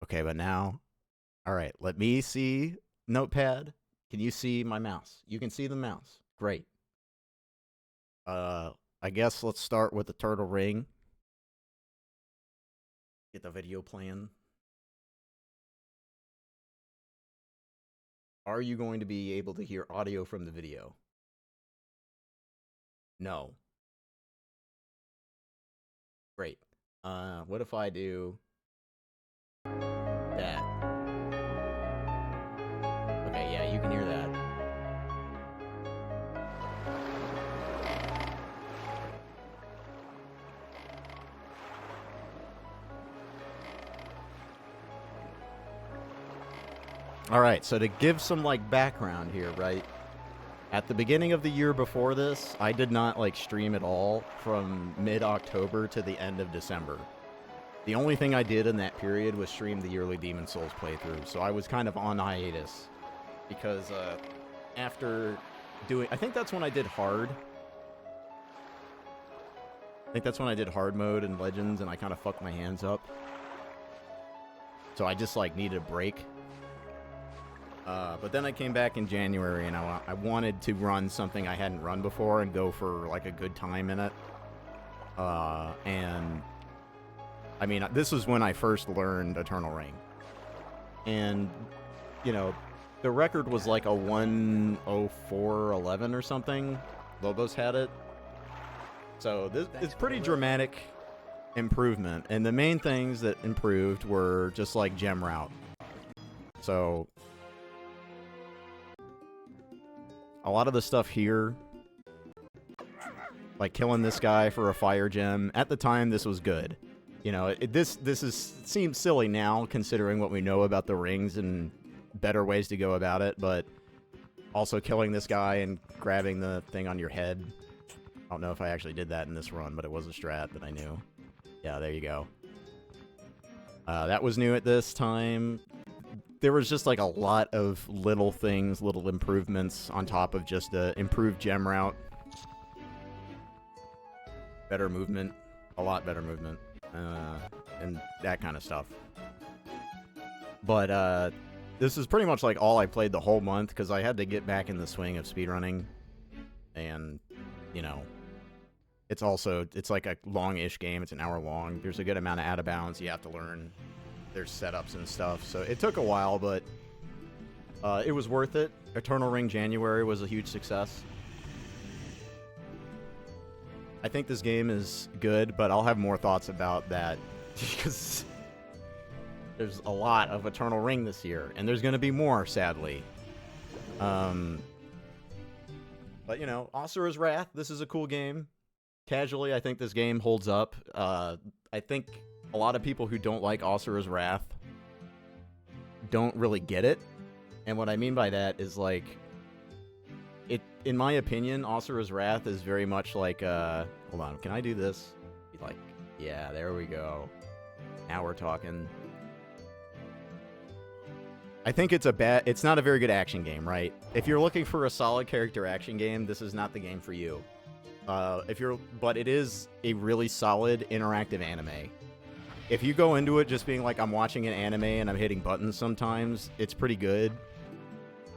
Okay, but now, all right, let me see Notepad. Can you see my mouse? You can see the mouse. Great. I guess let's start with the turtle ring. Get the video playing. Are you going to be able to hear audio from the video? No. Great. What if I do that? Okay, yeah, you can hear that. All right, so to give some like background here, right? At the beginning of the year before this, I did not like stream at all from mid-October to the end of December. The only thing I did in that period was stream the yearly Demon Souls playthrough, so I was kind of on hiatus because after doing, I think that's when I did hard. I think that's when I did hard mode and Legends, and I kind of fucked my hands up. So I just like needed a break. But then I came back in January, and I wanted to run something I hadn't run before and go for like a good time in it. And I mean, this was when I first learned Eternal Ring, and you know, the record was like a 1:04:11 or something. Lobos had it, so this is pretty dramatic improvement. And the main things that improved were just like gem route. So a lot of the stuff here, like killing this guy for a fire gem, at the time this was good. You know, this seems silly now considering what we know about the rings and better ways to go about it, but also killing this guy and grabbing the thing on your head. I don't know if I actually did that in this run, but it was a strat that I knew. Yeah, there you go. That was new at this time. There was just like a lot of little things, little improvements on top of just the improved gem route. Better movement, a lot better movement, and that kind of stuff. But this is pretty much like all I played the whole month because I had to get back in the swing of speedrunning. And, you know, it's like a long-ish game. It's an hour long. There's a good amount of out-of-bounds you have to learn. There's setups and stuff, so it took a while, but it was worth it. Eternal Ring January was a huge success. I think this game is good, but I'll have more thoughts about that because there's a lot of Eternal Ring this year, and there's going to be more, sadly. But, you know, Asura's Wrath, this is a cool game. Casually, I think this game holds up. I think a lot of people who don't like Asura's Wrath don't really get it. And what I mean by that is, like, in my opinion, Asura's Wrath is very much like, hold on, can I do this? Like, yeah, there we go. Now we're talking. I think it's not a very good action game, right? If you're looking for a solid character action game, this is not the game for you. But it is a really solid interactive anime. If you go into it just being like, I'm watching an anime and I'm hitting buttons sometimes, it's pretty good.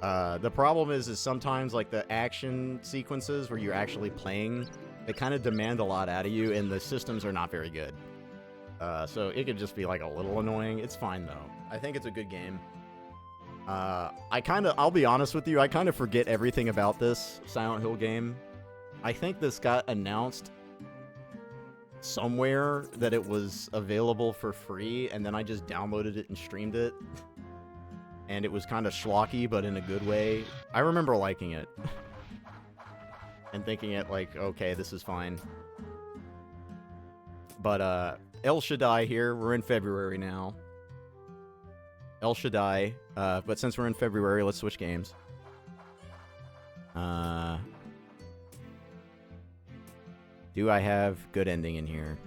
The problem is sometimes like the action sequences where you're actually playing, they kind of demand a lot out of you, and the systems are not very good. So it could just be like a little annoying. It's fine though. I think it's a good game. I'll be honest with you, I kind of forget everything about this Silent Hill game. I think this got announced somewhere that it was available for free, and then I just downloaded it and streamed it. And it was kind of schlocky, but in a good way. I remember liking it. And thinking it like, okay, this is fine. But, El Shaddai here. We're in February now. El Shaddai. But since we're in February, let's switch games. Do I have good ending in here?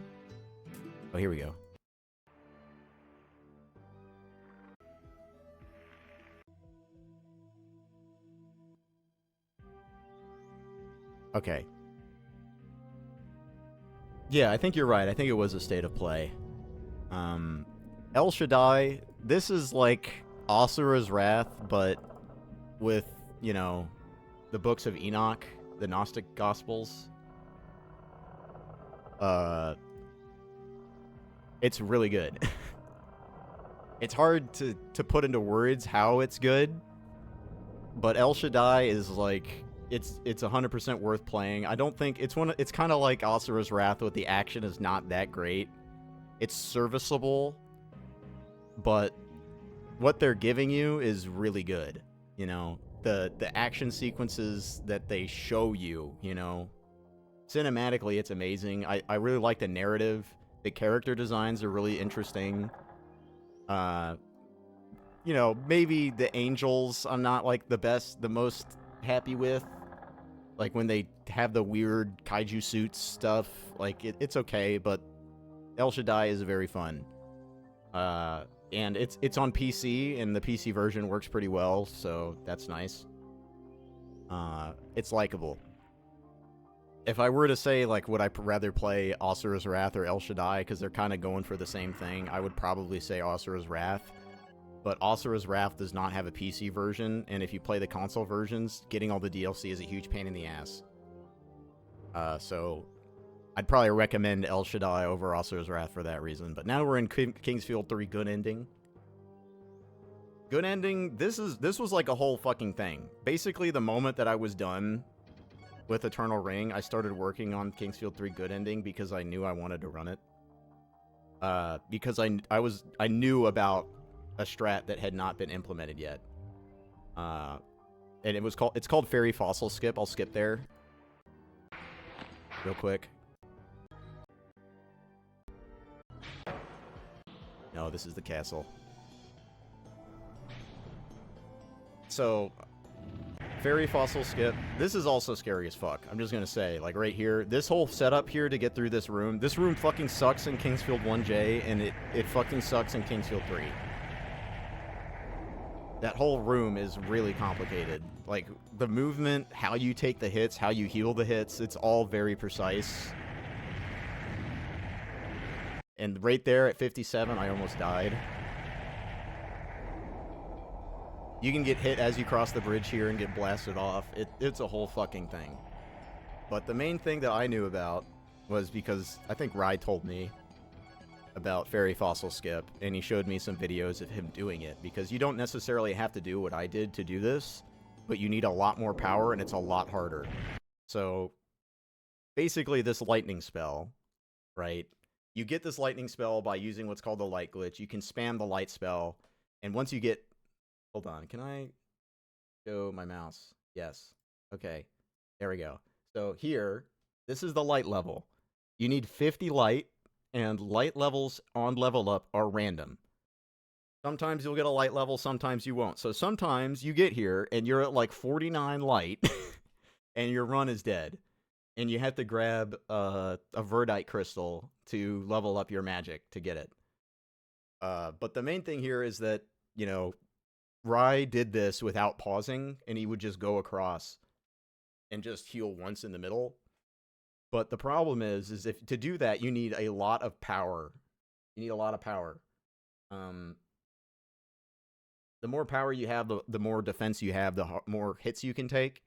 Oh, here we go. Okay. Yeah, I think you're right. I think it was a state of play. El Shaddai, this is like Asura's Wrath, but with, you know, the books of Enoch, the Gnostic Gospels. It's really good. It's hard to put into words how it's good, but El Shaddai is like, it's 100% worth playing. I don't think it's kind of like Asura's Wrath, with the action is not that great. It's serviceable, but what they're giving you is really good. You know, the action sequences that they show you, you know, cinematically it's amazing. I really like the narrative. The character designs are really interesting. You know, maybe the angels I'm not like the most happy with. Like when they have the weird kaiju suits stuff, like it's okay, but El Shaddai is very fun. And it's on PC, and the PC version works pretty well, so that's nice. It's likable. If I were to say, like, would I rather play Asura's Wrath or El Shaddai, because they're kind of going for the same thing, I would probably say Asura's Wrath. But Asura's Wrath does not have a PC version, and if you play the console versions, getting all the DLC is a huge pain in the ass. So I'd probably recommend El Shaddai over Asura's Wrath for that reason. But now we're in King's Field 3 Good Ending. Good Ending, this was like a whole fucking thing. Basically, the moment that I was done with Eternal Ring, I started working on King's Field 3 Good Ending because I knew I wanted to run it. Because I knew about a strat that had not been implemented yet. And it's called Fairy Fossil Skip. I'll skip there real quick. No, this is the castle. So, Fairy Fossil Skip. This is also scary as fuck. I'm just gonna say, like right here, this whole setup here to get through this room fucking sucks in King's Field 1J, and it fucking sucks in King's Field 3. That whole room is really complicated. Like, the movement, how you take the hits, how you heal the hits, it's all very precise. And right there at 57, I almost died. You can get hit as you cross the bridge here and get blasted off. It's a whole fucking thing. But the main thing that I knew about was because I think Rye told me about Fairy Fossil Skip, and he showed me some videos of him doing it, because you don't necessarily have to do what I did to do this, but you need a lot more power, and it's a lot harder. So, basically this lightning spell, right? You get this lightning spell by using what's called the light glitch. You can spam the light spell, and once you get... Hold on, can I show my mouse? Yes. Okay, there we go. So here, this is the light level. You need 50 light, and light levels on level up are random. Sometimes you'll get a light level, sometimes you won't. So sometimes you get here, and you're at like 49 light, and your run is dead. And you have to grab a Verdite crystal to level up your magic to get it. But the main thing here is that, you know, Rye did this without pausing, and he would just go across and just heal once in the middle. But the problem is if to do that, you need a lot of power. You need a lot of power. The more power you have, the more defense you have, the more hits you can take.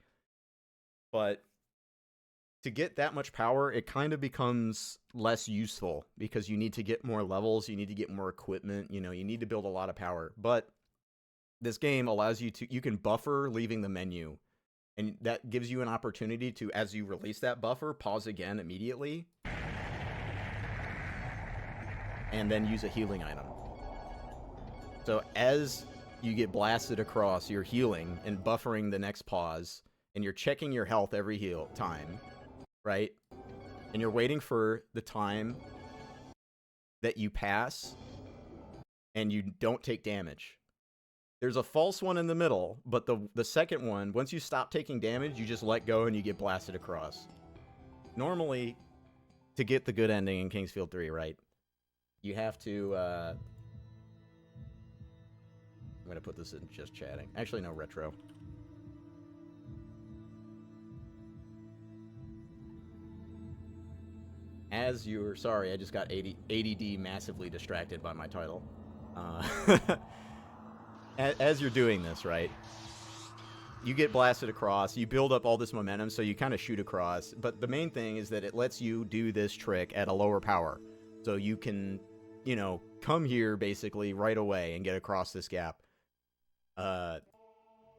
But to get that much power, it kind of becomes less useful, because you need to get more levels, you need to get more equipment, you know, you need to build a lot of power. But this game allows you to, you can buffer leaving the menu, and that gives you an opportunity to, as you release that buffer, pause again immediately, and then use a healing item. So as you get blasted across, you're healing and buffering the next pause, and you're checking your health every heal time, right? And you're waiting for the time that you pass and you don't take damage. There's a false one in the middle, but the second one, once you stop taking damage, you just let go and you get blasted across. Normally, to get the good ending in King's Field 3, right, you have to, I'm going to put this in just chatting. Actually, no, retro. As you're, sorry, I just got ADD massively distracted by my title. As you're doing this, right, you get blasted across, you build up all this momentum, so you kind of shoot across, but the main thing is that it lets you do this trick at a lower power. So you can, you know, come here basically right away and get across this gap.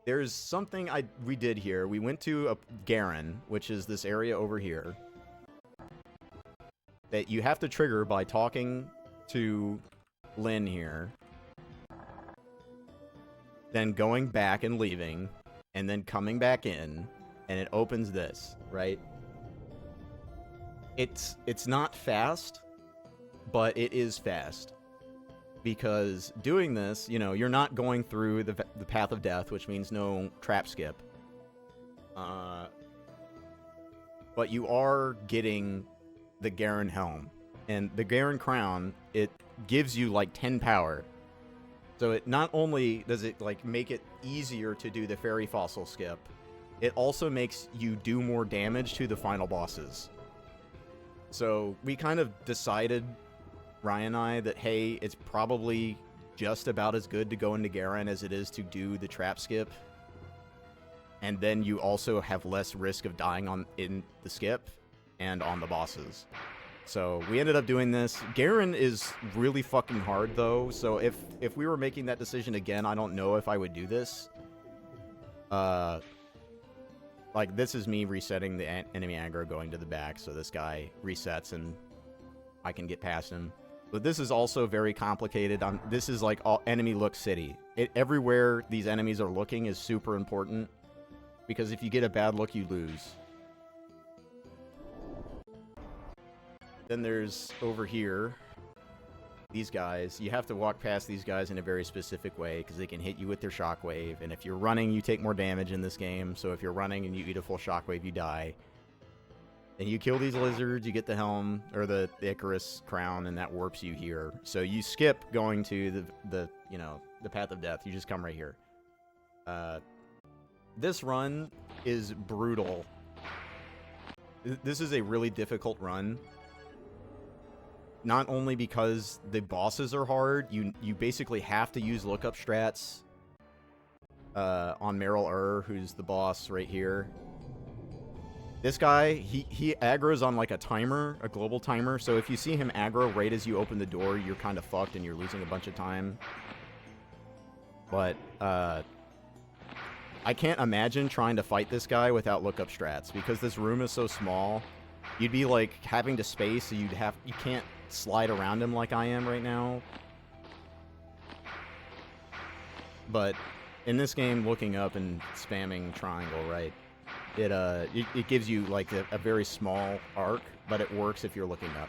There's something we did here. We went to a Garen, which is this area over here, that you have to trigger by talking to Lynn here, then going back and leaving, and then coming back in, and it opens this, right? It's not fast, but it is fast. Because doing this, you know, you're not going through the path of death, which means no trap skip. But you are getting the Garen helm. And the Garen crown, it gives you like 10 power. So it not only does it like make it easier to do the fairy fossil skip, it also makes you do more damage to the final bosses. So we kind of decided, Ryan and I, that hey, it's probably just about as good to go into Garen as it is to do the trap skip. And then you also have less risk of dying in the skip and on the bosses. So we ended up doing this. Garen is really fucking hard though, so if we were making that decision again, I don't know if I would do this. Like this is me resetting the enemy aggro going to the back, so this guy resets and I can get past him. But this is also very complicated. This is like all enemy look city. Everywhere these enemies are looking is super important, because if you get a bad look, you lose. Then there's over here, these guys. You have to walk past these guys in a very specific way because they can hit you with their shockwave. And if you're running, you take more damage in this game. So if you're running and you eat a full shockwave, you die. Then you kill these lizards, you get the helm, or the Icarus crown, and that warps you here. So you skip going to the you know, the path of death. You just come right here. This run is brutal. This is a really difficult run. Not only because the bosses are hard, you basically have to use lookup strats on Meryl who's the boss right here. This guy, he aggro's on like a timer, a global timer, so if you see him aggro right as you open the door, you're kind of fucked and you're losing a bunch of time. But I can't imagine trying to fight this guy without lookup strats, because this room is so small. You'd be like having to space, so you can't slide around him like I am right now. But in this game, looking up and spamming triangle, right, it gives you like a very small arc, but it works if you're looking up.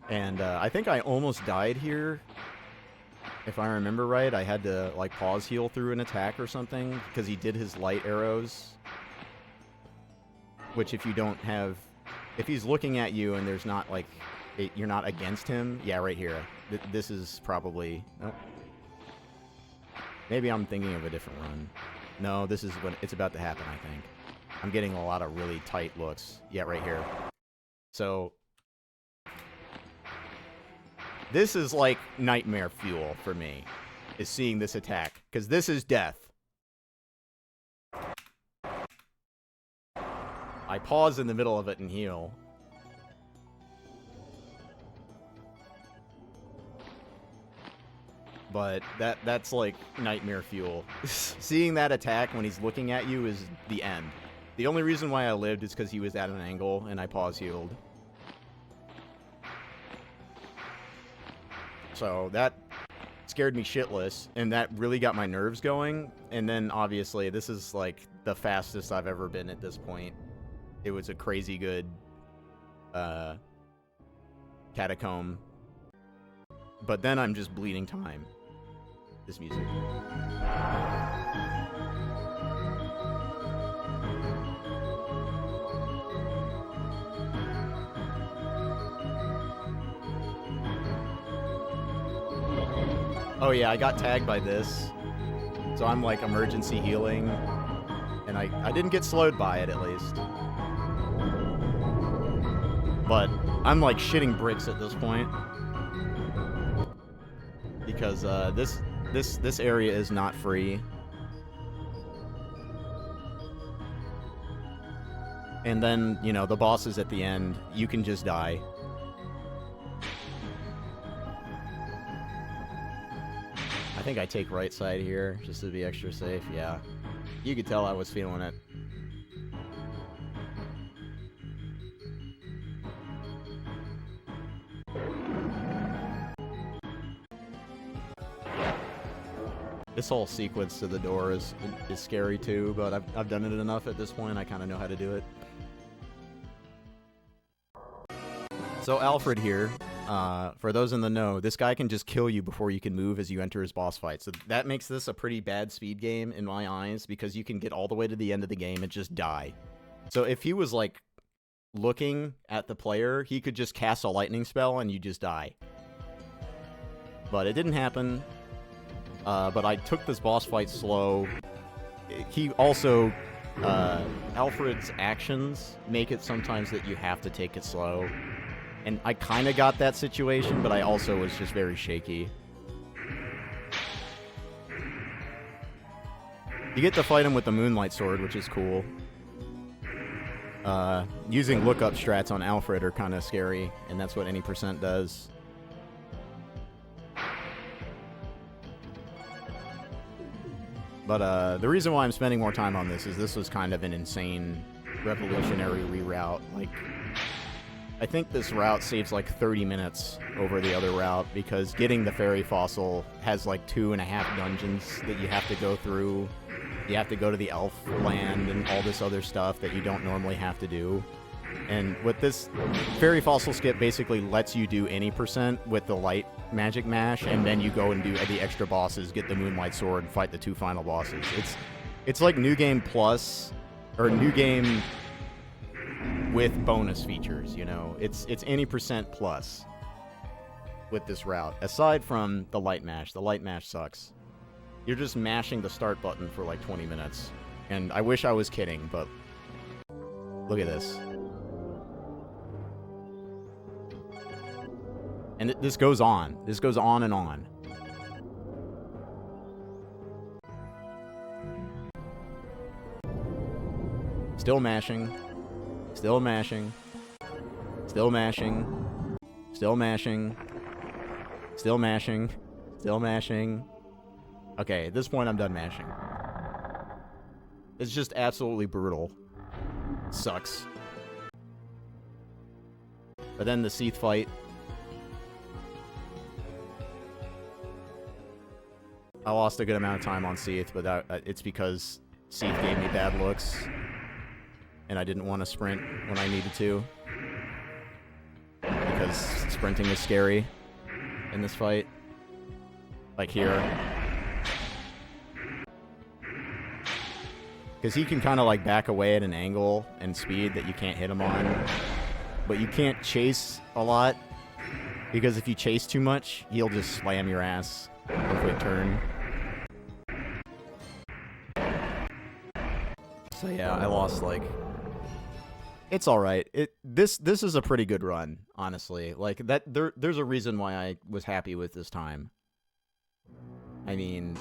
And I think I almost died here, if I remember right. I had to like pause heal through an attack or something because he did his light arrows, which if you don't have, if he's looking at you and there's not like you're not against him. Yeah, right here. This is probably... Oh. Maybe I'm thinking of a different run. No, this is when it's about to happen, I think. I'm getting a lot of really tight looks. Yeah, right here. So... this is like nightmare fuel for me, is seeing this attack. Because this is death. I pause in the middle of it and heal. But that's like nightmare fuel. Seeing that attack when he's looking at you is the end. The only reason why I lived is because he was at an angle and I pause healed. So that scared me shitless, and that really got my nerves going. And then obviously this is like the fastest I've ever been at this point. It was a crazy good catacomb. But then I'm just bleeding time. This music. Oh yeah, I got tagged by this. So I'm like emergency healing. And I didn't get slowed by it, at least. But I'm like shitting bricks at this point. because this area is not free. And then, you know, the bosses at the end, you can just die. I think I take right side here, just to be extra safe, yeah. You could tell I was feeling it. This whole sequence to the door is scary too, but I've done it enough at this point, I kind of know how to do it. So Alfred here, for those in the know, this guy can just kill you before you can move as you enter his boss fight. So that makes this a pretty bad speed game in my eyes, because you can get all the way to the end of the game and just die. So if he was like looking at the player, he could just cast a lightning spell and you just die. But it didn't happen. But I took this boss fight slow. He also, Alfred's actions make it sometimes that you have to take it slow. And I kind of got that situation, but I also was just very shaky. You get to fight him with the Moonlight Sword, which is cool. Using lookup strats on Alfred are kind of scary, and that's what any percent does. But the reason why I'm spending more time on this is this was kind of an insane, revolutionary reroute. Like, I think this route saves like 30 minutes over the other route, because getting the fairy fossil has like 2.5 dungeons that you have to go through. You have to go to the elf land and all this other stuff that you don't normally have to do. And with this, fairy fossil skip basically lets you do any percent with the light magic mash, and then you go and do the extra bosses, get the Moonlight Sword, and fight the 2 final bosses. It's like New Game Plus, or New Game with bonus features, you know? It's any percent plus with this route. Aside from the light mash. The light mash sucks. You're just mashing the start button for like 20 minutes. And I wish I was kidding, but look at this. And this goes on. This goes on and on. Still mashing. Still mashing. Still mashing. Still mashing. Still mashing. Still mashing. Okay, at this point I'm done mashing. It's just absolutely brutal. Sucks. But then the Seath fight. I lost a good amount of time on Seath, but it's because Seath gave me bad looks. And I didn't want to sprint when I needed to. Because sprinting is scary in this fight. Like here. Because he can kind of like back away at an angle and speed that you can't hit him on. But you can't chase a lot. Because if you chase too much, he'll just slam your ass on a quick turn. So yeah, I lost like... It's alright. This is a pretty good run, honestly. Like, there's a reason why I was happy with this time. I mean...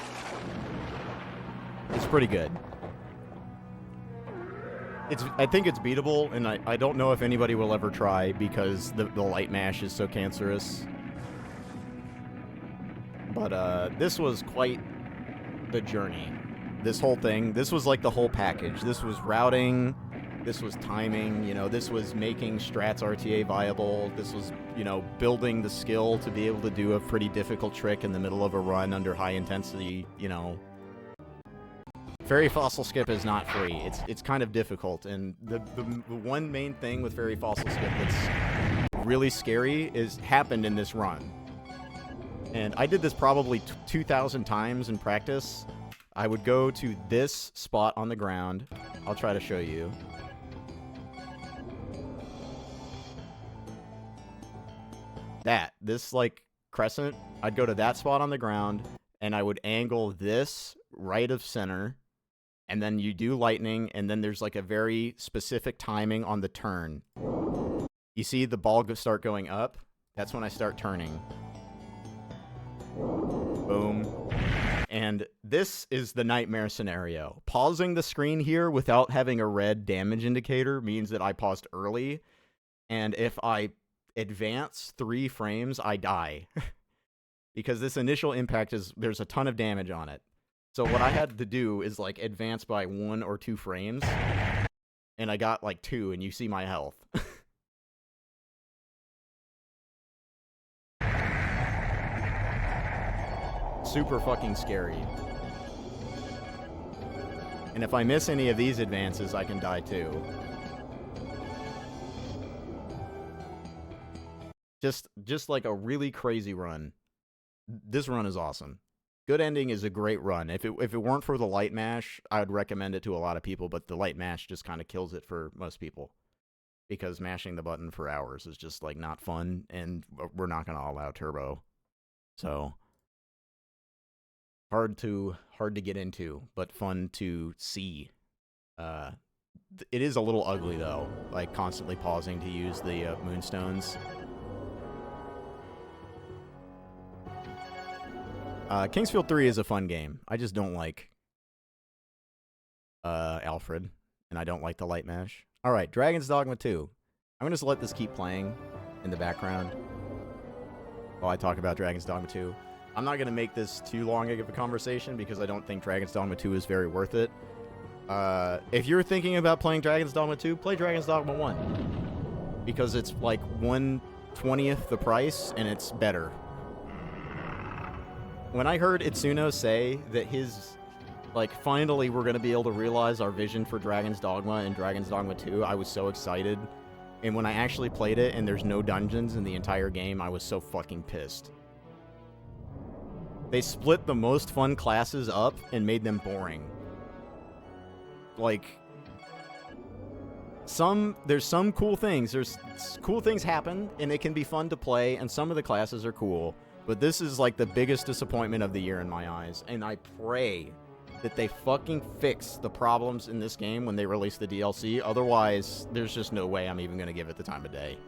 It's pretty good. I think it's beatable, and I don't know if anybody will ever try, because the light mash is so cancerous. But, this was quite the journey. This whole thing, this was like the whole package. This was routing, this was timing, you know, this was making strats RTA viable, this was, you know, building the skill to be able to do a pretty difficult trick in the middle of a run under high intensity, you know. Fairy Fossil Skip is not free. It's kind of difficult, and the one main thing with Fairy Fossil Skip that's really scary happened in this run. And I did this probably 2,000 times in practice. I would go to this spot on the ground. I'll try to show you. This like crescent, I'd go to that spot on the ground, and I would angle this right of center, and then you do lightning, and then there's like a very specific timing on the turn. You see the ball start going up? That's when I start turning. Boom. And this is the nightmare scenario. Pausing the screen here without having a red damage indicator means that I paused early, and if I advance 3 frames, I die. Because this initial impact there's a ton of damage on it. So what I had to do is like advance by 1 or 2 frames, and I got like 2, and you see my health. Super fucking scary. And if I miss any of these advances, I can die too. Just like a really crazy run. This run is awesome. Good Ending is a great run. If it weren't for the light mash, I would recommend it to a lot of people, but the light mash just kind of kills it for most people. Because mashing the button for hours is just like not fun, and we're not going to allow turbo. So hard to get into, but fun to see. It is a little ugly though, like constantly pausing to use the moonstones. Kingsfield 3 is a fun game. I just don't like Alfred, and I don't like the light mash. Alright, Dragon's Dogma 2. I'm going to just let this keep playing in the background while I talk about Dragon's Dogma 2. I'm not going to make this too long of a conversation because I don't think Dragon's Dogma 2 is very worth it. If you're thinking about playing Dragon's Dogma 2, play Dragon's Dogma 1. Because it's like 1/20th the price, and it's better. When I heard Itsuno say that finally we're going to be able to realize our vision for Dragon's Dogma and Dragon's Dogma 2, I was so excited. And when I actually played it and there's no dungeons in the entire game, I was so fucking pissed. They split the most fun classes up and made them boring. Like, there's some cool things. There's cool things happen, and it can be fun to play, and some of the classes are cool. But this is like the biggest disappointment of the year in my eyes, and I pray that they fucking fix the problems in this game when they release the DLC. Otherwise, there's just no way I'm even going to give it the time of day.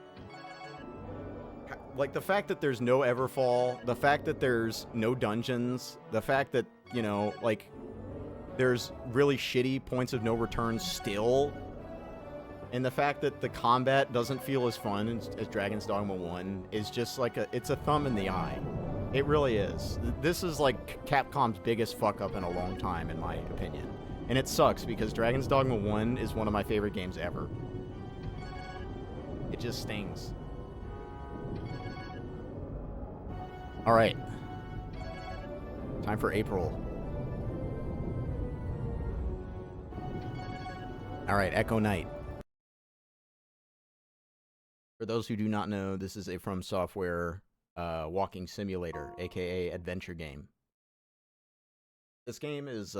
Like, the fact that there's no Everfall, the fact that there's no dungeons, the fact that, you know, like, there's really shitty points of no return still, and the fact that the combat doesn't feel as fun as Dragon's Dogma 1 is just like it's a thumb in the eye. It really is. This is like Capcom's biggest fuck up in a long time, in my opinion. And it sucks because Dragon's Dogma 1 is one of my favorite games ever. It just stings. Alright. Time for April. Alright, Echo Knight. For those who do not know, this is a From Software walking simulator, aka adventure game. This game is,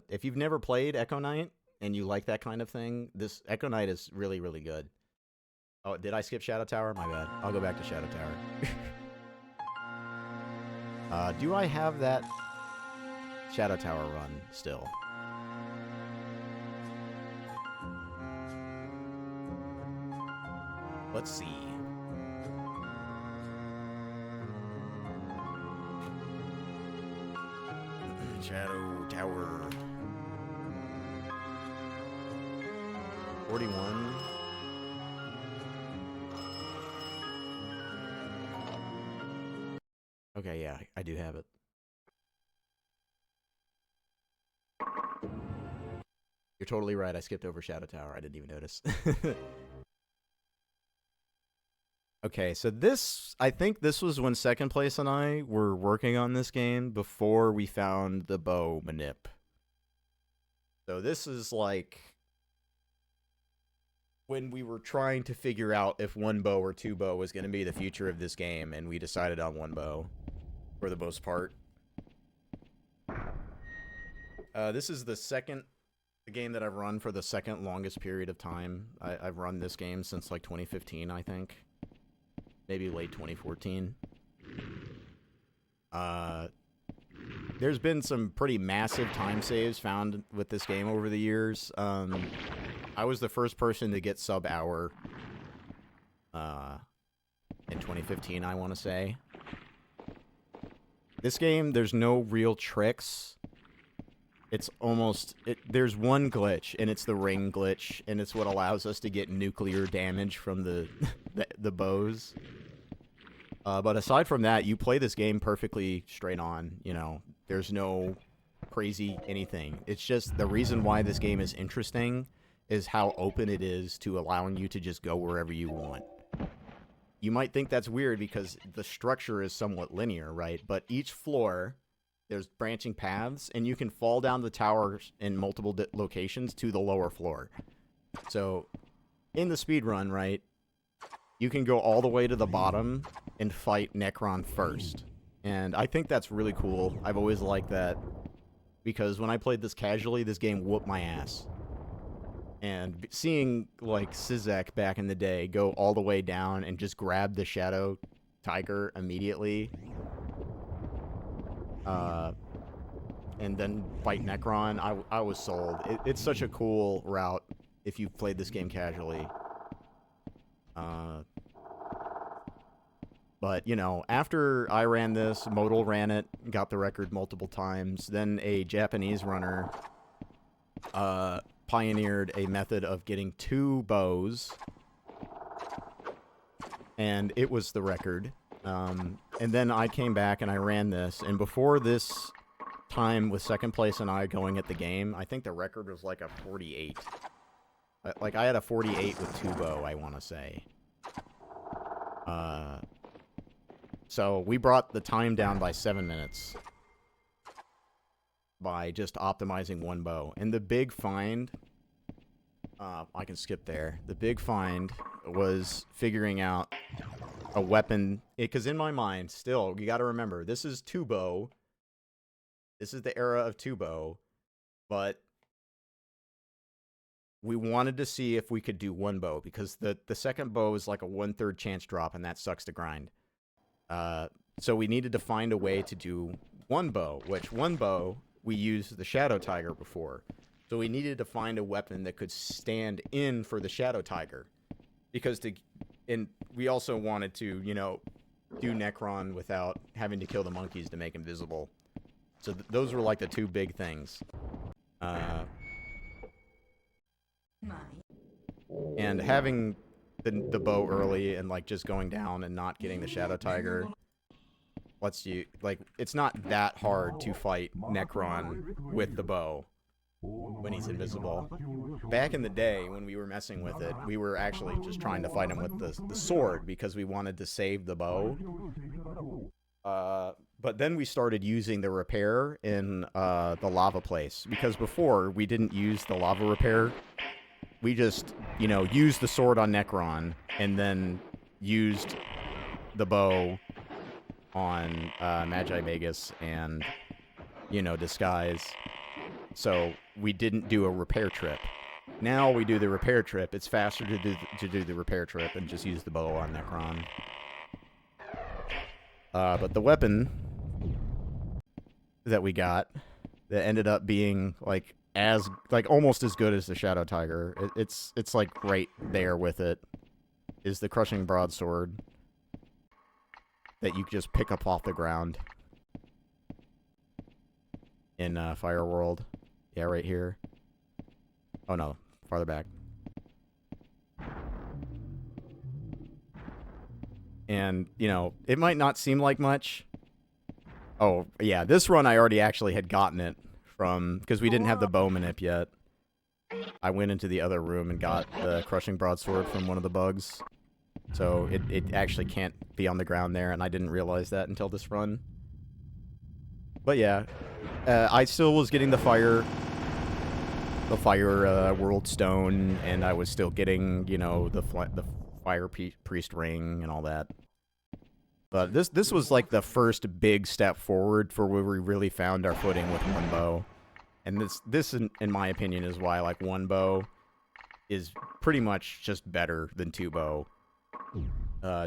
if you've never played Echo Knight and you like that kind of thing, this Echo Knight is really, really good. Oh, did I skip Shadow Tower? My bad. I'll go back to Shadow Tower. Do I have that Shadow Tower run still? Let's see. Shadow Tower. 41. Okay, yeah, I do have it. You're totally right. I skipped over Shadow Tower. I didn't even notice. Okay, so I think this was when Second Place and I were working on this game before we found the bow manip. So this is like when we were trying to figure out if 1 bow or 2 bow was going to be the future of this game, and we decided on 1 bow for the most part. This is the game that I've run for the second longest period of time. I've run this game since like 2015, I think. Maybe late 2014. There's been some pretty massive time saves found with this game over the years. I was the first person to get sub-hour in 2015, I want to say. This game, there's no real tricks. It's almost... there's one glitch, and it's the ring glitch, and it's what allows us to get nuclear damage from the, the bows. But aside from that, you play this game perfectly straight on, you know. There's no crazy anything. It's just the reason why this game is interesting is how open it is to allowing you to just go wherever you want. You might think that's weird because the structure is somewhat linear, right? But each floor, there's branching paths, and you can fall down the towers in multiple locations to the lower floor. So, in the speedrun, right, you can go all the way to the bottom and fight Necron first. And I think that's really cool. I've always liked that. Because when I played this casually, this game whooped my ass. And seeing, like, Sizek back in the day go all the way down and just grab the Shadow Tiger immediately. And then fight Necron, I was sold. It's such a cool route if you've played this game casually. But, you know, after I ran this, Modal ran it, got the record multiple times. Then a Japanese runner pioneered a method of getting 2 bows. And it was the record. And then I came back and I ran this. And before this time with second place and I going at the game, I think the record was like a 48. Like, I had a 48 with 2 bow, I want to say. So we brought the time down by 7 minutes by just optimizing 1 bow. And the big find, I can skip there. The big find was figuring out a weapon, because in my mind, still, you got to remember, this is 2 bow. This is the era of 2 bow, but we wanted to see if we could do 1 bow, because the second bow is like a 1/3 chance drop, and that sucks to grind. So we needed to find a way to do 1 bow, which 1 bow, we used the Shadow Tiger before. So we needed to find a weapon that could stand in for the Shadow Tiger. Because and we also wanted to, you know, do Necron without having to kill the monkeys to make him visible. So those were like the 2 big things. And having the bow early and, like, just going down and not getting the Shadow Tiger lets you, like, it's not that hard to fight Necron with the bow when he's invisible. Back in the day, when we were messing with it, we were actually just trying to fight him with the sword because we wanted to save the bow. But then we started using the repair in the lava place, because before we didn't use the lava repair. We just, you know, used the sword on Necron and then used the bow on Magi Vegas and, you know, Disguise. So we didn't do a repair trip. Now we do the repair trip. It's faster to do the repair trip and just use the bow on Necron. But the weapon that we got that ended up being like almost as good as the Shadow Tiger. It's like right there with it is the Crushing Broadsword that you just pick up off the ground in Fire World. Yeah, right here. Oh no, farther back. And, you know, it might not seem like much. Oh, yeah, this run I already actually had gotten it from, because we didn't have the bow manip yet. I went into the other room and got the Crushing Broadsword from one of the bugs. So it actually can't be on the ground there, and I didn't realize that until this run. But yeah, I still was getting the fire world stone, and I was still getting, you know, the fire priest ring and all that. But this was like the first big step forward for where we really found our footing with 1 bow. And this in my opinion is why like 1 bow is pretty much just better than 2 bow.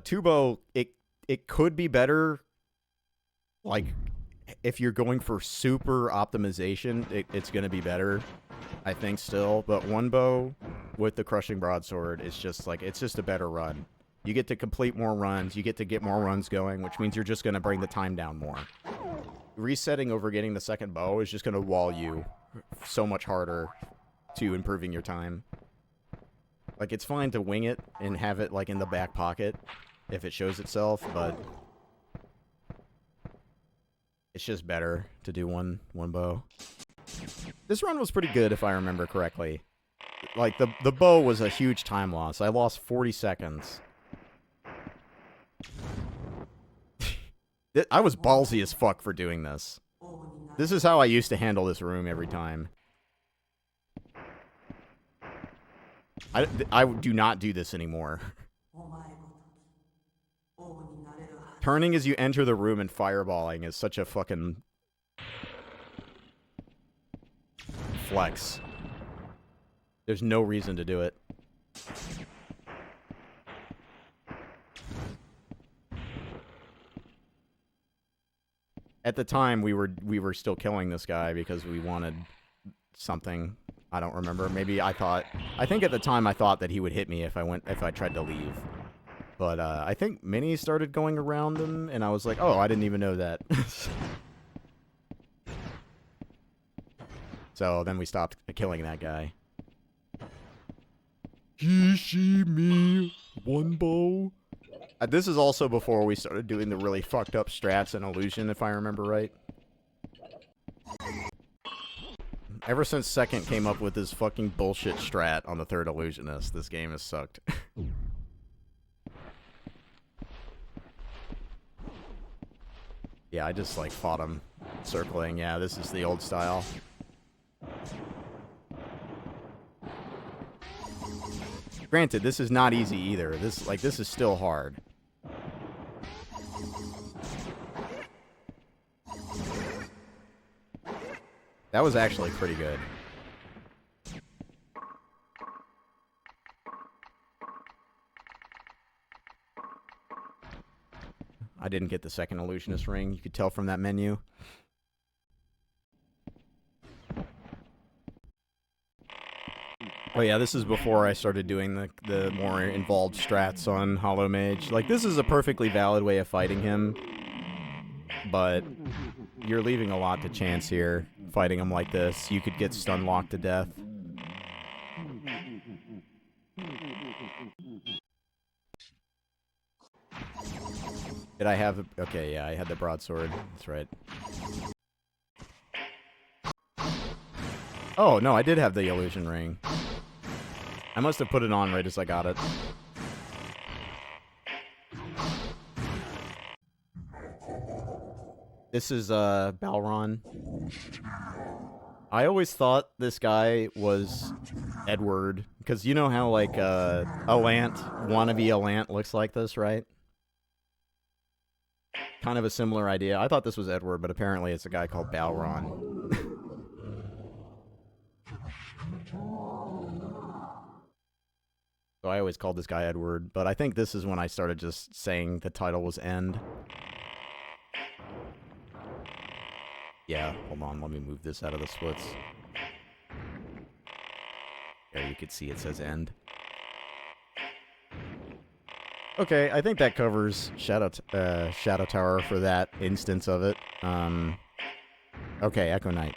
2 bow, it could be better, like if you're going for super optimization, it's going to be better, I think still. But 1 bow with the Crushing Broadsword is just like, it's just a better run. You get to complete more runs, you get to get more runs going, which means you're just going to bring the time down more. resetting over getting the second bow is just going to wall you so much harder to improving your time. Like, it's fine to wing it and have it, like, in the back pocket if it shows itself, but it's just better to do one bow. This run was pretty good, if I remember correctly. Like, the bow was a huge time loss. I lost 40 seconds. I was ballsy as fuck for doing this. This is how I used to handle this room every time. I do not do this anymore. Turning as you enter the room and fireballing is such a fucking flex. There's no reason to do it. At the time, we were still killing this guy because we wanted something. I don't remember. Maybe I think at the time I thought that he would hit me if I tried to leave. But I think Minnie started going around him, and I was like, oh, I didn't even know that. So then we stopped killing that guy. Kishimi, one bow. This is also before we started doing the really fucked up strats and illusion, if I remember right. Ever since Second came up with this fucking bullshit strat on the third illusionist, this game has sucked. Yeah, I just, like, fought him circling. Yeah, this is the old style. Granted, this is not easy either. This is still hard. That was actually pretty good. I didn't get the second illusionist ring. You could tell from that menu. Oh yeah, this is before I started doing the more involved strats on Hollow Mage. Like, this is a perfectly valid way of fighting him, but you're leaving a lot to chance here, fighting him like this. You could get stun locked to death. Did I have... Okay, yeah, I had the broadsword. That's right. Oh, no, I did have the illusion ring. I must have put it on right as I got it. This is, Balron. I always thought this guy was Edward, because you know how, like, Allant, wannabe Allant looks like this, right? Kind of a similar idea. I thought this was Edward, but apparently it's a guy called Balron. So I always called this guy Edward, but I think this is when I started just saying the title was End. Yeah, hold on, let me move this out of the splits. There, you can see it says End. Okay, I think that covers Shadow Tower for that instance of it. Okay, Echo Knight.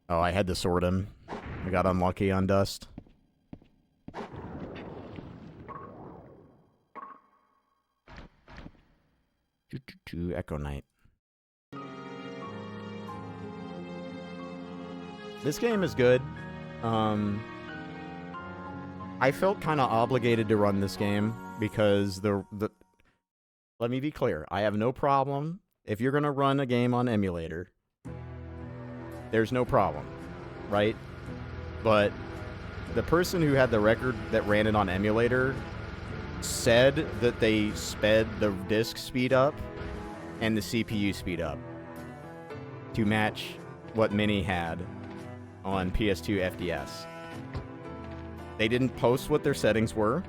Oh, I had to sword him. I got unlucky on Dust. Echo Knight. This game is good. I felt kind of obligated to run this game because let me be clear. I have no problem if you're going to run a game on emulator. There's no problem, right? But the person who had the record that ran it on emulator said that they sped the disk speed up and the CPU speed up to match what Mini had on PS2 FDS. They didn't post what their settings were.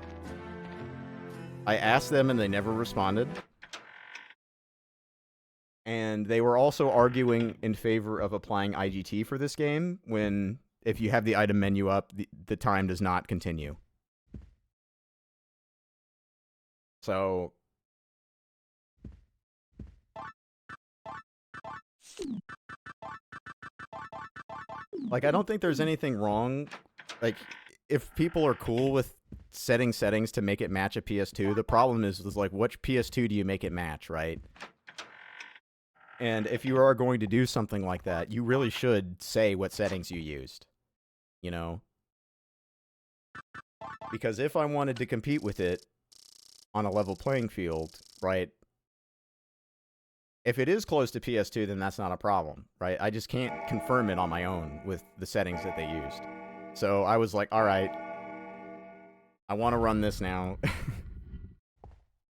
I asked them and they never responded. And they were also arguing in favor of applying IGT for this game when, if you have the item menu up, the time does not continue. So, Like, I don't think there's anything wrong. Like, if people are cool with setting settings to make it match a PS2, the problem is like, which PS2 do you make it match, right? And if you are going to do something like that, you really should say what settings you used, you know? Because if I wanted to compete with it on a level playing field, right? If it is close to PS2, then that's not a problem, right? I just can't confirm it on my own with the settings that they used. So I was like, all right, I want to run this now.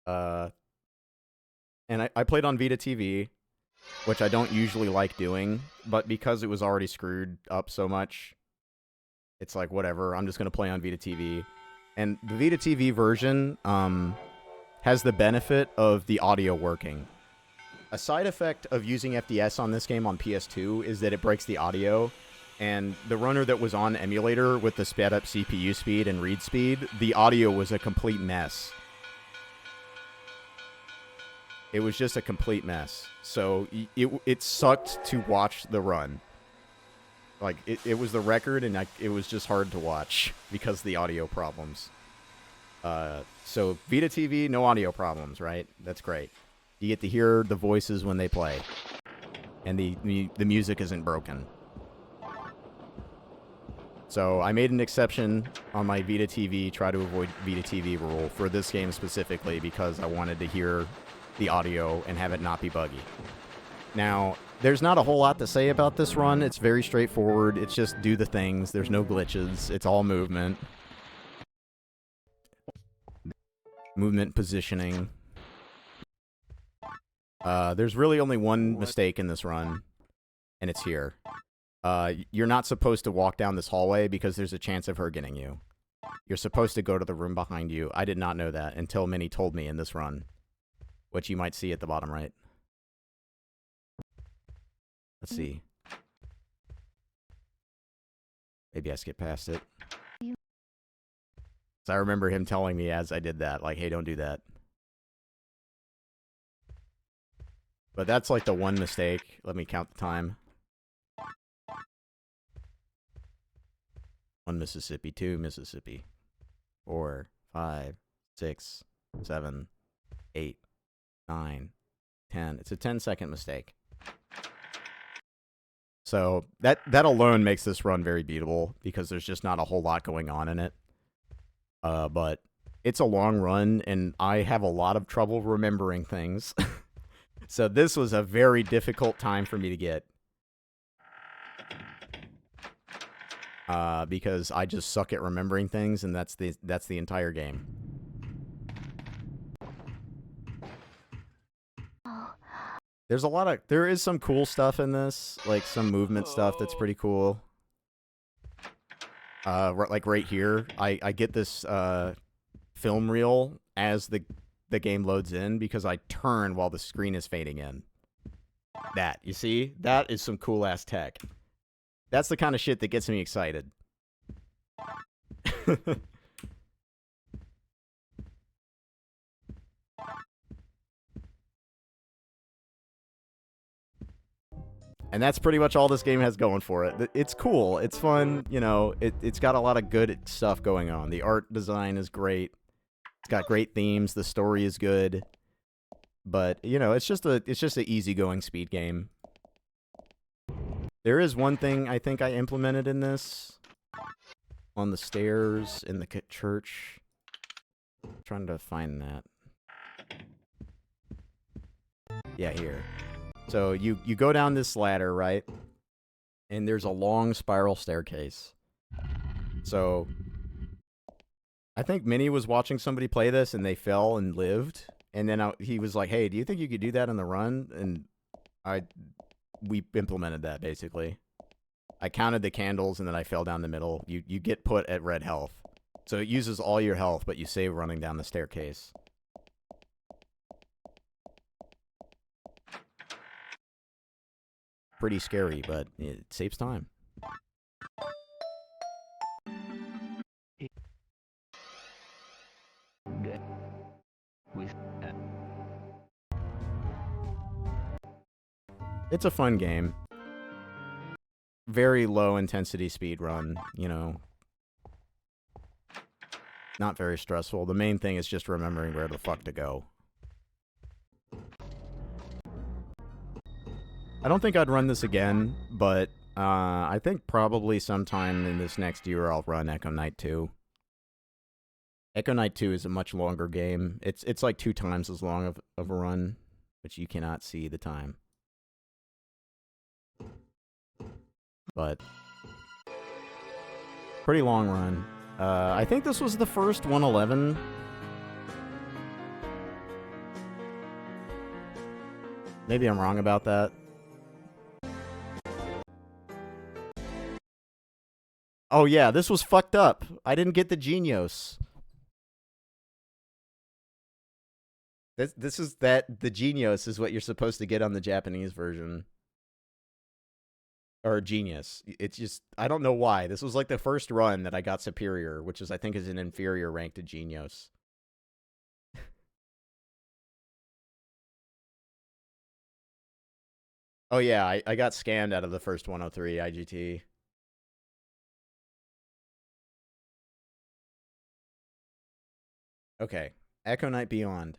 And I played on Vita TV, which I don't usually like doing, but because it was already screwed up so much, it's like, whatever, I'm just going to play on Vita TV. And the Vita TV version has the benefit of the audio working. A side effect of using FDS on this game on PS2 is that it breaks the audio, and the runner that was on emulator with the sped up CPU speed and read speed, the audio was a complete mess. It was just a complete mess. So it sucked to watch the run. Like, it was the record, and it was just hard to watch because of the audio problems. So Vita TV, no audio problems, right? That's great. You get to hear the voices when they play, and the music isn't broken. So I made an exception on my Vita TV, try to avoid Vita TV rule for this game specifically because I wanted to hear the audio and have it not be buggy. Now, there's not a whole lot to say about this run. It's very straightforward. It's just do the things. There's no glitches. It's all movement. Movement positioning. There's really only one mistake in this run, and it's here. You're not supposed to walk down this hallway because there's a chance of her getting you. You're supposed to go to the room behind you. I did not know that until Minnie told me in this run, which you might see at the bottom right. Let's see. Maybe I skipped past it. So I remember him telling me as I did that, like, hey, don't do that. But that's like the one mistake. Let me count the time. 1 Mississippi, 2 Mississippi, 4, 5, 6, 7, 8, 9, 10. It's a 10-second mistake. So that alone makes this run very beatable because there's just not a whole lot going on in it. But it's a long run, and I have a lot of trouble remembering things. So this was a very difficult time for me to get. Because I just suck at remembering things, and that's the entire game. There is some cool stuff in this, like some movement stuff that's pretty cool. Like right here, I get this film reel as the game loads in because I turn while the screen is fading in. That, you see? That is some cool ass tech. That's the kind of shit that gets me excited. And that's pretty much all this game has going for it. It's cool. It's fun. You know, it's got a lot of good stuff going on. The art design is great. It's got great themes. The story is good. But, you know, it's just an easygoing speed game. There is one thing I think I implemented in this. On the stairs in the church. I'm trying to find that. Yeah, here. So you go down this ladder, right? And there's a long spiral staircase. So I think Minnie was watching somebody play this and they fell and lived. And then he was like, hey, do you think you could do that on the run? And we implemented that, basically. I counted the candles and then I fell down the middle. You get put at red health. So it uses all your health, but you save running down the staircase. Pretty scary, but it saves time. It's a fun game. Very low intensity speed run, you know. Not very stressful. The main thing is just remembering where the fuck to go. I don't think I'd run this again, but I think probably sometime in this next year I'll run Echo Knight 2. Echo Knight 2 is a much longer game. It's like 2 times as long of a run, which you cannot see the time. But pretty long run. I think this was the first 111. Maybe I'm wrong about that. Oh yeah, this was fucked up. I didn't get the Genios. The Genius is what you're supposed to get on the Japanese version. Or Genius. It's just, I don't know why. This was like the first run that I got Superior, which is, I think, is an inferior rank to Genius. Oh yeah, I got scanned out of the first 103 IGT. Okay, Echo Knight Beyond.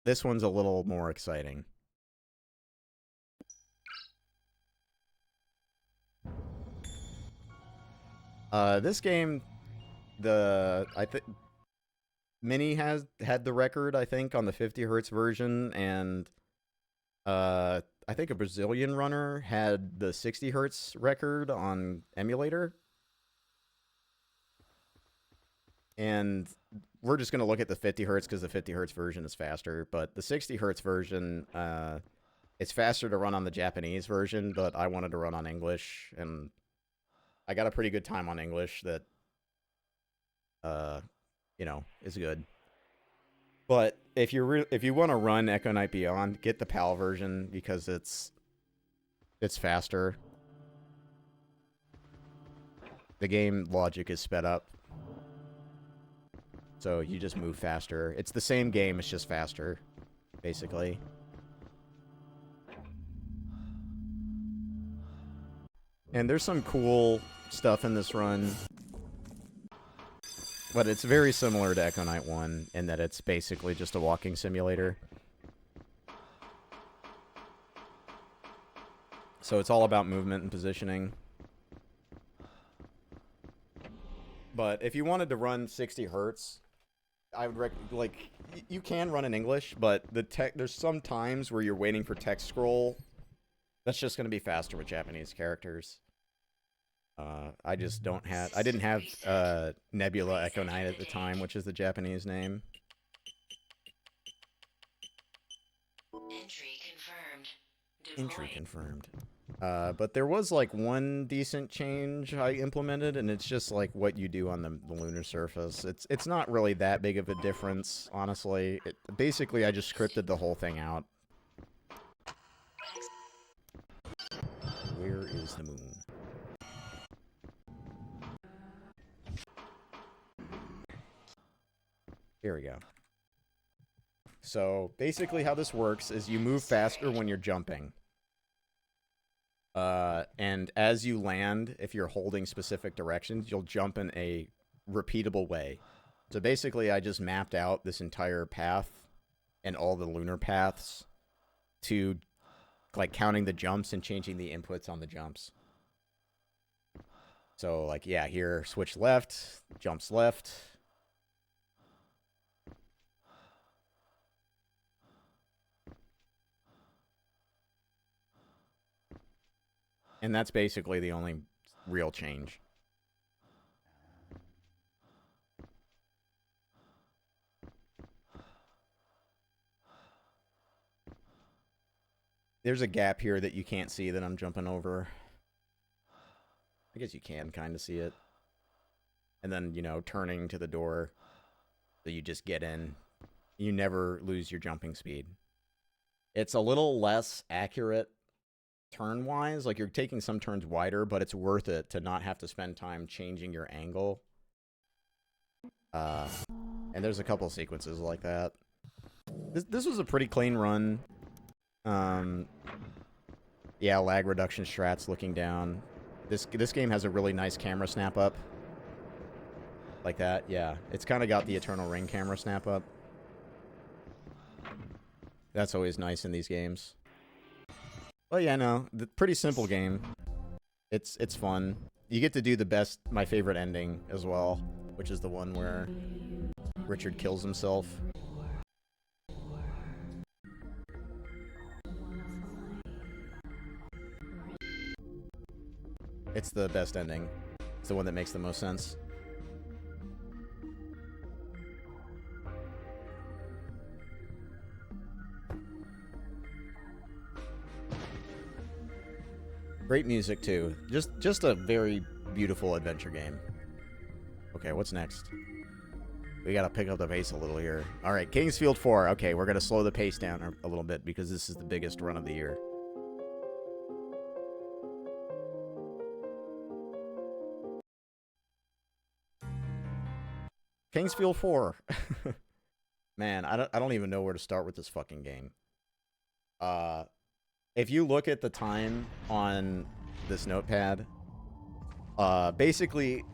This one's a little more exciting. This game, Mini had the record, I think, on the 50 hertz version, and I think a Brazilian runner had the 60 hertz record on emulator. And we're just going to look at the 50 hertz because the 50 hertz version is faster. But the 60 hertz version, it's faster to run on the Japanese version, but I wanted to run on English, and I got a pretty good time on English that, you know, is good. But if you want to run Echo Knight Beyond, get the PAL version because it's faster. The game logic is sped up. So you just move faster. It's the same game, it's just faster, basically. And there's some cool stuff in this run. But it's very similar to Echo Knight 1 in that it's basically just a walking simulator. So it's all about movement and positioning. But if you wanted to run 60 hertz, I would like, you can run in English, but there's some times where you're waiting for text scroll. That's just going to be faster with Japanese characters. I didn't have Nebula Echo Knight at the time, which is the Japanese name. Entry confirmed. But there was like one decent change I implemented, and it's just like what you do on the lunar surface. It's not really that big of a difference, honestly. Basically, I just scripted the whole thing out. Where is the moon? Here we go. So basically how this works is you move faster when you're jumping. And as you land, if you're holding specific directions, you'll jump in a repeatable way. So basically, I just mapped out this entire path and all the lunar paths to, like, counting the jumps and changing the inputs on the jumps. So, like, yeah, here, switch left, jumps left. And that's basically the only real change. There's a gap here that you can't see that I'm jumping over. I guess you can kind of see it. And then, you know, turning to the door. So you just get in. You never lose your jumping speed. It's a little less accurate turn-wise. Like, you're taking some turns wider, but it's worth it to not have to spend time changing your angle. And there's a couple sequences like that. This was a pretty clean run. Yeah, lag reduction strats looking down. This game has a really nice camera snap up. Like that, yeah. It's kind of got the Eternal Ring camera snap up. That's always nice in these games. Well, yeah, no, pretty simple game. It's fun. You get to do my favorite ending as well, which is the one where Richard kills himself. It's the best ending. It's the one that makes the most sense. Great music too. Just a very beautiful adventure game. Okay, what's next? We gotta pick up the pace a little here. Alright, Kingsfield 4. Okay, we're gonna slow the pace down a little bit because this is the biggest run of the year. Kingsfield 4. Man, I don't even know where to start with this fucking game. If you look at the time on this notepad, basically,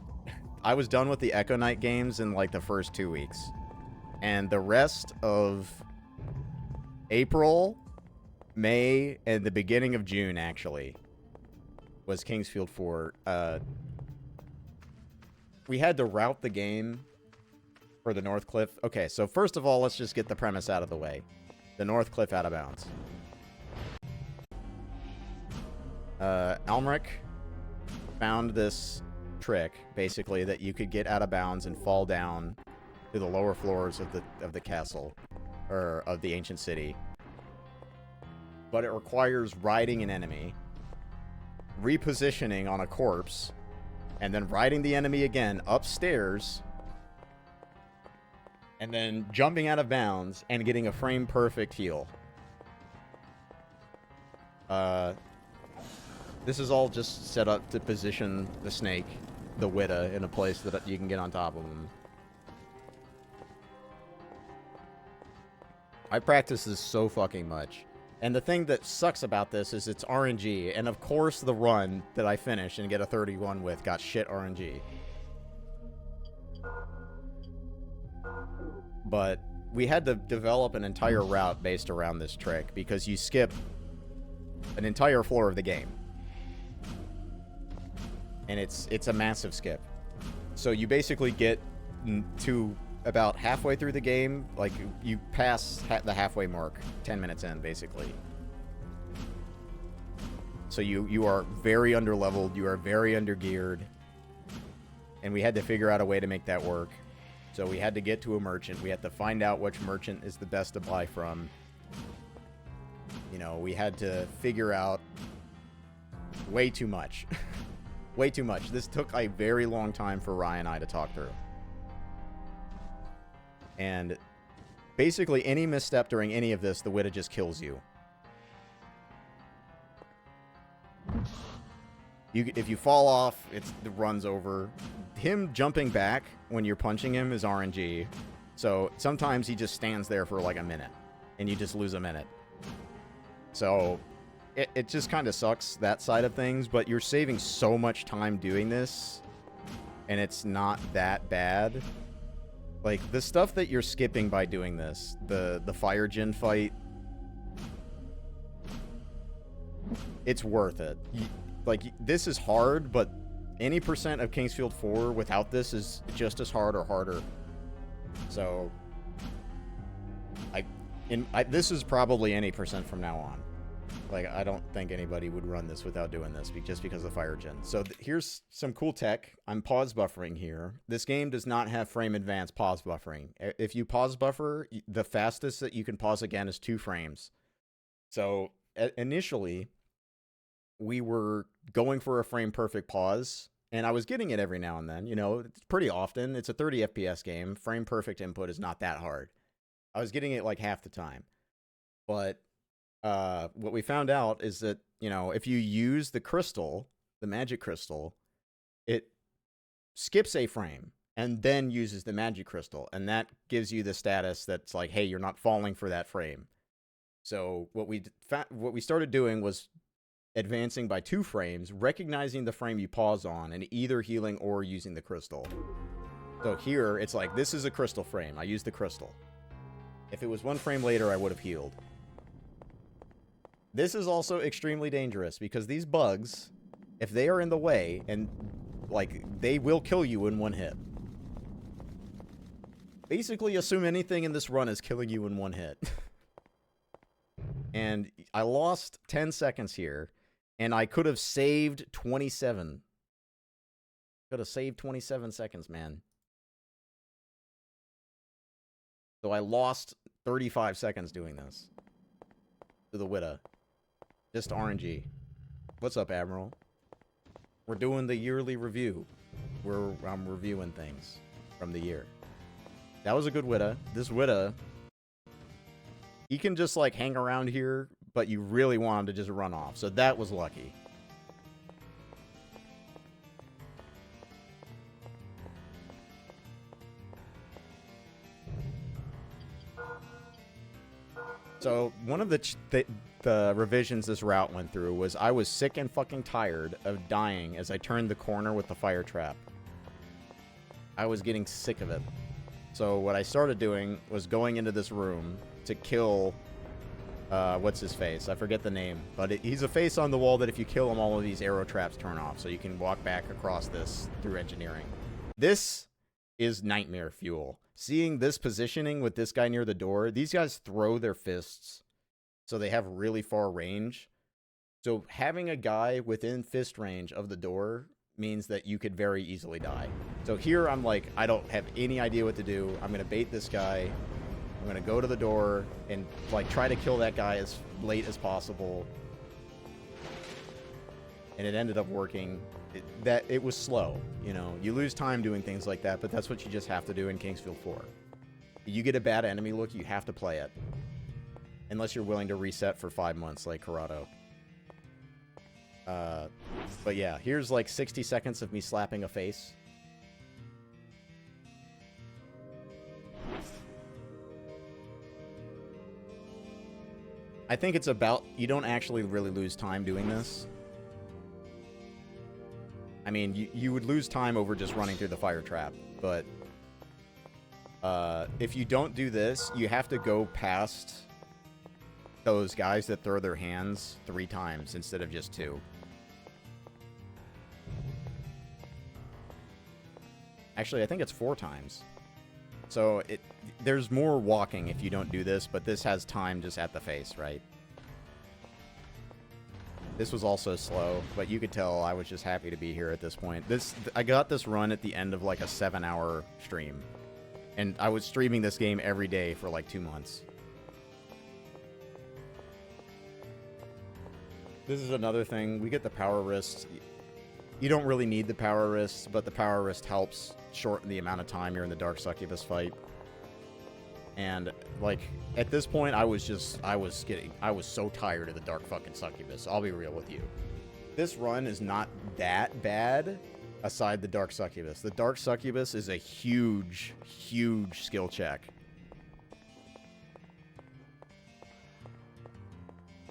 I was done with the Echo Knight games in like the first 2 weeks. And the rest of April, May, and the beginning of June, actually, was Kingsfield 4. We had to route the game for the North Cliff. Okay, so first of all, let's just get the premise out of the way. The North Cliff out of bounds. Elmric found this trick, basically, that you could get out of bounds and fall down to the lower floors of the castle, or of the ancient city. But it requires riding an enemy, repositioning on a corpse, and then riding the enemy again upstairs, and then jumping out of bounds and getting a frame-perfect heal. This is all just set up to position the snake, the Witta, in a place that you can get on top of him. I practice this so fucking much. And the thing that sucks about this is it's RNG, and of course the run that I finished and get a 31 with got shit RNG. But we had to develop an entire route based around this trick, because you skip an entire floor of the game. And it's a massive skip. So you basically get to about halfway through the game, like you pass the halfway mark 10 minutes in, basically. So you are very underleveled, you are very undergeared, and we had to figure out a way to make that work. So we had to get to a merchant. We had to find out which merchant is the best to buy from. You know, we had to figure out way too much. Way too much. This took a very long time for Ryan and I to talk through. And basically any misstep during any of this, the Witta just kills you. If you fall off, the run's over. Him jumping back when you're punching him is RNG. So sometimes he just stands there for like a minute, and you just lose a minute. So it just kind of sucks, that side of things, but you're saving so much time doing this, and it's not that bad. Like, the stuff that you're skipping by doing this, the Fire Djinn fight, it's worth it. Like, this is hard, but any percent of Kingsfield 4 without this is just as hard or harder. So, this is probably any percent from now on. Like, I don't think anybody would run this without doing this, just because of Fire Djinn. So here's some cool tech. I'm pause buffering here. This game does not have frame advance pause buffering. If you pause buffer, the fastest that you can pause again is 2 frames. So initially, we were going for a frame perfect pause, and I was getting it every now and then. You know, pretty often. It's a 30 FPS game. Frame perfect input is not that hard. I was getting it like half the time. But what we found out is that, you know, if you use the crystal, the magic crystal, it skips a frame and then uses the magic crystal, and that gives you the status that's like, hey, you're not falling for that frame. So what we started doing was advancing by 2 frames, recognizing the frame you pause on, and either healing or using the crystal. So here, it's like, this is a crystal frame. I used the crystal. If it was 1 frame later, I would have healed. This is also extremely dangerous, because these bugs, if they are in the way, and, like, they will kill you in 1 hit. Basically, assume anything in this run is killing you in 1 hit. And I lost 10 seconds here, and I could have saved 27. Could have saved 27 seconds, man. So I lost 35 seconds doing this. To the Witta. Just RNG. What's up, Admiral? We're doing the yearly review. I'm reviewing things from the year. That was a good Witta. This Witta, he can just, like, hang around here, but you really want him to just run off. So that was lucky. So one of the revisions this route went through was I was sick and fucking tired of dying as I turned the corner with the fire trap. I was getting sick of it. So what I started doing was going into this room to kill, what's his face? I forget the name. But he's a face on the wall that if you kill him, all of these arrow traps turn off. So you can walk back across this through engineering. This is nightmare fuel. Seeing this positioning with this guy near the door, these guys throw their fists, so they have really far range. So having a guy within fist range of the door means that you could very easily die. So here I'm like, I don't have any idea what to do. I'm going to bait this guy. I'm going to go to the door and like try to kill that guy as late as possible. And it ended up working. It was slow, you know. You lose time doing things like that, but that's what you just have to do in Kingsfield 4. You get a bad enemy look, you have to play it. Unless you're willing to reset for 5 months like Corrado. But yeah, here's like 60 seconds of me slapping a face. I think it's about, you don't actually really lose time doing this. I mean, you would lose time over just running through the fire trap, but if you don't do this, you have to go past those guys that throw their hands 3 times instead of just 2. Actually, I think it's 4 times. So there's more walking if you don't do this, but this has time just at the face, right? This was also slow, but you could tell I was just happy to be here at this point. I got this run at the end of like a 7-hour stream. And I was streaming this game every day for like 2 months. This is another thing. We get the power wrist. You don't really need the power wrist, but the power wrist helps shorten the amount of time you're in the Dark Succubus fight. And, like, at this point, I was so tired of the Dark fucking Succubus. I'll be real with you. This run is not that bad, aside the Dark Succubus. The Dark Succubus is a huge, huge skill check.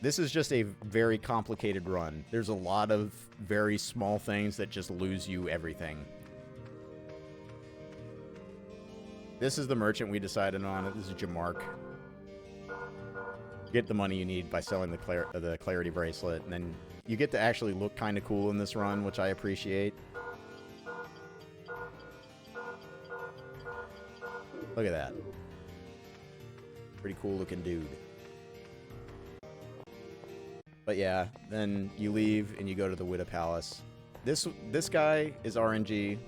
This is just a very complicated run. There's a lot of very small things that just lose you everything. This is the merchant we decided on. This is Jamark. Get the money you need by selling the Clarity Bracelet, and then you get to actually look kind of cool in this run, which I appreciate. Look at that. Pretty cool looking dude. But yeah, then you leave and you go to the Witta Palace. This guy is RNG.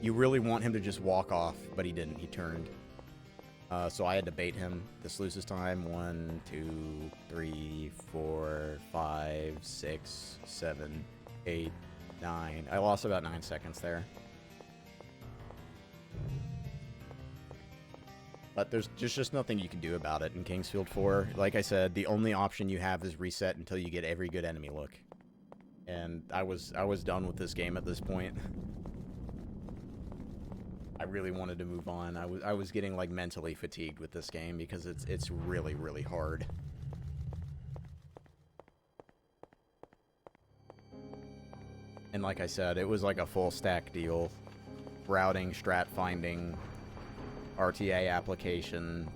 You really want him to just walk off, but he didn't. He turned. So I had to bait him. This loses time. 1, 2, 3, 4, 5, 6, 7, 8, 9. I lost about 9 seconds there. But there's just nothing you can do about it in Kingsfield 4. Like I said, the only option you have is reset until you get every good enemy look. And I was done with this game at this point. I really wanted to move on. I was getting like mentally fatigued with this game because it's really, really hard. And like I said, it was like a full stack deal. Routing, strat finding, RTA application,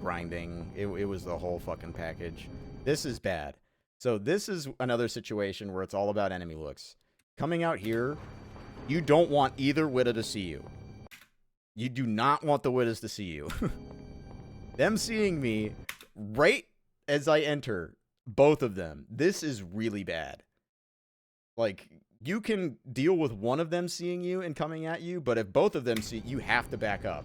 grinding. It was the whole fucking package. This is bad. So this is another situation where it's all about enemy looks. Coming out here, you don't want either Witta to see you. You do not want the Wittas to see you. Them seeing me right as I enter, both of them. This is really bad. Like, you can deal with one of them seeing you and coming at you, but if both of them see you, have to back up.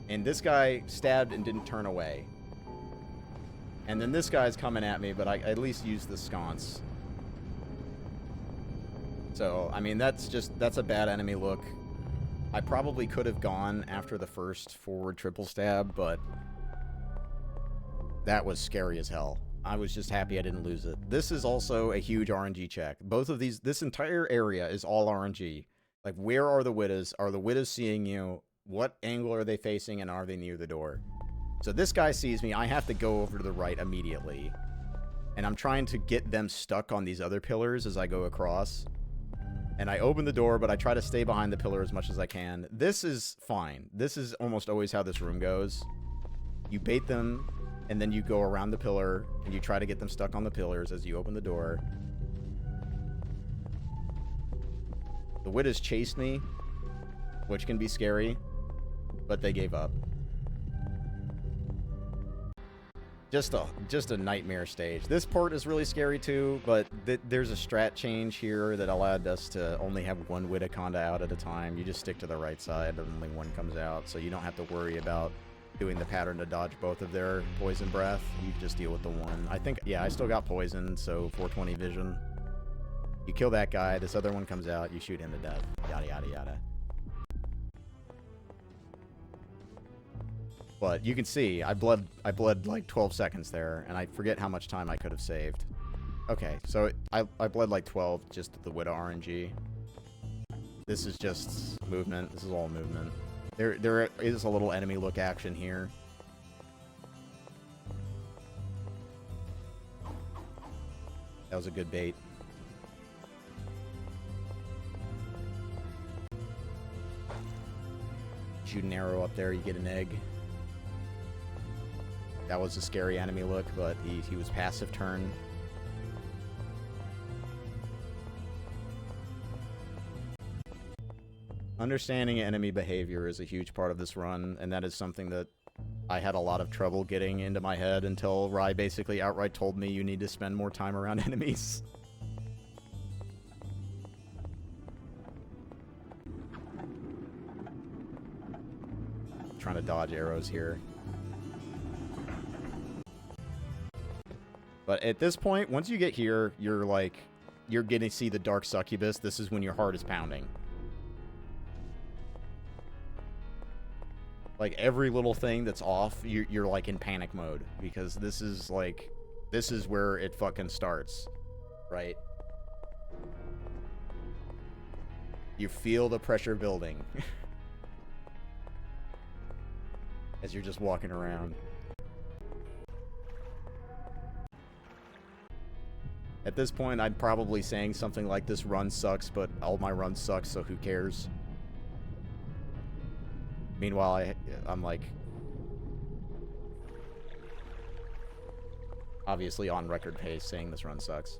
And this guy stabbed and didn't turn away. And then this guy's coming at me, but I at least used the sconce. So, I mean, that's a bad enemy look. I probably could have gone after the first forward triple stab, but that was scary as hell. I was just happy I didn't lose it. This is also a huge RNG check. Both of these, this entire area is all RNG. Like, where are the Wittas? Are the Wittas seeing you? What angle are they facing, and are they near the door? So this guy sees me. I have to go over to the right immediately. And I'm trying to get them stuck on these other pillars as I go across. And I open the door, but I try to stay behind the pillar as much as I can. This is fine. This is almost always how this room goes. You bait them, and then you go around the pillar, and you try to get them stuck on the pillars as you open the door. The Wittas chased me, which can be scary, but they gave up. Just a nightmare stage. This part is really scary too, but there's a strat change here that allowed us to only have one Wittaconda out at a time. You just stick to the right side, and only one comes out, so you don't have to worry about doing the pattern to dodge both of their poison breath. You just deal with the one. I think, yeah, I still got poison, so 420 vision. You kill that guy, this other one comes out, you shoot him to death. Yada, yada, yada. But you can see, I bled like 12 seconds there, and I forget how much time I could have saved. Okay, so I bled like 12 just at the Witta RNG. This is just movement. This is all movement. There is a little enemy look action here. That was a good bait. Shoot an arrow up there, you get an egg. That was a scary enemy look, but he was passive turn. Understanding enemy behavior is a huge part of this run, and that is something that I had a lot of trouble getting into my head until Rai basically outright told me you need to spend more time around enemies. Trying to dodge arrows here. But at this point, once you get here, you're getting to see the Dark Succubus. This is when your heart is pounding. Like, every little thing that's off, you're like in panic mode. Because this is where it fucking starts. Right? You feel the pressure building. As you're just walking around. At this point, I'm probably saying something like, this run sucks, but all my runs suck, so who cares? Meanwhile, I'm like, obviously on record pace saying this run sucks.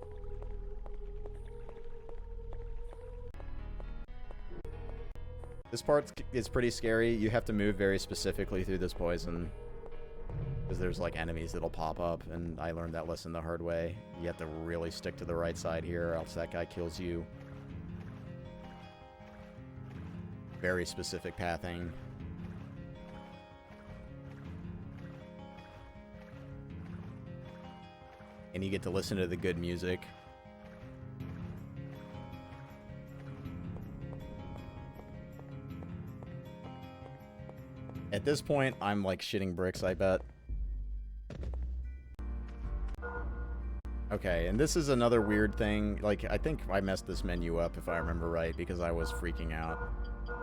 This part is pretty scary. You have to move very specifically through this poison. Because there's like enemies that'll pop up, and I learned that lesson the hard way. You have to really stick to the right side here, or else that guy kills you. Very specific pathing. And you get to listen to the good music. At this point, I'm like shitting bricks, I bet. Okay, and this is another weird thing. Like, I think I messed this menu up, if I remember right, because I was freaking out.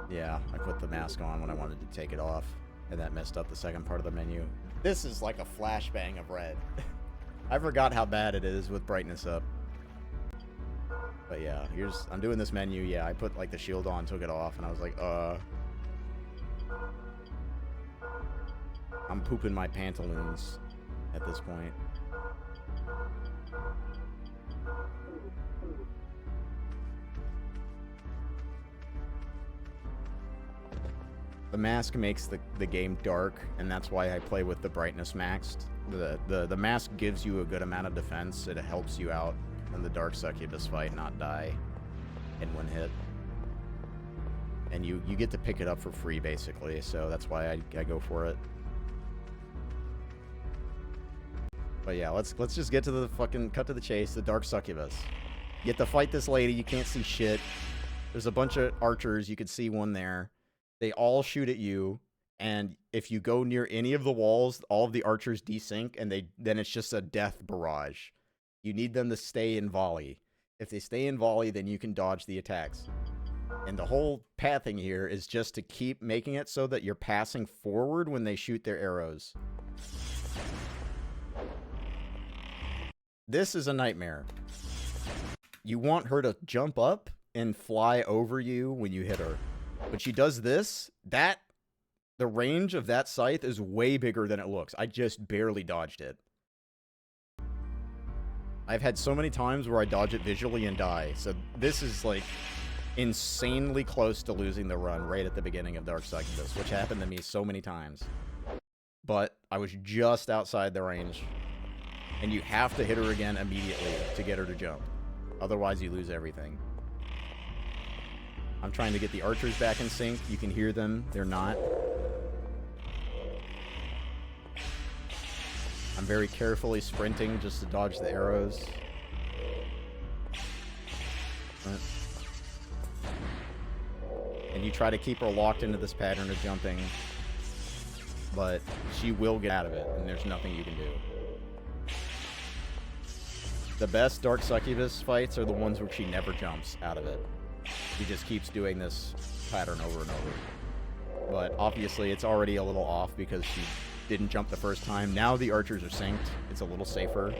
Yeah, I put the mask on when I wanted to take it off, and that messed up the second part of the menu. This is like a flashbang of red. I forgot how bad it is with brightness up. But yeah, I'm doing this menu. Yeah, I put like the shield on, took it off, and I was like, I'm pooping my pantaloons at this point. The mask makes the game dark, and that's why I play with the brightness maxed. The mask gives you a good amount of defense. It helps you out in the dark succubus fight, not die in one hit. And you get to pick it up for free, basically, so that's why I go for it. But yeah, let's just get to the fucking cut to the chase, the dark succubus. You get to fight this lady, you can't see shit. There's a bunch of archers, you can see one there. They all shoot at you, and if you go near any of the walls, all of the archers desync, and then it's just a death barrage. You need them to stay in volley. If they stay in volley, then you can dodge the attacks. And the whole pathing here is just to keep making it so that you're passing forward when they shoot their arrows. This is a nightmare. You want her to jump up and fly over you when you hit her. But she does this, the range of that scythe is way bigger than it looks. I just barely dodged it. I've had so many times where I dodge it visually and die. So this is like insanely close to losing the run right at the beginning of Dark Succubus, which happened to me so many times. But I was just outside the range. And you have to hit her again immediately to get her to jump. Otherwise you lose everything. I'm trying to get the archers back in sync. You can hear them. They're not. I'm very carefully sprinting just to dodge the arrows. And you try to keep her locked into this pattern of jumping. But she will get out of it, and there's nothing you can do. The best Dark Succubus fights are the ones where she never jumps out of it. He just keeps doing this pattern over and over. But obviously it's already a little off because she didn't jump the first time. Now the archers are synced. It's a little safer.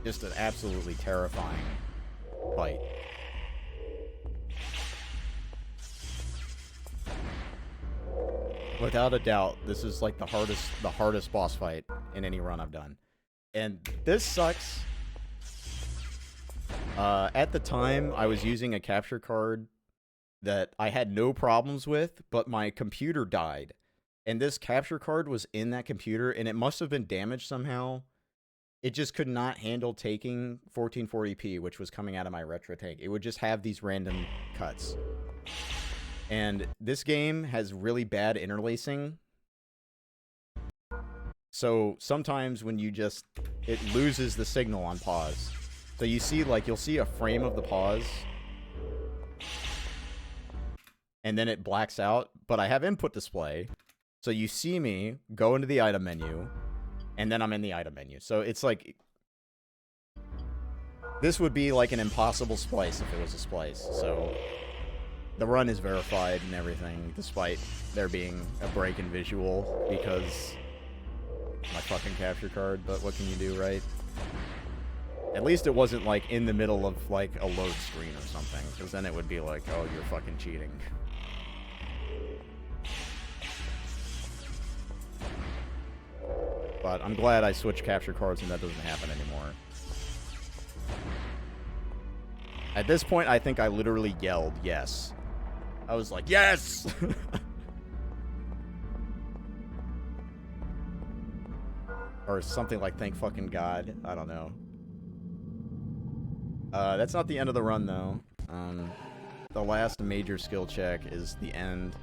Just an absolutely terrifying fight. Without a doubt, this is like the hardest boss fight in any run I've done. And this sucks. At the time, I was using a capture card that I had no problems with, but my computer died. And this capture card was in that computer, and it must have been damaged somehow. It just could not handle taking 1440p, which was coming out of my retro tank. It would just have these random cuts. And this game has really bad interlacing. So sometimes when it loses the signal on pause. So you see, like, you'll see a frame of the pause. And then it blacks out. But I have input display. So you see me go into the item menu. And then I'm in the item menu. So it's like... This would be like an impossible splice if it was a splice. So... The run is verified and everything, despite there being a break in visual, because my fucking capture card, but what can you do, right? At least it wasn't, like, in the middle of, like, a load screen or something, because then it would be like, oh, you're fucking cheating. But I'm glad I switched capture cards and that doesn't happen anymore. At this point, I think I literally yelled, yes. I was like, yes! Or something like, thank fucking God. I don't know. That's not the end of the run, though. The last major skill check is the end.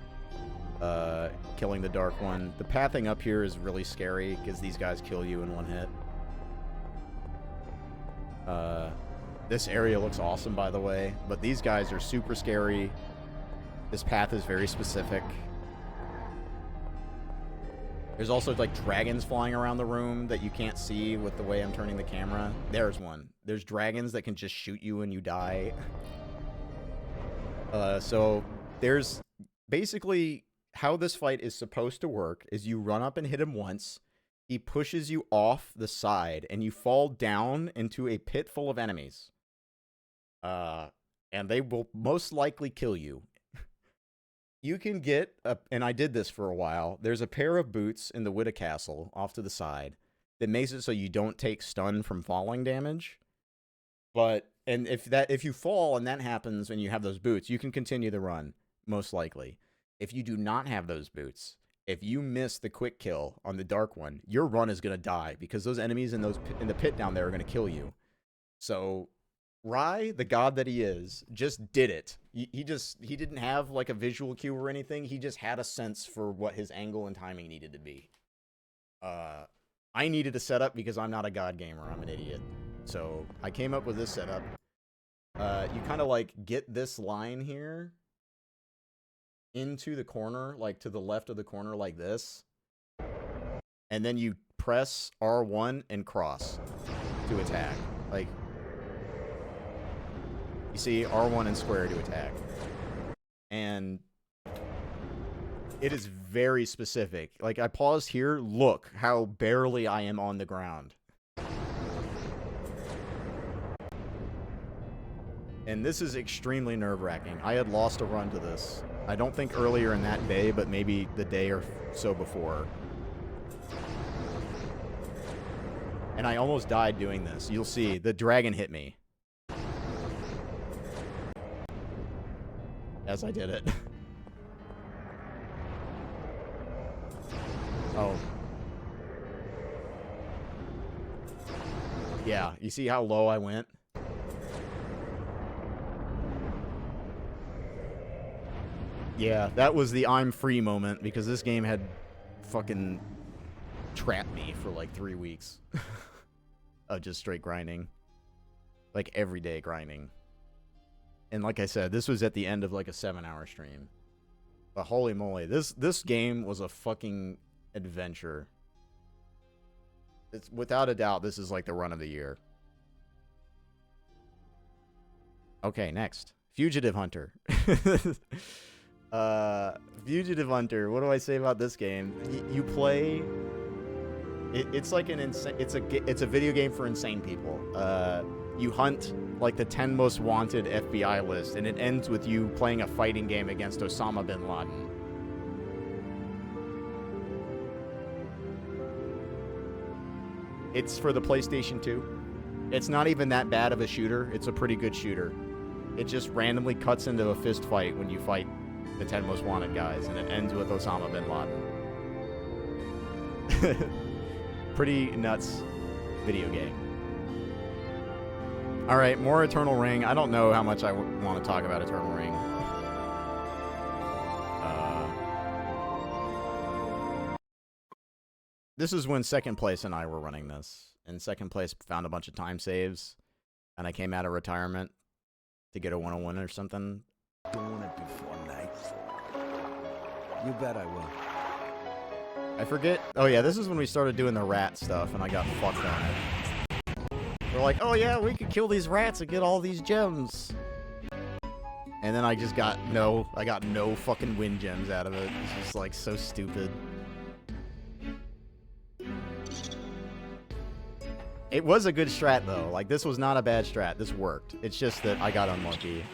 Killing the Dark One. The pathing up here is really scary, because these guys kill you in one hit. This area looks awesome, by the way, but these guys are super scary. This path is very specific. There's also, like, dragons flying around the room that you can't see with the way I'm turning the camera. There's one. There's dragons that can just shoot you and you die. So there's basically how this fight is supposed to work is you run up and hit him once. He pushes you off the side and you fall down into a pit full of enemies. And they will most likely kill you. You can get, and I did this for a while, there's a pair of boots in the Witta Castle off to the side that makes it so you don't take stun from falling damage. And if you fall and that happens and you have those boots, you can continue the run, most likely. If you do not have those boots, if you miss the quick kill on the dark one, your run is going to die because those enemies in the pit down there are going to kill you. So Rai, the god that he is, just did it. He didn't have like a visual cue or anything. He just had a sense for what his angle and timing needed to be. I needed a setup because I'm not a god gamer. I'm an idiot. So I came up with this setup. You kind of like get this line here into the corner, like to the left of the corner like this. And then you press R1 and cross to attack. Like, you see R1 and square to attack. And it is very specific. Like, I paused here. Look how barely I am on the ground. And this is extremely nerve-wracking. I had lost a run to this. I don't think earlier in that day, but maybe the day or so before. And I almost died doing this. You'll see, the dragon hit me as I did it. Oh. Yeah, you see how low I went? Yeah, that was the I'm free moment because this game had fucking trapped me for like 3 weeks of just straight grinding. Like everyday grinding. And like I said, this was at the end of like a 7-hour stream. But holy moly, this game was a fucking adventure. It's without a doubt, this is like the run of the year. Okay, next. Fugitive Hunter. Fugitive Hunter. What do I say about this game? You play. It's like an insane. It's a video game for insane people. You hunt like the 10 most wanted FBI list, and it ends with you playing a fighting game against Osama bin Laden. It's for the PlayStation 2. It's not even that bad of a shooter. It's a pretty good shooter. It just randomly cuts into a fist fight when you fight the 10 most wanted guys, and it ends with Osama bin Laden. Pretty nuts video game. Alright, more Eternal Ring. I don't know how much I want to talk about Eternal Ring. This is when Second Place and I were running this. And Second Place found a bunch of time saves, and I came out of retirement to get a 101 or something. Doing it before night. You bet I will. I forget. Oh yeah, this is when we started doing the rat stuff, and I got fucked on it. We're like, oh yeah, we could kill these rats and get all these gems. And then I just got no fucking win gems out of it. It's just like so stupid. It was a good strat though. Like, this was not a bad strat. This worked. It's just that I got unlucky.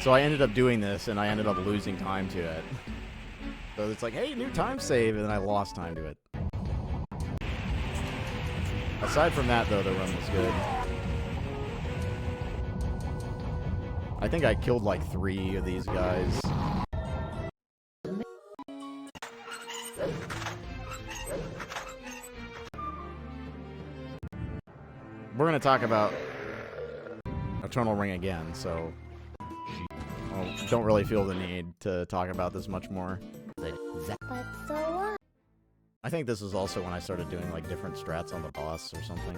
So I ended up doing this, and I ended up losing time to it. So it's like, hey, new time save, and then I lost time to it. Aside from that, though, the run was good. I think I killed like 3 of these guys. We're going to talk about Eternal Ring again, so I don't really feel the need to talk about this much more. But so what? I think this is also when I started doing like different strats on the boss or something.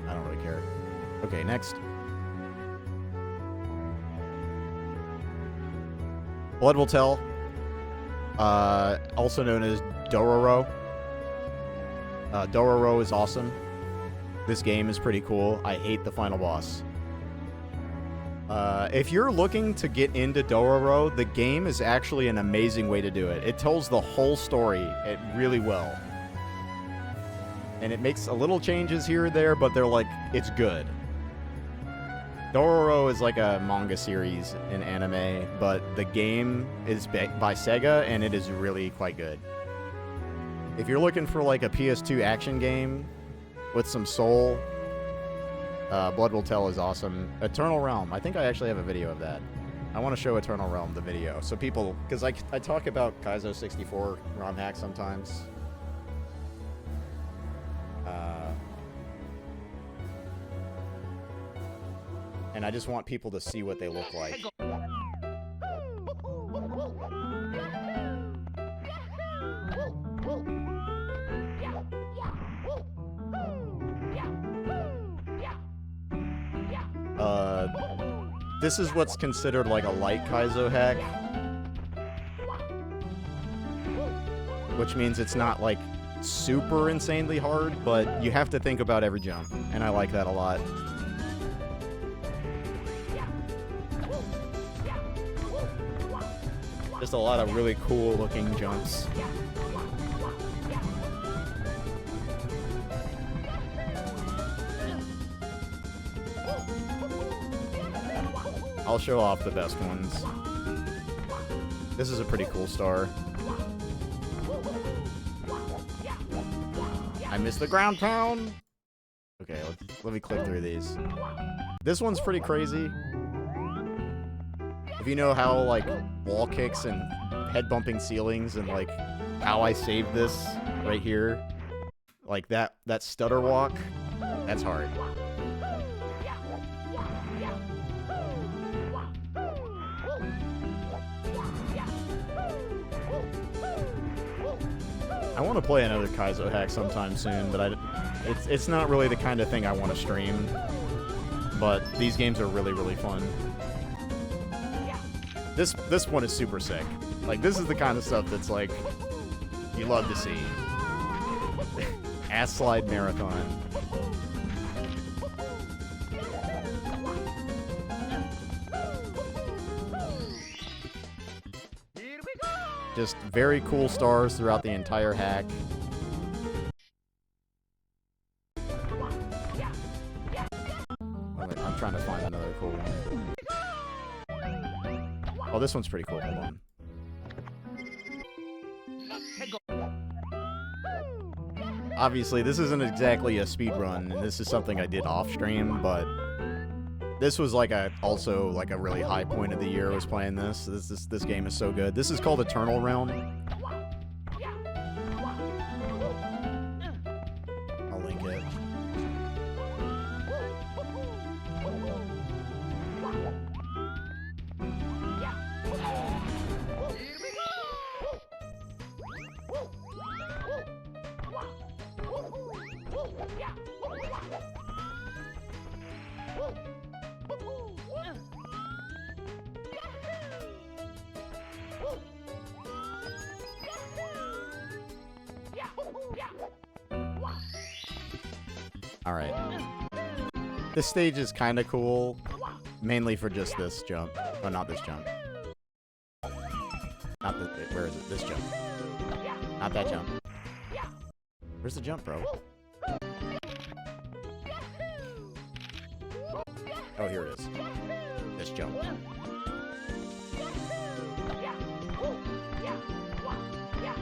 I don't really care. Okay, next. Blood Will Tell. Also known as Dororo. Dororo is awesome. This game is pretty cool. I hate the final boss. If you're looking to get into Dororo, the game is actually an amazing way to do it. It tells the whole story really well. And it makes a little changes here or there, but they're like, it's good. Dororo is like a manga series in anime, but the game is by Sega, and it is really quite good. If you're looking for like a PS2 action game with some soul, Blood Will Tell is awesome. Eternal Realm, I think I actually have a video of that. I want to show Eternal Realm, the video, so people, because I talk about Kaizo 64 ROM hacks sometimes. And I just want people to see what they look like. This is what's considered like a light Kaizo hack. Which means it's not like super insanely hard, but you have to think about every jump. And I like that a lot. Just a lot of really cool looking jumps. I'll show off the best ones. This is a pretty cool star. I missed the ground pound! Okay, let me click through these. This one's pretty crazy. If you know how, like, wall kicks and head bumping ceilings and, like, how I saved this right here, like that stutter walk, that's hard. I want to play another Kaizo hack sometime soon, but it's not really the kind of thing I want to stream. But these games are really, really fun. This one is super sick. Like, this is the kind of stuff that's like you love to see. Ass slide marathon. Just very cool stars throughout the entire hack. I'm trying to find another cool one. Oh, this one's pretty cool. Hold on. Obviously, this isn't exactly a speed run, and this is something I did off stream, but this was like also like a really high point of the year. I was playing this. This game is so good. This is called Eternal Realm. I'll link it. Alright. This stage is kind of cool, mainly for just this jump. Oh, not this jump. Not the... Where is it? This jump. Not that jump. Where's the jump, bro? Oh, here it is. This jump.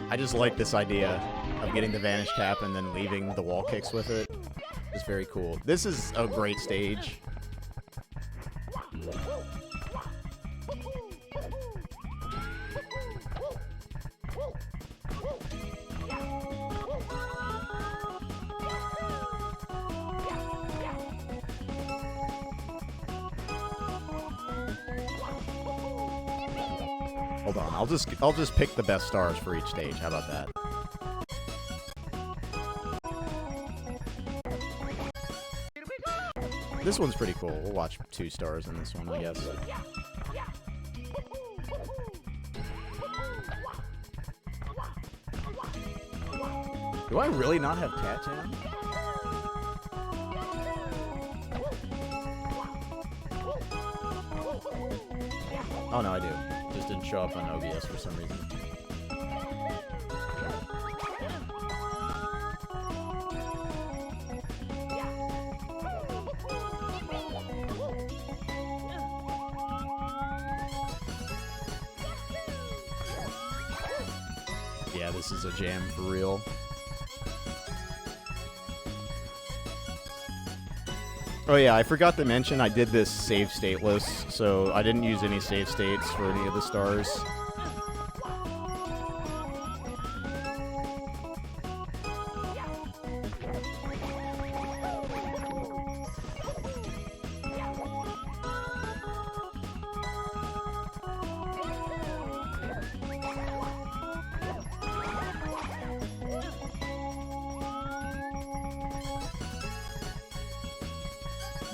I just like this idea of getting the vanish cap and then leaving the wall kicks with it. It's very cool. This is a great stage. Hold on, I'll just pick the best stars for each stage. How about that? This one's pretty cool. We'll watch 2 stars in this one, I guess. Do I really not have Cat Town? Oh no, I do. Just didn't show up on OBS for some reason. Yeah, this is a jam for real. Oh yeah, I forgot to mention I did this save stateless, so I didn't use any save states for any of the stars.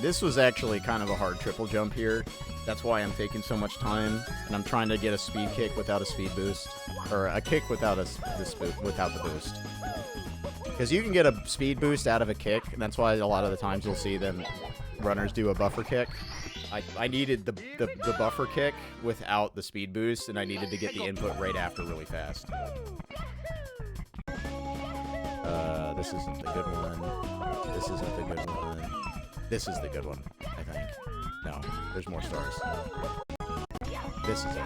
This was actually kind of a hard triple jump here. That's why I'm taking so much time, and I'm trying to get a speed kick without a speed boost, or a kick without without the boost. Because you can get a speed boost out of a kick, and that's why a lot of the times you'll see them runners do a buffer kick. I needed the buffer kick without the speed boost, and I needed to get the input right after really fast. This isn't the good one. This isn't the good one. This is the good one, I think. No, there's more stars. This is it.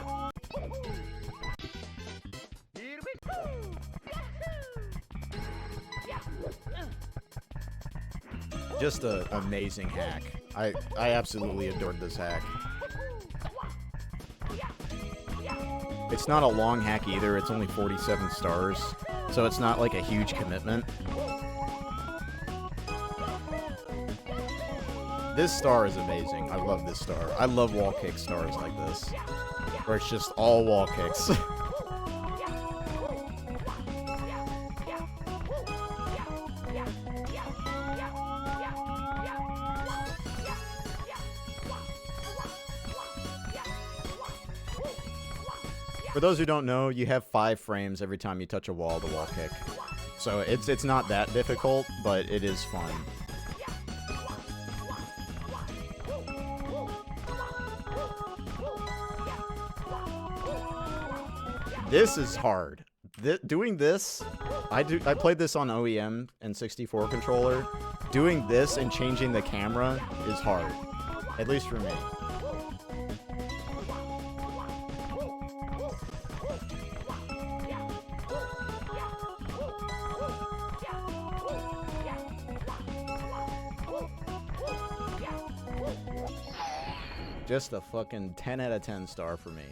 Just an amazing hack. I absolutely adored this hack. It's not a long hack either, it's only 47 stars, so it's not like a huge commitment. This star is amazing. I love this star. I love wall kick stars like this, where it's just all wall kicks. For those who don't know, you have 5 frames every time you touch a wall to wall kick. So it's not that difficult, but it is fun. This is hard. Doing this, I played this on OEM and 64 controller. Doing this and changing the camera is hard, at least for me. Just a fucking 10 out of 10 star for me.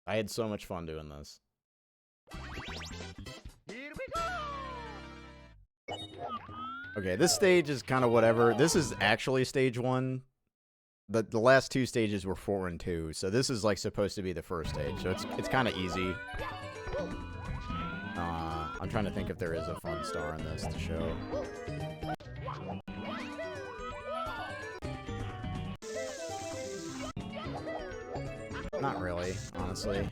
I had so much fun doing this. Okay, this stage is kind of whatever. This is actually stage 1. The last 2 stages were 4 and 2, so this is like supposed to be the first stage, so it's kind of easy. I'm trying to think if there is a fun star in this to show. Not really, honestly.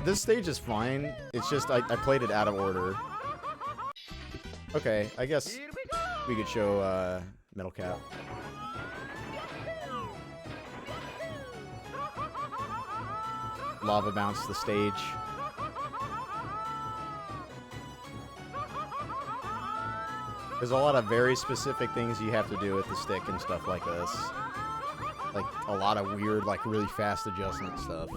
This stage is fine. It's just I played it out of order. Okay, I guess we could show Metal Cap. Lava bounce the stage. There's a lot of very specific things you have to do with the stick and stuff like this. Like, a lot of weird, like, really fast adjustment stuff.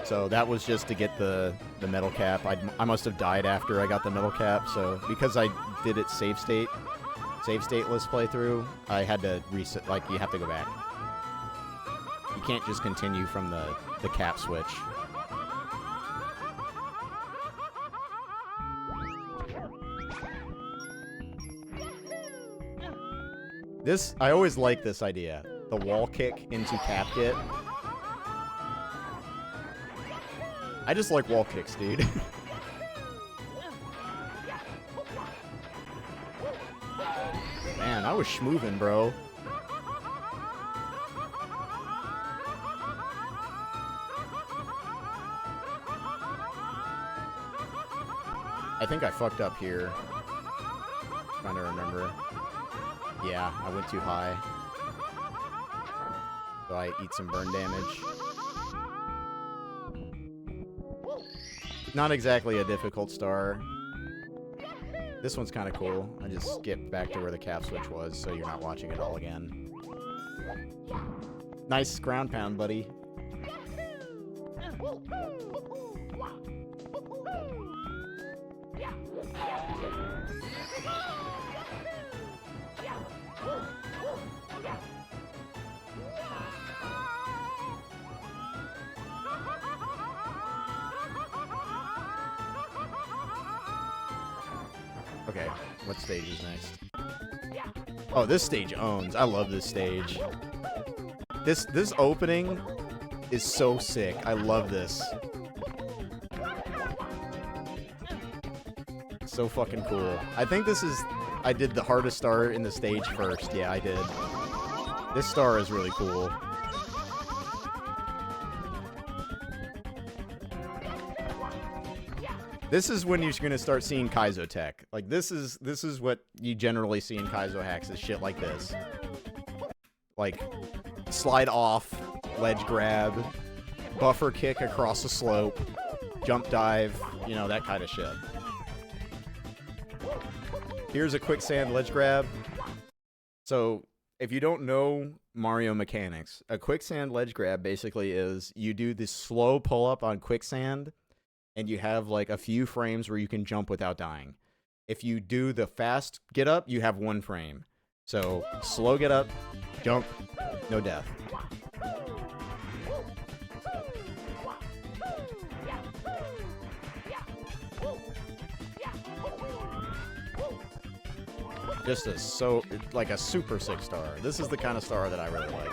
So that was just to get the metal cap. I must have died after I got the metal cap, so because I did it save stateless playthrough, I had to reset, like, you have to go back. You can't just continue from the cap switch. This, I always like this idea. The wall kick into cap kit. I just like wall kicks, dude. Man, I was schmoovin', bro. I think I fucked up here. Trying to remember. Yeah, I went too high. So I eat some burn damage. Not exactly a difficult star. This one's kind of cool. I just skipped back to where the cap switch was, so you're not watching it all again. Nice ground pound, buddy. Okay, what stage is next? Oh, this stage owns. I love this stage. This opening is so sick. I love this. So fucking cool. I think this is... I did the hardest star in the stage first. Yeah, I did. This star is really cool. This is when you're going to start seeing Kaizo tech. Like, this is what you generally see in Kaizo hacks, is shit like this. Like, slide off, ledge grab, buffer kick across a slope, jump dive, you know, that kind of shit. Here's a quicksand ledge grab. So, if you don't know Mario mechanics, a quicksand ledge grab basically is you do this slow pull-up on quicksand, and you have like a few frames where you can jump without dying. If you do the fast get up, you have 1 frame. So, slow get up, jump, no death. Just like a super sick star. This is the kind of star that I really like.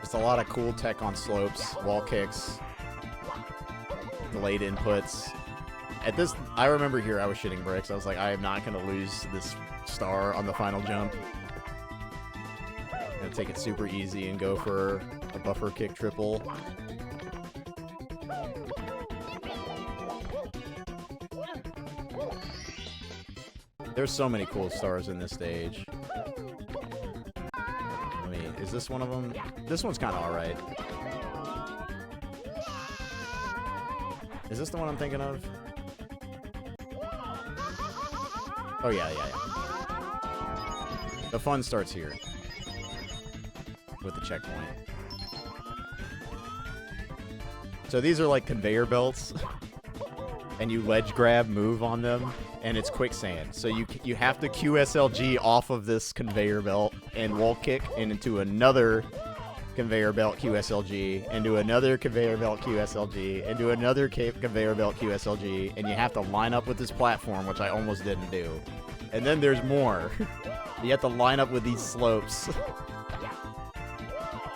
Just a lot of cool tech on slopes, wall kicks, delayed inputs. At this, I remember here I was shitting bricks. I was like, I am not going to lose this star on the final jump. I'm going to take it super easy and go for a buffer kick triple. There's so many cool stars in this stage. I mean, is this one of them? This one's kind of alright. Is this the one I'm thinking of? Oh, yeah. The fun starts here. With the checkpoint. So these are like conveyor belts. And you ledge grab, move on them, and it's quicksand. So you have to QSLG off of this conveyor belt and wall kick into another conveyor belt QSLG, into another conveyor belt QSLG, into another conveyor belt QSLG, and you have to line up with this platform, which I almost didn't do. And then there's more. You have to line up with these slopes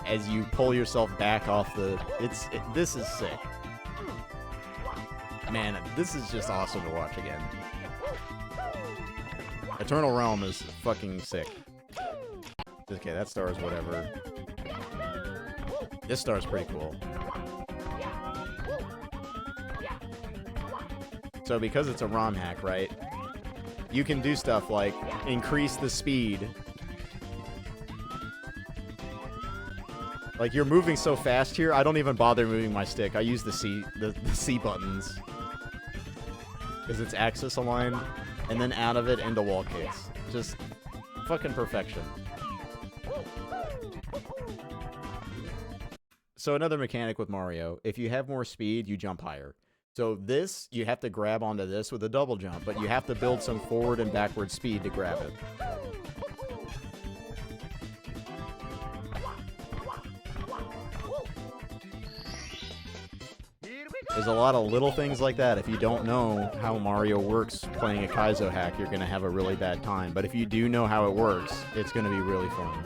as you pull yourself back off the... This is sick. Man, this is just awesome to watch again. Eternal Realm is fucking sick. Okay, that star is whatever. This star is pretty cool. So because it's a ROM hack, right? You can do stuff like increase the speed. Like, you're moving so fast here, I don't even bother moving my stick. I use the C buttons. Because it's axis aligned, and then out of it into wall kicks. Just fucking perfection. So another mechanic with Mario, if you have more speed, you jump higher. So this, you have to grab onto this with a double jump, but you have to build some forward and backward speed to grab it. There's a lot of little things like that. If you don't know how Mario works playing a Kaizo hack, you're going to have a really bad time. But if you do know how it works, it's going to be really fun.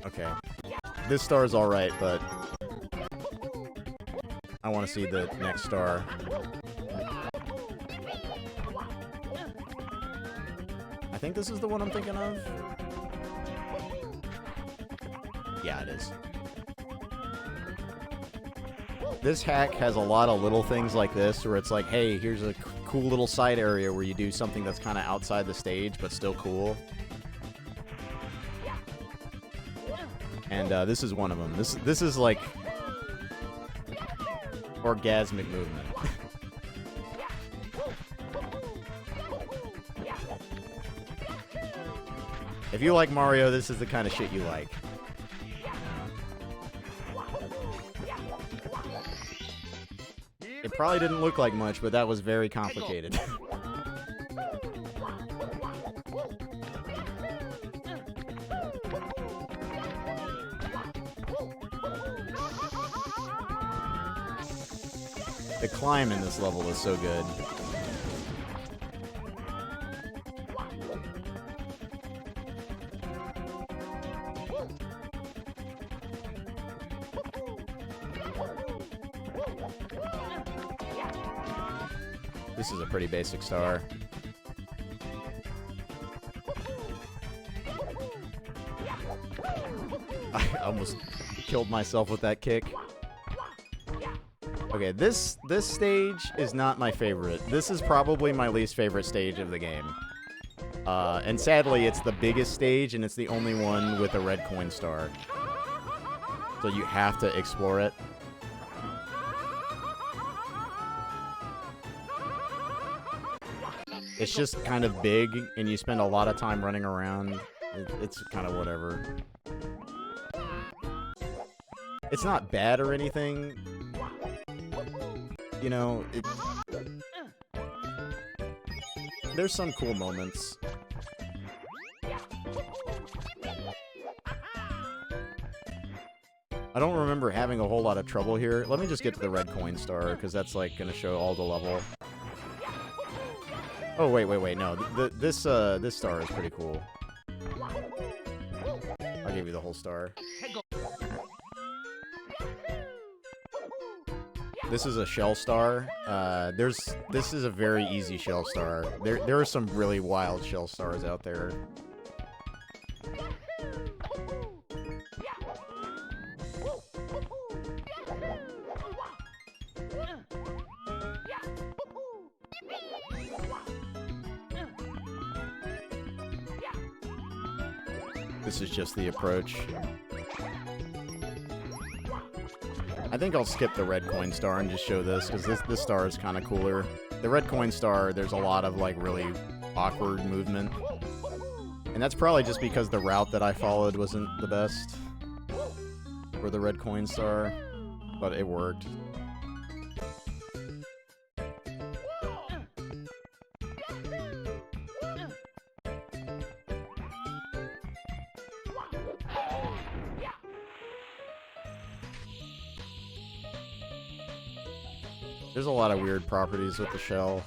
Okay. This star is alright, but I want to see the next star. I think this is the one I'm thinking of. Yeah, it is. This hack has a lot of little things like this, where it's like, hey, here's a cool little side area where you do something that's kind of outside the stage, but still cool. And this is one of them. This is like orgasmic movement. If you like Mario, this is the kind of shit you like. It probably didn't look like much, but that was very complicated. The climb in this level is so good. This is a pretty basic star. I almost killed myself with that kick. Okay, this stage is not my favorite. This is probably my least favorite stage of the game. And sadly, it's the biggest stage, and it's the only one with a red coin star. So you have to explore it. It's just kind of big, and you spend a lot of time running around. It's kind of whatever. It's not bad or anything. You know, there's some cool moments. I don't remember having a whole lot of trouble here. Let me just get to the red coin star, because that's, like, going to show all the level. Oh, wait, no. This star is pretty cool. I'll give you the whole star. This is a shell star. This is a very easy shell star. There are some really wild shell stars out there. This is just the approach. I think I'll skip the red coin star and just show this, because this star is kind of cooler. The red coin star, there's a lot of, like, really awkward movement. And that's probably just because the route that I followed wasn't the best for the red coin star, but it worked. There's a lot of weird properties with the shell.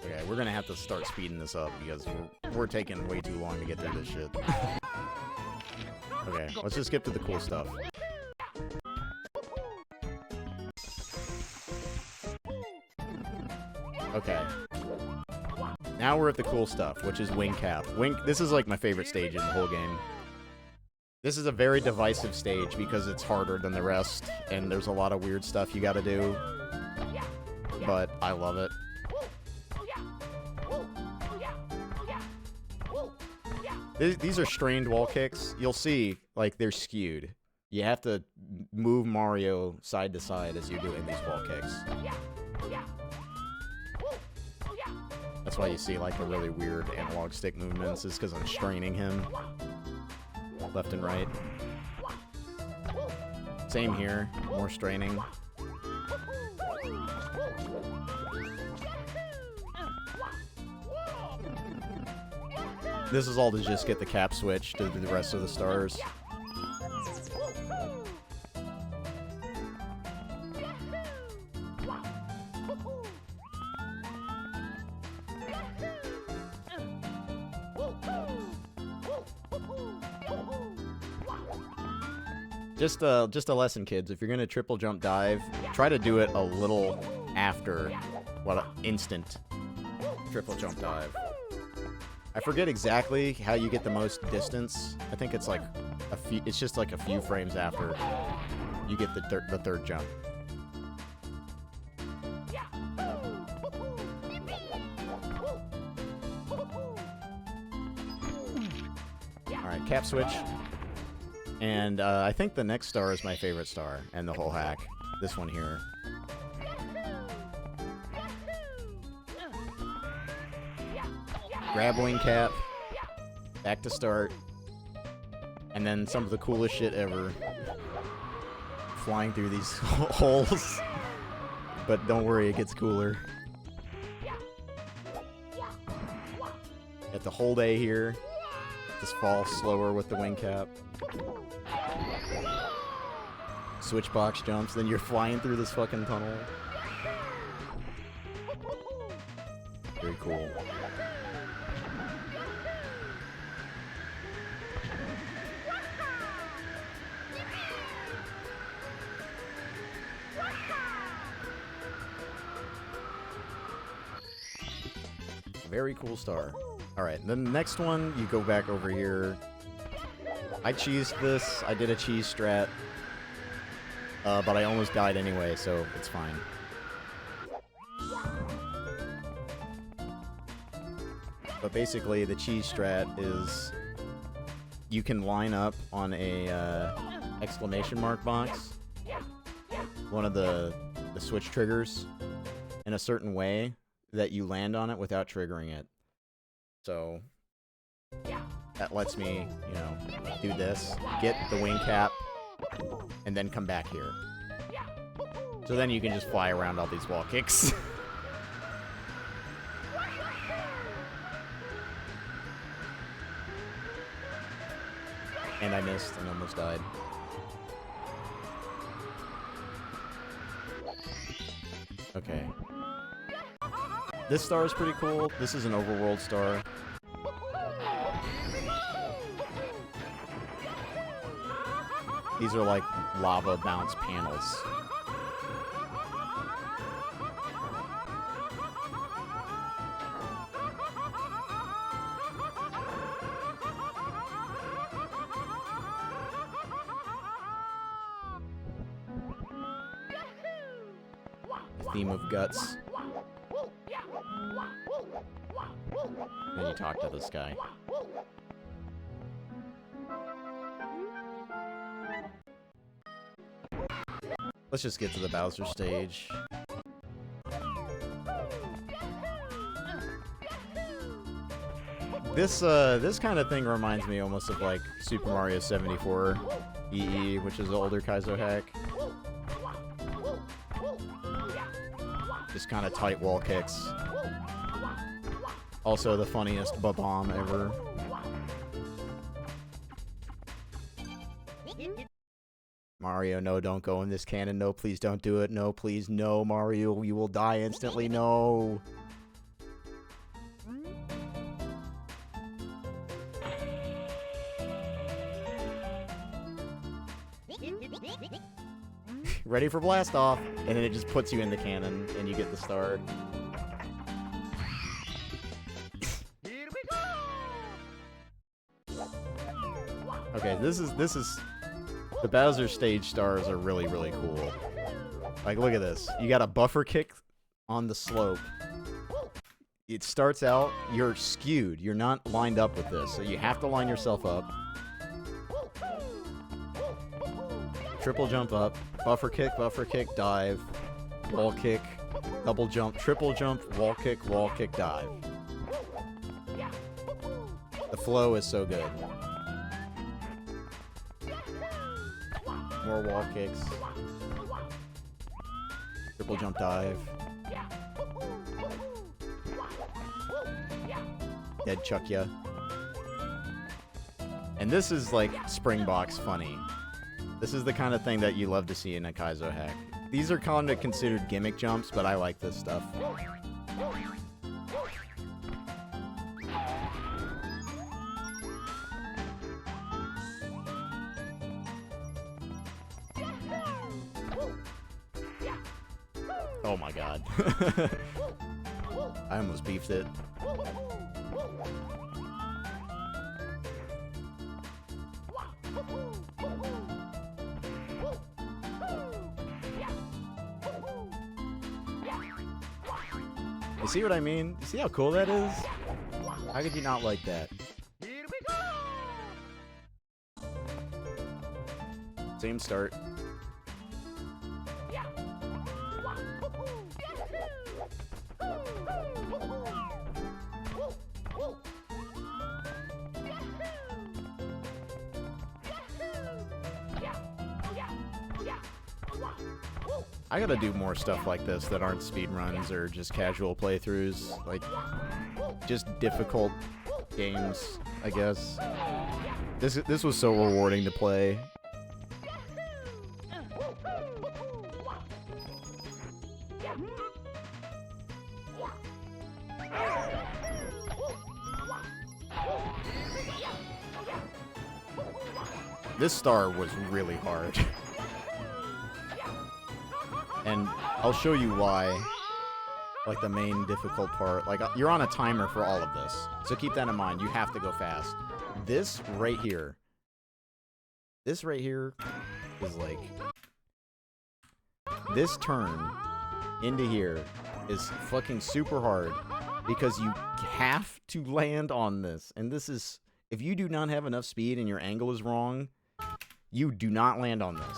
Okay, we're gonna have to start speeding this up because we're taking way too long to get through this shit. Okay, let's just skip to the cool stuff. Okay. Now we're at the cool stuff, which is Wing Cap. This is like my favorite stage in the whole game. This is a very divisive stage because it's harder than the rest, and there's a lot of weird stuff you gotta do. But I love it. These are strained wall kicks. You'll see, like, they're skewed. You have to move Mario side to side as you're doing these wall kicks. That's why you see, like, the really weird analog stick movements, is because I'm straining him. Left and right. Same here. More straining. This is all to just get the cap switch to the rest of the stars. Just a lesson, kids. If you're gonna triple jump dive, try to do it a little after, instant triple jump dive. I forget exactly how you get the most distance. I think it's like it's just like a few frames after you get the third jump. All right, cap switch. And I think the next star is my favorite star and the whole hack. This one here. Grab wing cap. Back to start. And then some of the coolest shit ever. Flying through these holes. But don't worry, it gets cooler. Get the whole day here. Just fall slower with the wing cap. Switch box jumps, then you're flying through this fucking tunnel. Very cool. Very cool star. Alright, then the next one, you go back over here. I cheesed this. I did a cheese strat. But I almost died anyway, so it's fine. But basically, the cheese strat is you can line up on a exclamation mark box, one of the switch triggers, in a certain way that you land on it without triggering it. So that lets me, you know, do this, get the wing cap, and then come back here. So then you can just fly around all these wall kicks. And I missed and almost died. Okay. This star is pretty cool. This is an overworld star. These are like lava bounce panels. The theme of guts. Then you talk to this guy. Let's just get to the Bowser stage. This kind of thing reminds me almost of like Super Mario 74 EE, which is the older Kaizo hack. Just kind of tight wall kicks. Also the funniest ba-bomb ever. Mario, no, don't go in this cannon. No, please don't do it. No, please, no, Mario, you will die instantly. No. Ready for blast off, and then it just puts you in the cannon, and you get the star. Okay, this is the Bowser stage stars are really, really cool. Like, look at this. You got a buffer kick on the slope. It starts out, you're skewed. You're not lined up with this, so you have to line yourself up. Triple jump up, buffer kick, dive, wall kick, double jump, triple jump, wall kick, dive. The flow is so good. More wall kicks. Triple jump dive. Dead chuck ya. And this is like Springbox funny. This is the kind of thing that you love to see in a Kaizo hack. These are kind of considered gimmick jumps, but I like this stuff. Oh my god. I almost beefed it. You see what I mean? You see how cool that is? How could you not like that? Same start. I gotta do more stuff like this that aren't speedruns or just casual playthroughs. Like, just difficult games, I guess. This was so rewarding to play. This star was really hard. And I'll show you why. Like, the main difficult part. Like, you're on a timer for all of this. So keep that in mind. You have to go fast. This right here. This right here is like... This turn into here is fucking super hard. Because you have to land on this. And this is... If you do not have enough speed and your angle is wrong, you do not land on this.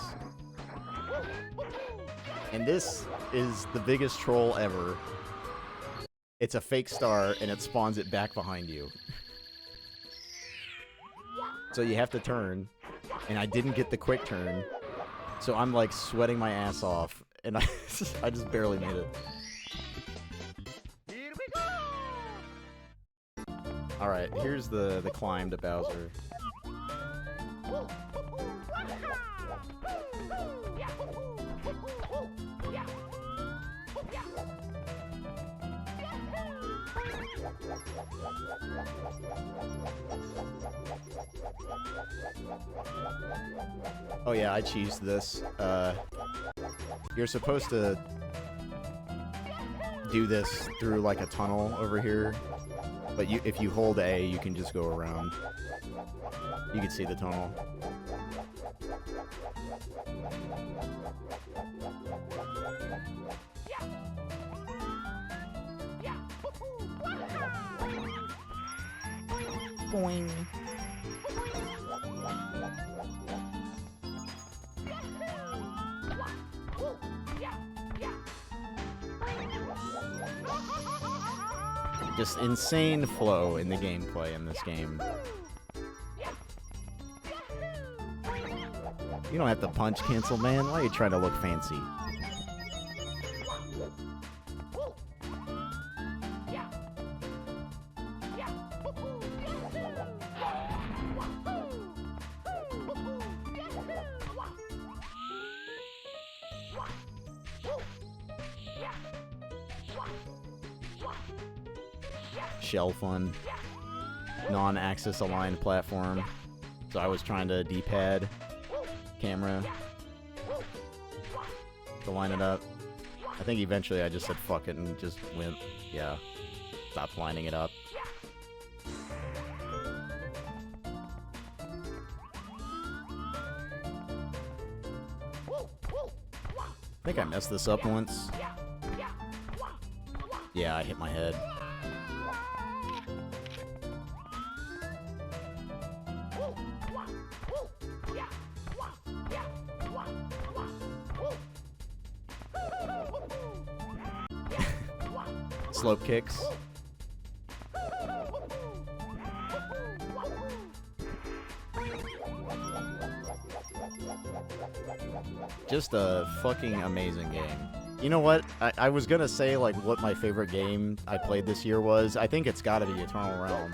And this is the biggest troll ever. It's a fake star, and it spawns it back behind you. So you have to turn, and I didn't get the quick turn. So I'm like sweating my ass off, and I just barely made it. Alright, here's the climb to Bowser. Oh yeah, I cheesed this. You're supposed to do this through like a tunnel over here, but if you hold A, you can just go around. You can see the tunnel. Boing. Just insane flow in the gameplay in this game. You don't have to punch cancel, man. Why are you trying to look fancy? Shell fun. Non-axis aligned platform. So I was trying to D-pad camera to line it up. I think eventually I just said fuck it and just went, yeah, stopped lining it up. I think I messed this up once. Yeah, I hit my head. Slope kicks. Just a fucking amazing game. You know what? I was gonna say like what my favorite game I played this year was. I think it's gotta be Eternal Realm.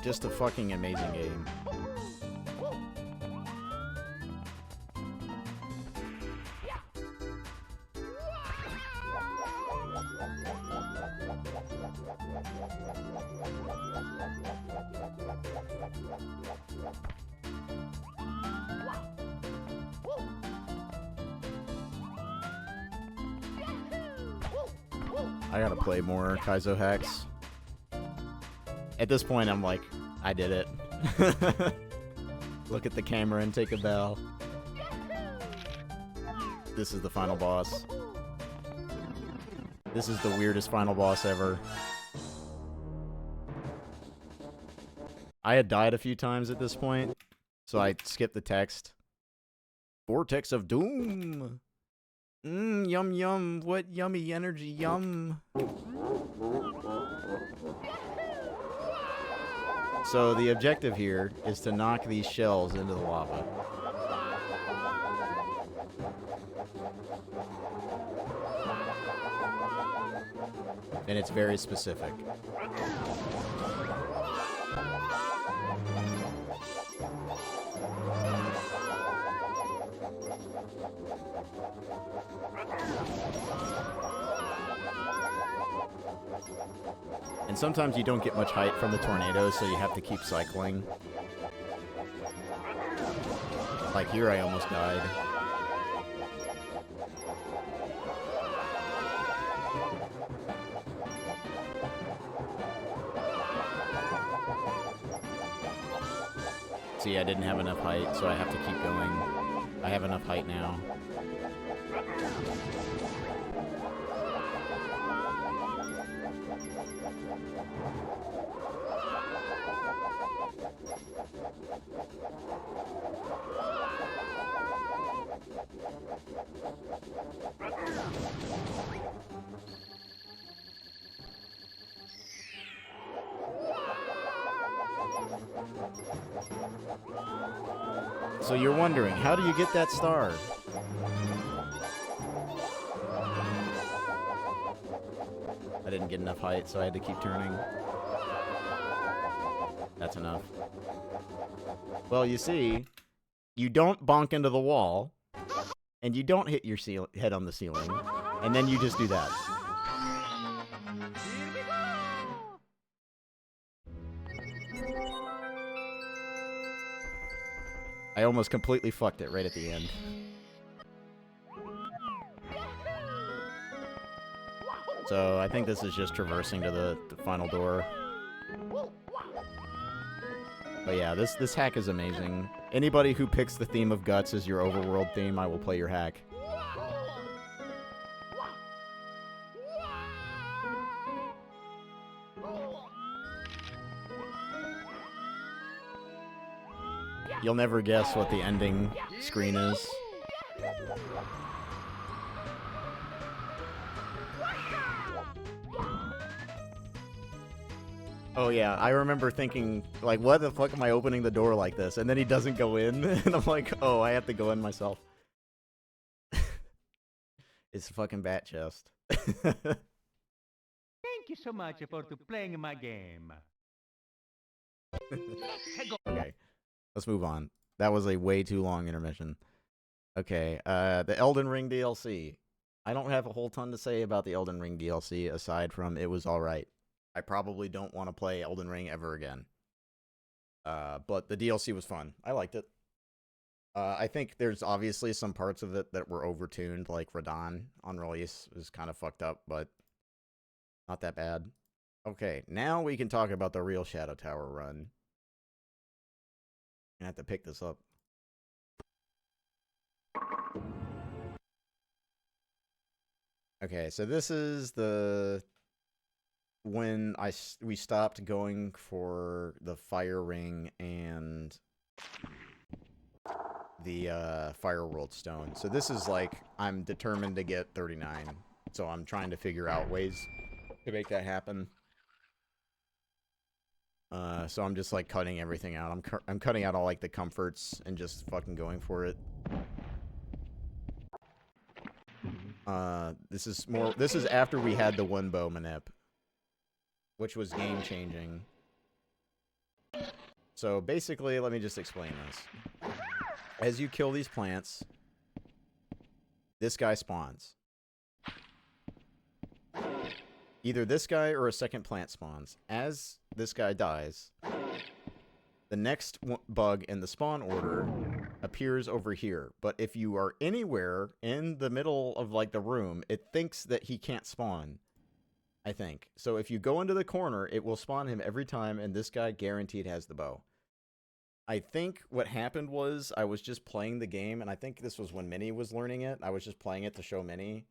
Just a fucking amazing game. I gotta play more Kaizo hacks. At this point, I'm like, I did it. Look at the camera and take a bow. This is the final boss. This is the weirdest final boss ever. I had died a few times at this point, so I skipped the text. Vortex of Doom! Yum yum, what yummy energy, yum! So the objective here is to knock these shells into the lava. And it's very specific. And sometimes you don't get much height from the tornadoes, so you have to keep cycling. Like here, I almost died. See, I didn't have enough height, so I have to keep going. I have enough height now. So you're wondering, how do you get that star? I didn't get enough height, so I had to keep turning. That's enough. Well, you see, you don't bonk into the wall, and you don't hit your head on the ceiling, and then you just do that. I almost completely fucked it right at the end. So I think this is just traversing to the final door. But yeah, this hack is amazing. Anybody who picks the theme of Guts as your overworld theme, I will play your hack. You'll never guess what the ending screen is. Oh yeah, I remember thinking, like, what the fuck am I opening the door like this? And then he doesn't go in, and I'm like, oh, I have to go in myself. It's a fucking bat chest. Thank you so much for playing my game. Okay, let's move on. That was a way too long intermission. Okay, the Elden Ring DLC. I don't have a whole ton to say about the Elden Ring DLC, aside from it was alright. I probably don't want to play Elden Ring ever again. But the DLC was fun. I liked it. I think there's obviously some parts of it that were overtuned, like Radahn on release is kind of fucked up, but not that bad. Okay, now we can talk about the real Shadow Tower run. I have to pick this up. Okay, so this is the... when we stopped going for the Fire Ring and the Fire World Stone. So this is like, I'm determined to get 39. So I'm trying to figure out ways to make that happen. So I'm just like cutting everything out. I'm cutting out all like the comforts and just fucking going for it. This is after we had the one bow manip, which was game changing. So basically, let me just explain this. As you kill these plants, this guy spawns. Either this guy or a second plant spawns. As this guy dies, the next bug in the spawn order appears over here. But if you are anywhere in the middle of like the room, it thinks that he can't spawn. I think. So if you go into the corner, it will spawn him every time, and this guy guaranteed has the bow. I think what happened was I was just playing the game, and I think this was when Minnie was learning it. I was just playing it to show Minnie.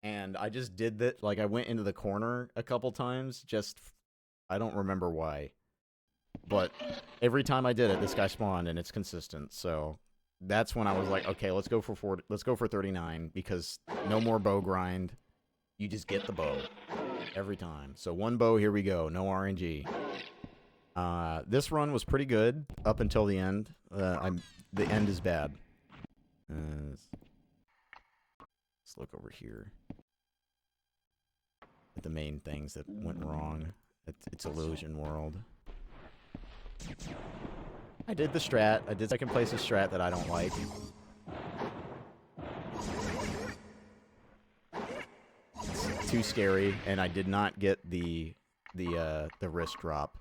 And I just did that. Like, I went into the corner a couple times. I don't remember why. But every time I did it, this guy spawned, and it's consistent. So that's when I was like, okay, let's go for 39, because no more bow grind. You just get the bow every time. So one bow, here we go. No RNG. This run was pretty good up until the end. The end is bad. Let's look over here at the main things that went wrong. It's Illusion World. I did the strat. I did second place a strat that I don't like. It's too scary, and I did not get the wrist drop.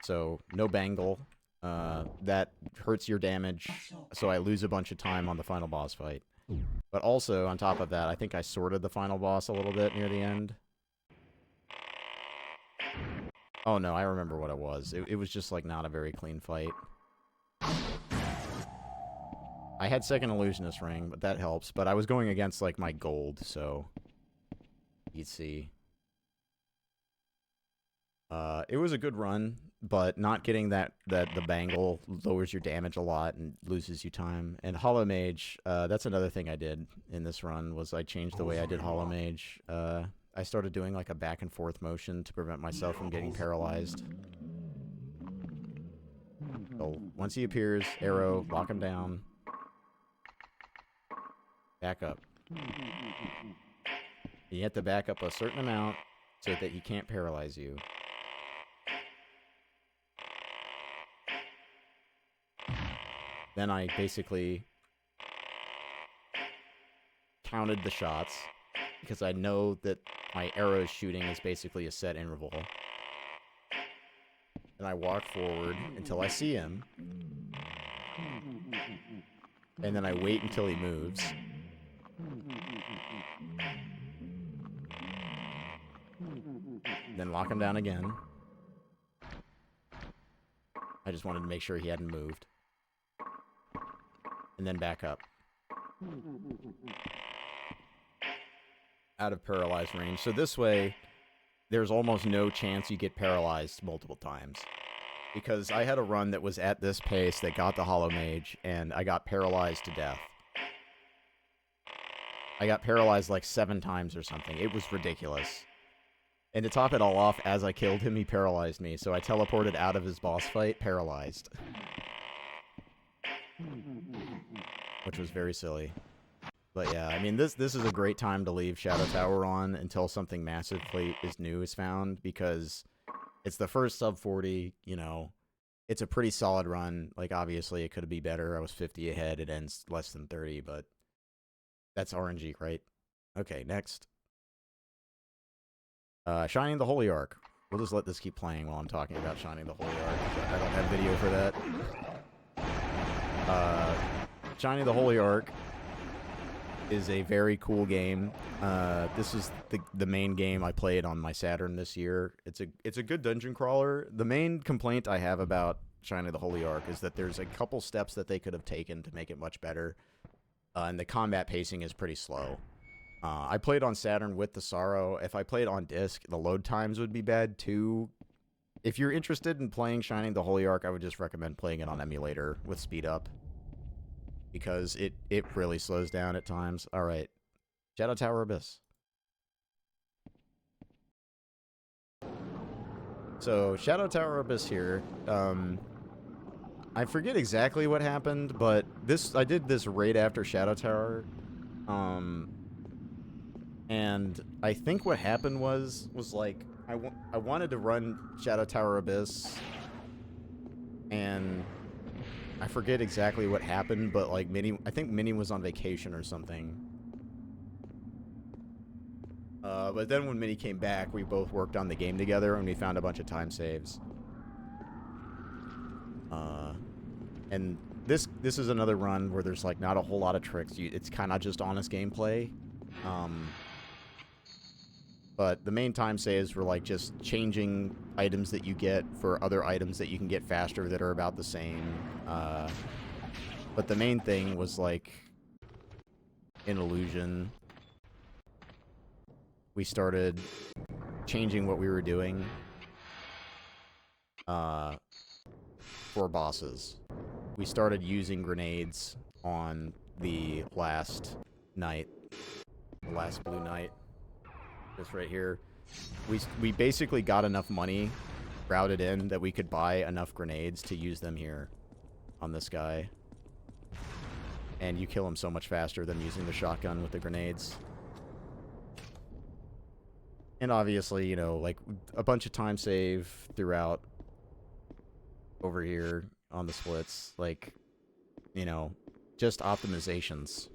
So no bangle. That hurts your damage, so I lose a bunch of time on the final boss fight. But also, on top of that, I think I sorted the final boss a little bit near the end. Oh no, I remember what it was. It was just like not a very clean fight. I had second illusionist ring, but that helps. But I was going against like my gold, so you'd see. It was a good run, but not getting the bangle lowers your damage a lot and loses you time. And Hollow Mage, that's another thing I did in this run, was I changed the way I did Hollow Mage. I started doing like a back and forth motion to prevent myself from getting paralyzed. So once he appears, arrow, lock him down. Back up. You have to back up a certain amount so that he can't paralyze you. Then I basically counted the shots, because I know that my arrow shooting is basically a set interval. And I walk forward until I see him. And then I wait until he moves. Then lock him down again. I just wanted to make sure he hadn't moved. And then back up. Out of paralyzed range. So this way, there's almost no chance you get paralyzed multiple times. Because I had a run that was at this pace that got the Hollow Mage, and I got paralyzed to death. I got paralyzed like 7 times or something. It was ridiculous. And to top it all off, as I killed him, he paralyzed me. So I teleported out of his boss fight, paralyzed. Which was very silly. But yeah, I mean, this is a great time to leave Shadow Tower on until something massively new is found, because it's the first sub 40, you know. It's a pretty solid run. Like, obviously, it could be better. I was 50 ahead. It ends less than 30, but that's RNG, right? Okay, next. Shining the Holy Ark. We'll just let this keep playing while I'm talking about Shining the Holy Ark. I don't have video for that. Shining the Holy Ark is a very cool game. This is the main game I played on my Saturn this year. It's a good dungeon crawler. The main complaint I have about Shining the Holy Ark is that there's a couple steps that they could have taken to make it much better, and the combat pacing is pretty slow. I played on Saturn with the Sorrow. If I played on disc, the load times would be bad too. If you're interested in playing Shining the Holy Ark, I would just recommend playing it on emulator with speed up, because it really slows down at times. Alright. Shadow Tower Abyss. So, Shadow Tower Abyss here. I forget exactly what happened, but I did this right after Shadow Tower. And I think what happened was like, I wanted to run Shadow Tower Abyss, and I forget exactly what happened, but like I think Minnie was on vacation or something. But then when Minnie came back, we both worked on the game together, and we found a bunch of time saves. And this is another run where there's like not a whole lot of tricks. It's kind of just honest gameplay. But the main time saves were like just changing items that you get for other items that you can get faster that are about the same. But the main thing was like in Illusion, we started changing what we were doing for bosses. We started using grenades on the last night, the last blue night. This right here. We basically got enough money routed in that we could buy enough grenades to use them here on this guy. And you kill him so much faster than using the shotgun with the grenades. And obviously, you know, like a bunch of time save throughout over here on the splits. Like, you know, just optimizations.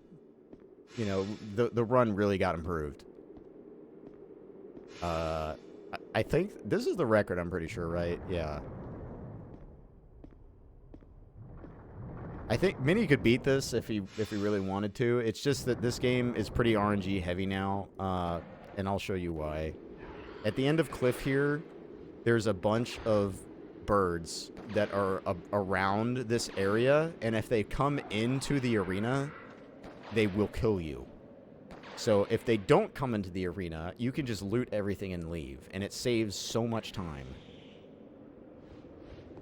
You know, the run really got improved. I think this is the record, I'm pretty sure, right? Yeah. I think Mini could beat this if he really wanted to. It's just that this game is pretty RNG heavy now, and I'll show you why. At the end of Cliff here, there's a bunch of birds that are around this area, and if they come into the arena, they will kill you. So if they don't come into the arena, you can just loot everything and leave, and it saves so much time.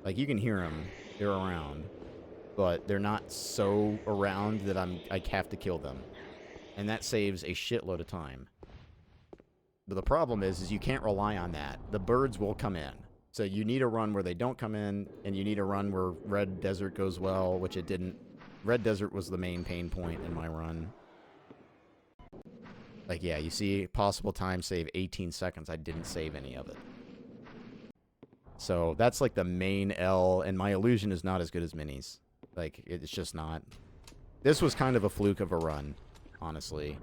Like, you can hear them. They're around. But they're not so around that I have to kill them. And that saves a shitload of time. But the problem is you can't rely on that. The birds will come in. So you need a run where they don't come in, and you need a run where Red Desert goes well, which it didn't. Red Desert was the main pain point in my run. Like, yeah, you see, possible time save 18 seconds. I didn't save any of it. So that's like the main L, and my illusion is not as good as Mini's. Like, it's just not. This was kind of a fluke of a run, honestly.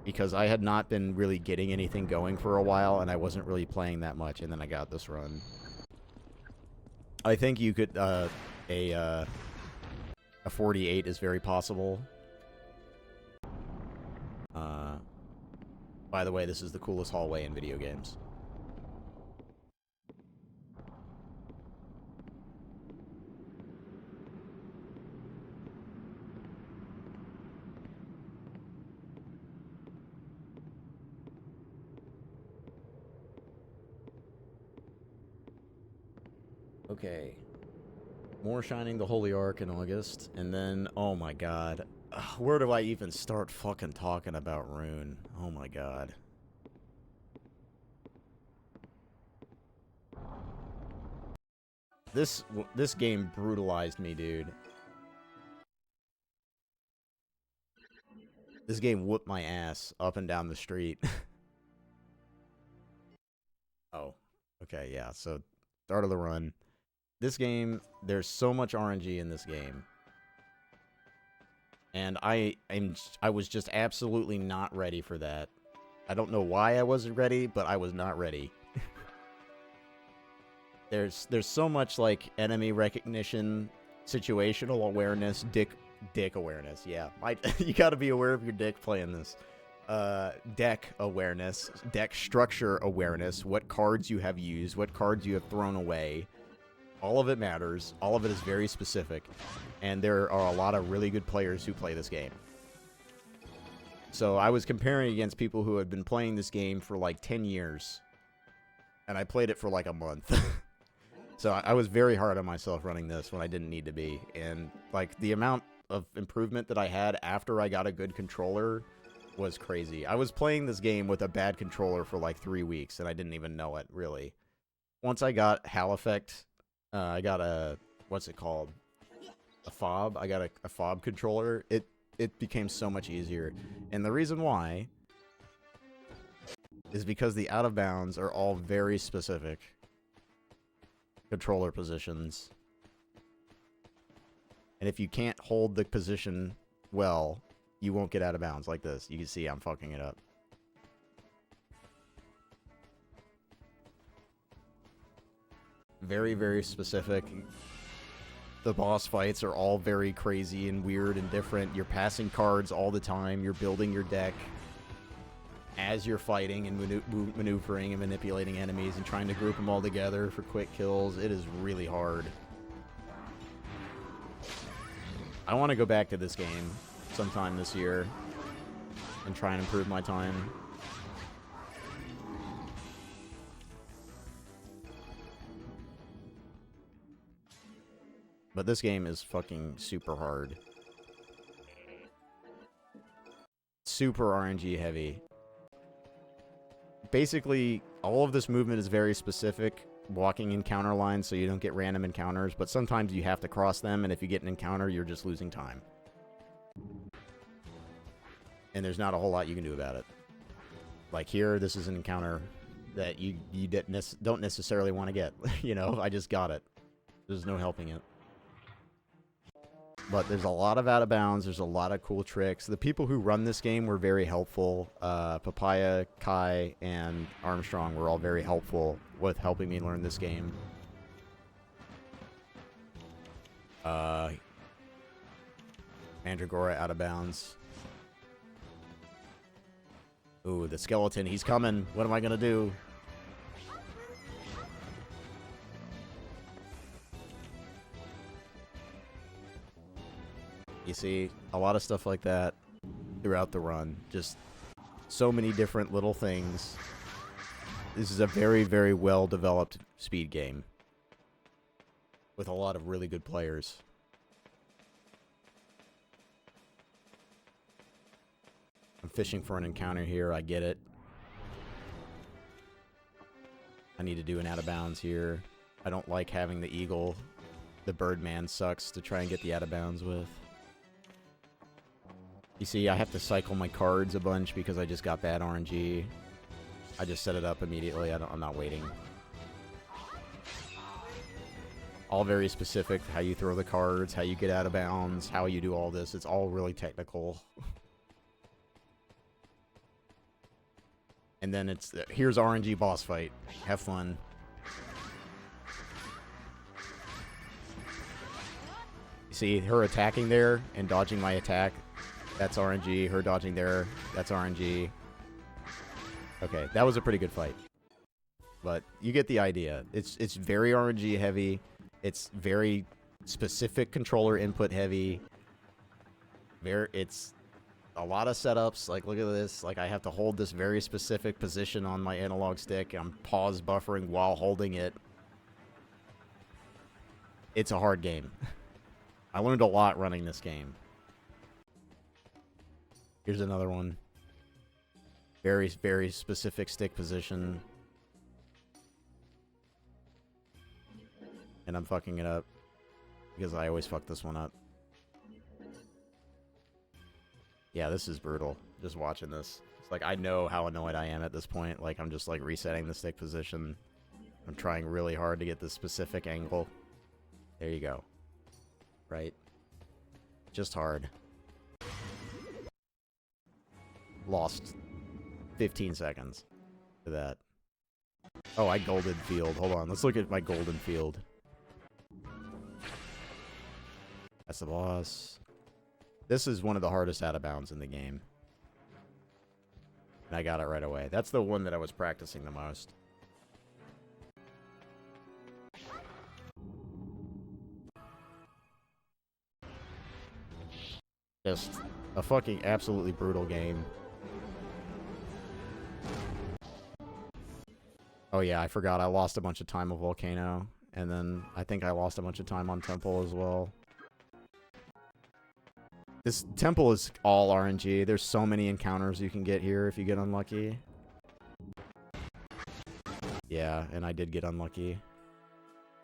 Because I had not been really getting anything going for a while, and I wasn't really playing that much, and then I got this run. I think you could, a 48 is very possible. By the way, this is the coolest hallway in video games. Okay. More Shining the Holy Ark in August, and then, oh my god. Where do I even start fucking talking about Rune? Oh my god. This game brutalized me, dude. This game whooped my ass up and down the street. Oh. Okay, yeah, so start of the run. This game, there's so much RNG in this game. And I was just absolutely not ready for that. I don't know why I wasn't ready, but I was not ready. There's so much like enemy recognition, situational awareness, dick awareness. Yeah, you got to be aware of your dick playing this. Deck awareness, deck structure awareness, what cards you have used, what cards you have thrown away. All of it matters. All of it is very specific. And there are a lot of really good players who play this game. So I was comparing against people who had been playing this game for like 10 years. And I played it for like a month. So I was very hard on myself running this when I didn't need to be. And like the amount of improvement that I had after I got a good controller was crazy. I was playing this game with a bad controller for like 3 weeks and I didn't even know it, really. Once I got Hal Effect, I got a, what's it called? A fob. I got a fob controller. It became so much easier. And the reason why is because the out of bounds are all very specific controller positions. And if you can't hold the position well, you won't get out of bounds like this. You can see I'm fucking it up. Very, very specific. The boss fights are all very crazy and weird and different. You're passing cards all the time. You're building your deck. as you're fighting and maneuvering and manipulating enemies and trying to group them all together for quick kills. It is really hard. I want to go back to this game sometime this year and try and improve my time. But this game is fucking super hard. Super RNG heavy. Basically, all of this movement is very specific, walking in counter lines so you don't get random encounters, but sometimes you have to cross them, and if you get an encounter, you're just losing time. And there's not a whole lot you can do about it. Like here, this is an encounter that you don't necessarily want to get. You know, I just got it. There's no helping it. But there's a lot of out of bounds. There's a lot of cool tricks. The people who run this game were very helpful. Papaya, Kai, and Armstrong were all very helpful with helping me learn this game. Mandragora out of bounds. Ooh, the skeleton. He's coming. What am I going to do? You see, a lot of stuff like that throughout the run. Just so many different little things. This is a very, very well-developed speed game with a lot of really good players. I'm fishing for an encounter here. I get it. I need to do an out of bounds here. I don't like having the eagle. The Birdman sucks to try and get the out of bounds with. You see, I have to cycle my cards a bunch because I just got bad RNG. I just set it up immediately. I'm not waiting. All very specific. How you throw the cards, how you get out of bounds, how you do all this. It's all really technical. And then it's, here's RNG boss fight. Have fun. You see, her attacking there and dodging my attack. That's RNG. Her dodging there. That's RNG. Okay, that was a pretty good fight. But you get the idea. It's very RNG heavy. It's very specific controller input heavy. It's a lot of setups. Like, look at this. Like, I have to hold this very specific position on my analog stick. I'm pause buffering while holding it. It's a hard game. I learned a lot running this game. Here's another one. Very, very specific stick position. And I'm fucking it up. Because I always fuck this one up. Yeah, this is brutal. Just watching this. It's like, I know how annoyed I am at this point. Like, I'm just, like, resetting the stick position. I'm trying really hard to get this specific angle. There you go. Right? Just hard. Lost 15 seconds to that. Oh, I golden field. Hold on. Let's look at my golden field. That's the boss. This is one of the hardest out of bounds in the game. And I got it right away. That's the one that I was practicing the most. Just a fucking absolutely brutal game. Oh yeah, I forgot. I lost a bunch of time on Volcano. And then I think I lost a bunch of time on Temple as well. This Temple is all RNG. There's so many encounters you can get here if you get unlucky. Yeah, and I did get unlucky.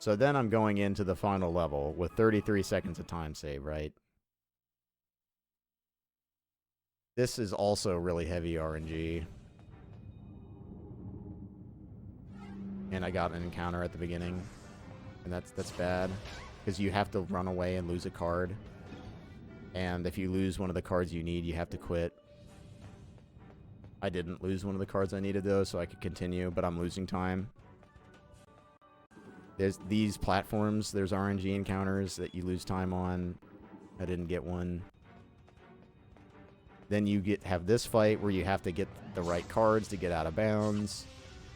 So then I'm going into the final level with 33 seconds of time save, right? This is also really heavy RNG. And I got an encounter at the beginning. And that's bad. Because you have to run away and lose a card. And if you lose one of the cards you need, you have to quit. I didn't lose one of the cards I needed, though, so I could continue, but I'm losing time. There's these platforms. There's RNG encounters that you lose time on. I didn't get one. Then you have this fight where you have to get the right cards to get out of bounds.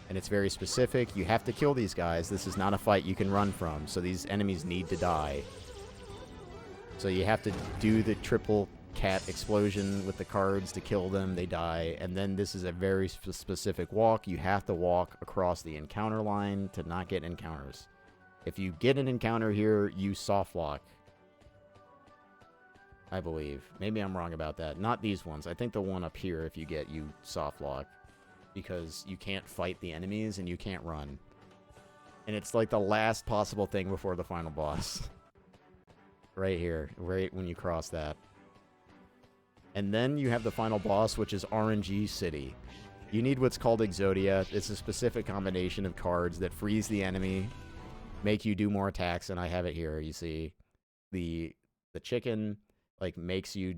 And it's very specific. You have to kill these guys. This is not a fight you can run from. So these enemies need to die. So you have to do the triple cat explosion with the cards to kill them. They die. And then this is a very specific walk. You have to walk across the encounter line to not get encounters. If you get an encounter here, you soft lock. I believe. Maybe I'm wrong about that. Not these ones. I think the one up here, if you get, you soft lock. Because you can't fight the enemies and you can't run. And it's like the last possible thing before the final boss. Right here. Right when you cross that. And then you have the final boss, which is RNG City. You need what's called Exodia. It's a specific combination of cards that freeze the enemy, make you do more attacks, and I have it here. You see, the chicken like makes you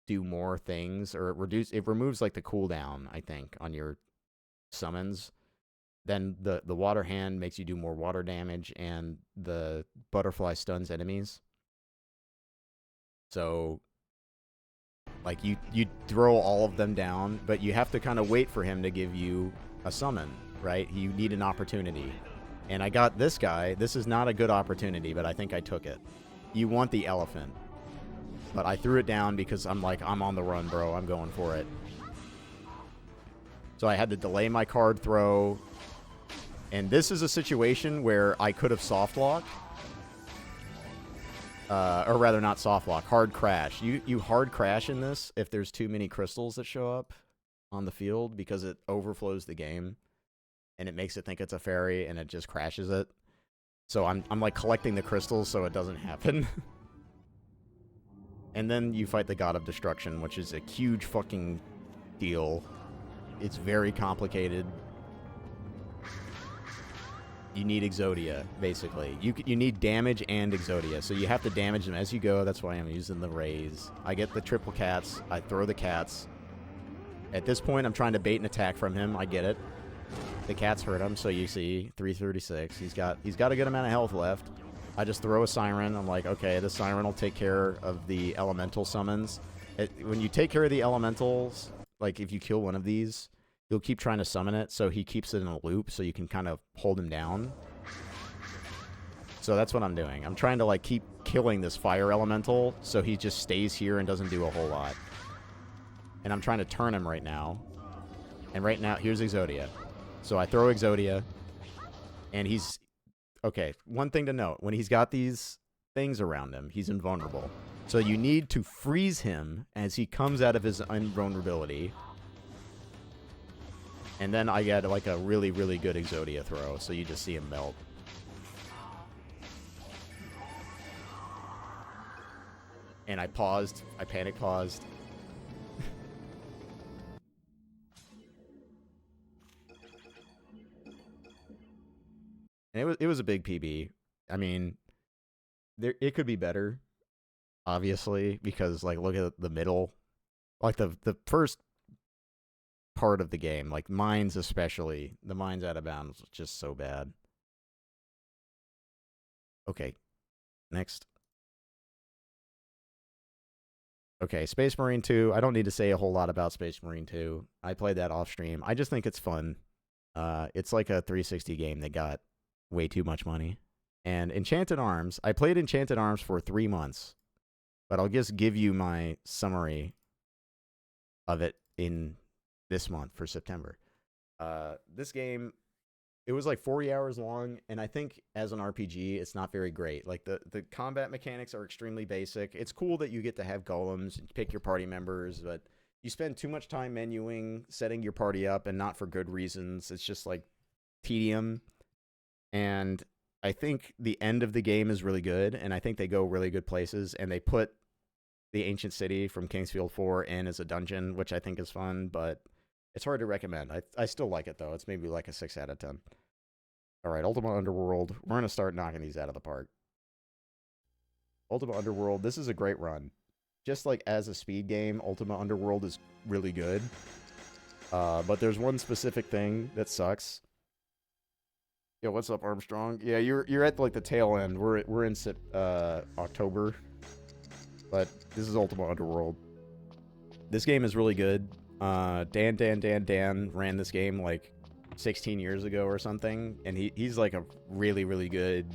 do more things, or it removes like the cooldown, I think, on your summons. Then the water hand makes you do more water damage, and the butterfly stuns enemies. So like you throw all of them down, but you have to kind of wait for him to give you a summon, right? You need an opportunity. And I got this guy. This is not a good opportunity, but I think I took it. You want the elephant. But I threw it down because I'm like, I'm on the run, bro. I'm going for it. So I had to delay my card throw. And this is a situation where I could have soft locked. Or rather, not soft lock, hard crash. You hard crash in this if there's too many crystals that show up on the field, because it overflows the game. And it makes it think it's a fairy, and it just crashes it. So I'm like collecting the crystals so it doesn't happen. And then you fight the God of Destruction, which is a huge fucking deal. It's very complicated. You need Exodia, basically. You need damage and Exodia. So you have to damage them as you go. That's why I'm using the raise. I get the triple cats. I throw the cats. At this point, I'm trying to bait an attack from him. I get it. The cats hurt him, so you see 336. He's got a good amount of health left. I just throw a siren. I'm like, okay, the siren will take care of the elemental summons. When you take care of the elementals, like if you kill one of these, you'll keep trying to summon it, so he keeps it in a loop, so you can kind of hold him down. So that's what I'm doing. I'm trying to like keep killing this fire elemental, so he just stays here and doesn't do a whole lot. And I'm trying to turn him right now. And right now, here's Exodia. So I throw Exodia, and he's... Okay, one thing to note. When he's got these things around him, he's invulnerable. So you need to freeze him as he comes out of his invulnerability. And then I get like a really, really good Exodia throw, so you just see him melt. And I paused. I panic paused. And it was a big PB. I mean, it could be better, obviously, because like look at the middle, like the first part of the game, like mines especially, the mines out of bounds was just so bad. Okay, next. Okay, Space Marine 2. I don't need to say a whole lot about Space Marine 2. I played that off stream. I just think it's fun. It's like a 360 game that got way too much money. And Enchanted Arms, I played Enchanted Arms for 3 months, but I'll just give you my summary of it in this month for September. This game, it was like 40 hours long, and I think as an RPG, it's not very great. Like the combat mechanics are extremely basic. It's cool that you get to have golems and pick your party members, but you spend too much time menuing, setting your party up, and not for good reasons. It's just like tedium. And I think the end of the game is really good, and I think they go really good places, and they put the Ancient City from Kingsfield 4 in as a dungeon, which I think is fun, but it's hard to recommend. I still like it, though. It's maybe like a 6 out of 10. All right, Ultima Underworld. We're going to start knocking these out of the park. Ultima Underworld, this is a great run. Just like as a speed game, Ultima Underworld is really good. But there's one specific thing that sucks. Yo, what's up, Armstrong? Yeah, you're at like the tail end. We're in October, but this is Ultima Underworld. this game is really good. Dan ran this game like 16 years ago or something, and he's like a really, really good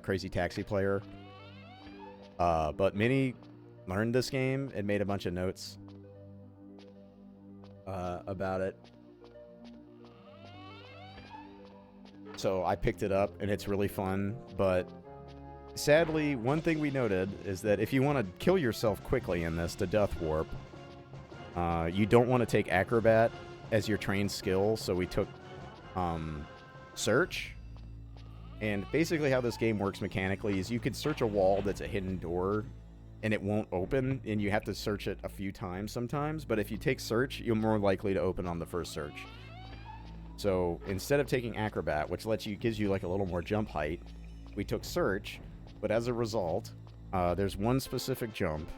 Crazy Taxi player. But Minnie learned this game and made a bunch of notes about it. So I picked it up, and it's really fun, but sadly, one thing we noted is that if you want to kill yourself quickly in this to Death Warp, you don't want to take Acrobat as your trained skill, so we took Search. And basically how this game works mechanically is you could search a wall that's a hidden door, and it won't open, and you have to search it a few times sometimes, but if you take Search, you're more likely to open on the first search. So instead of taking Acrobat, which gives you like a little more jump height, we took Search, but as a result, there's one specific jump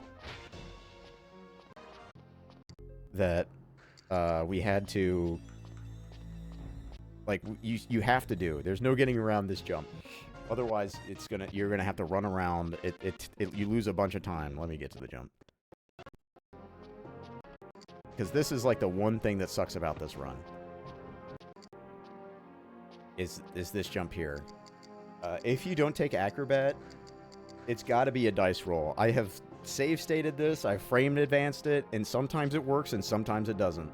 that we had to, like, you have to do. There's no getting around this jump. Otherwise, you're gonna have to run around. You lose a bunch of time. Let me get to the jump, because this is like the one thing that sucks about this run. Is this jump here? If you don't take Acrobat, it's got to be a dice roll. I have save stated this, I frame advanced it, and sometimes it works and sometimes it doesn't.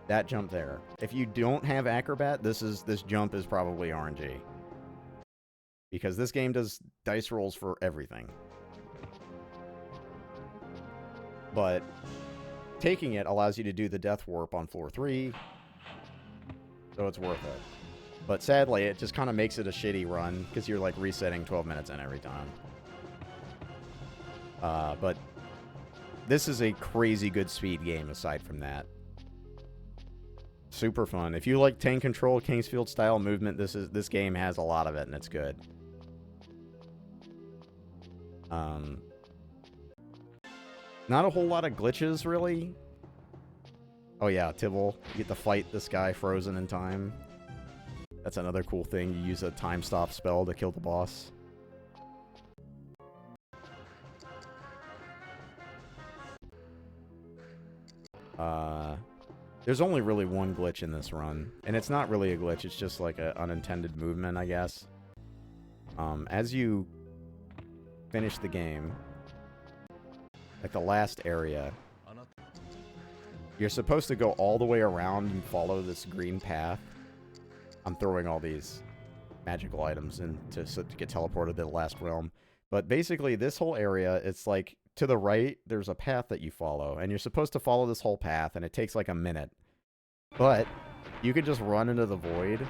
That jump there. If you don't have Acrobat, this jump is probably RNG. Because this game does dice rolls for everything. But taking it allows you to do the Death Warp on floor 3, so it's worth it. But sadly, it just kind of makes it a shitty run, because you're like resetting 12 minutes in every time. But this is a crazy good speed game aside from that. Super fun. If you like tank control, Kingsfield style movement, this game has a lot of it, and it's good. Not a whole lot of glitches, really. Oh yeah, Tibble. You get to fight this guy frozen in time. That's another cool thing. You use a time stop spell to kill the boss. There's only really one glitch in this run, and it's not really a glitch, it's just like an unintended movement, I guess. As you finish the game, like the last area, you're supposed to go all the way around and follow this green path. I'm throwing all these magical items in to get teleported to the last realm. But basically, this whole area, it's like, to the right, there's a path that you follow, and you're supposed to follow this whole path, and it takes like a minute. But you could just run into the void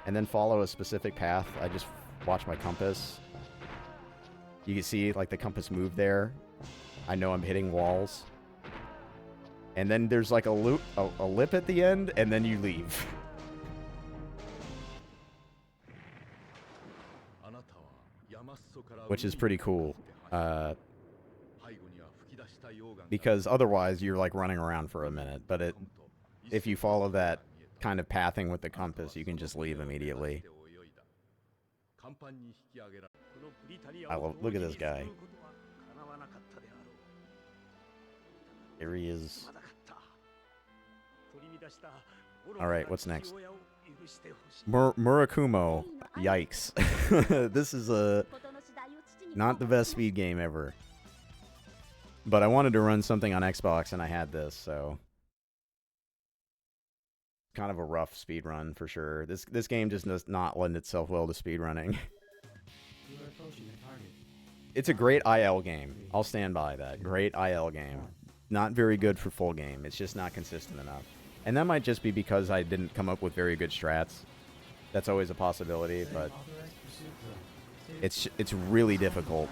and then follow a specific path. I just watch my compass. You can see like the compass move there. I know I'm hitting walls. And then there's like a lip at the end, and then you leave. Which is pretty cool. Because otherwise you're like running around for a minute, but if you follow that kind of pathing with the compass, you can just leave immediately. Look at this guy. Here he is. Alright, what's next? Murakumo. Yikes. This is not the best speed game ever. But I wanted to run something on Xbox, and I had this, so kind of a rough speed run for sure. This game just does not lend itself well to speed running. It's a great IL game. I'll stand by that. Great IL game. Not very good for full game. It's just not consistent enough. And that might just be because I didn't come up with very good strats. That's always a possibility, but it's really difficult.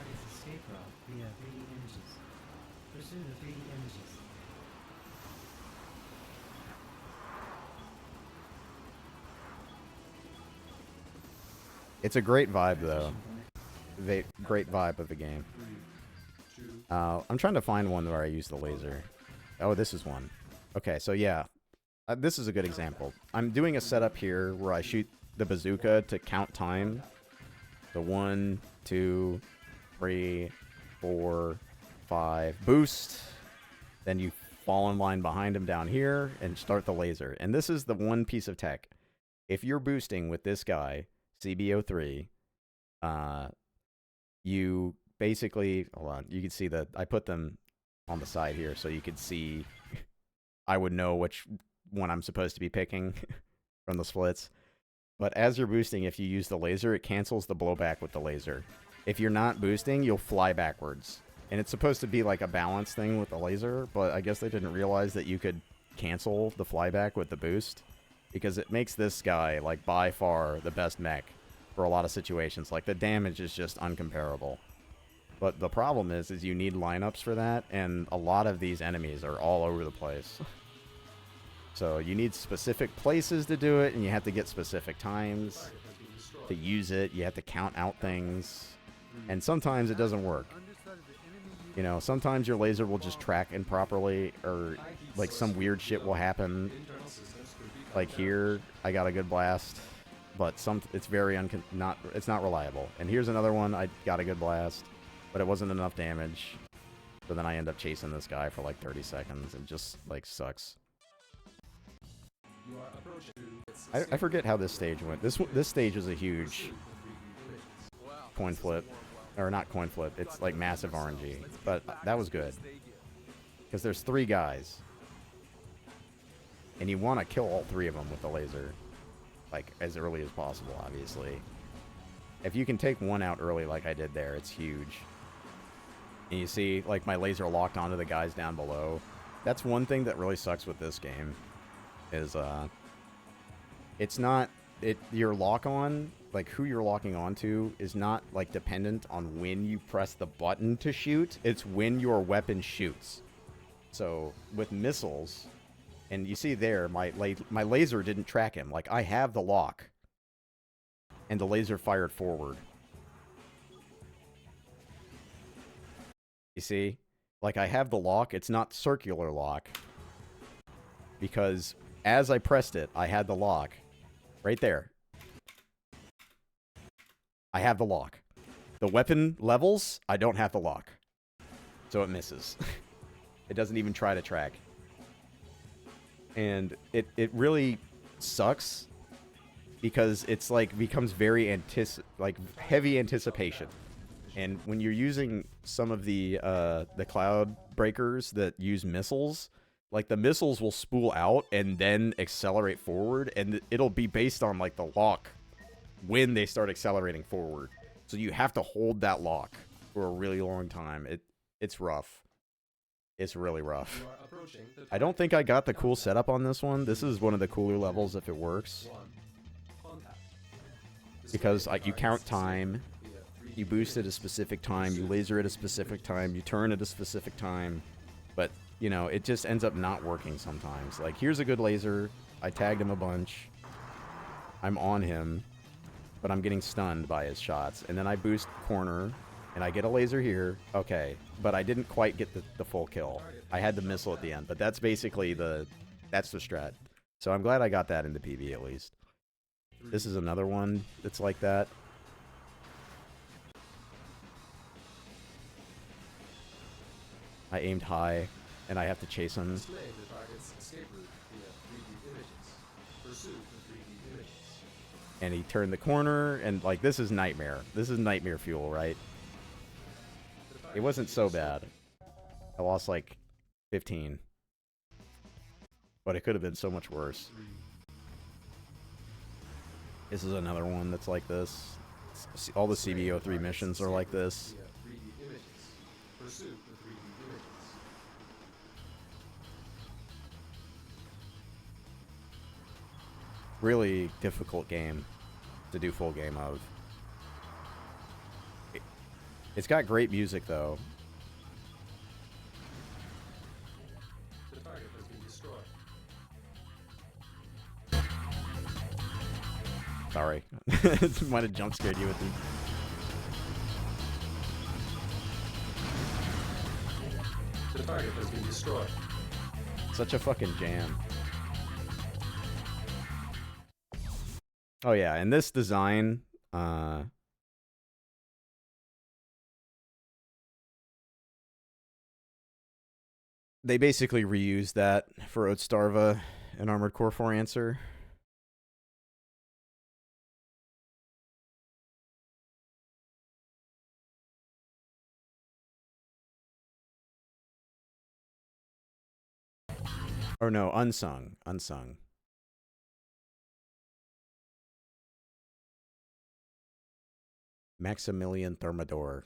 It's a great vibe, though. Great vibe of the game. I'm trying to find one where I use the laser. Oh, this is one. Okay, so yeah. This is a good example. I'm doing a setup here where I shoot the bazooka to count time. So 1, 2, 3, 4, 5. Boost. Then you fall in line behind him down here and start the laser. And this is the one piece of tech. If you're boosting with this guy, CB03, you basically, hold on, you can see that I put them on the side here so you could see, I would know which one I'm supposed to be picking from the splits. But as you're boosting, if you use the laser, it cancels the blowback with the laser. If you're not boosting, you'll fly backwards. And it's supposed to be like a balance thing with the laser, but I guess they didn't realize that you could cancel the flyback with the boost, because it makes this guy, like, by far the best mech for a lot of situations. Like, the damage is just uncomparable. But the problem is you need lineups for that, and a lot of these enemies are all over the place. So you need specific places to do it, and you have to get specific times to use it. You have to count out things, and sometimes it doesn't work. You know, sometimes your laser will just track improperly, or like some weird shit will happen. Like here, I got a good blast, but it's very it's not reliable. And here's another one, I got a good blast, but it wasn't enough damage. So then I end up chasing this guy for like 30 seconds, and just like sucks. I forget how this stage went. This stage is a huge coin flip. Or not coin flip, it's like massive RNG. But that was good. Because there's 3 guys. And you want to kill all 3 of them with the laser. Like, as early as possible, obviously. If you can take one out early like I did there, it's huge. And you see, like, my laser locked onto the guys down below. That's one thing that really sucks with this game. Is, it's not... your lock-on... like, who you're locking onto is not, like, dependent on when you press the button to shoot. It's when your weapon shoots. So, with missiles, and you see there, my laser didn't track him. Like, I have the lock, and the laser fired forward. You see? Like, I have the lock. It's not circular lock. Because as I pressed it, I had the lock. Right there. I have the lock. The weapon levels, I don't have the lock. So it misses. It doesn't even try to track. And it really sucks because it's like becomes very heavy anticipation. And when you're using some of the cloud breakers that use missiles, like the missiles will spool out and then accelerate forward, and it'll be based on like the lock when they start accelerating forward. So you have to hold that lock for a really long time. It's rough. It's really rough. I don't think I got the cool setup on this one. This is one of the cooler levels if it works. Because you count time, you boost at a specific time, you laser at a specific time, you turn at a specific time. But, you know, it just ends up not working sometimes. Like, here's a good laser. I tagged him a bunch. I'm on him. But I'm getting stunned by his shots. And then I boost corner, and I get a laser here. Okay, but I didn't quite get the full kill. I had the missile at the end, but that's basically that's the strat. So I'm glad I got that in the PB at least. This is another one that's like that. I aimed high, and I have to chase him. And he turned the corner, and, like, this is nightmare. This is nightmare fuel, right? It wasn't so bad. I lost, like, 15. But it could have been so much worse. This is another one that's like this. All the CB03 missions are like this. Really difficult game to do full game of. It's got great music though. The target has been destroyed. Sorry. Might have jump scared you with the... The target has been destroyed. Such a fucking jam. Oh yeah, and this design, They basically reused that for Oatstarva and Armored Core 4 answer. Or no, Unsung. Unsung. Maximilian Thermidor,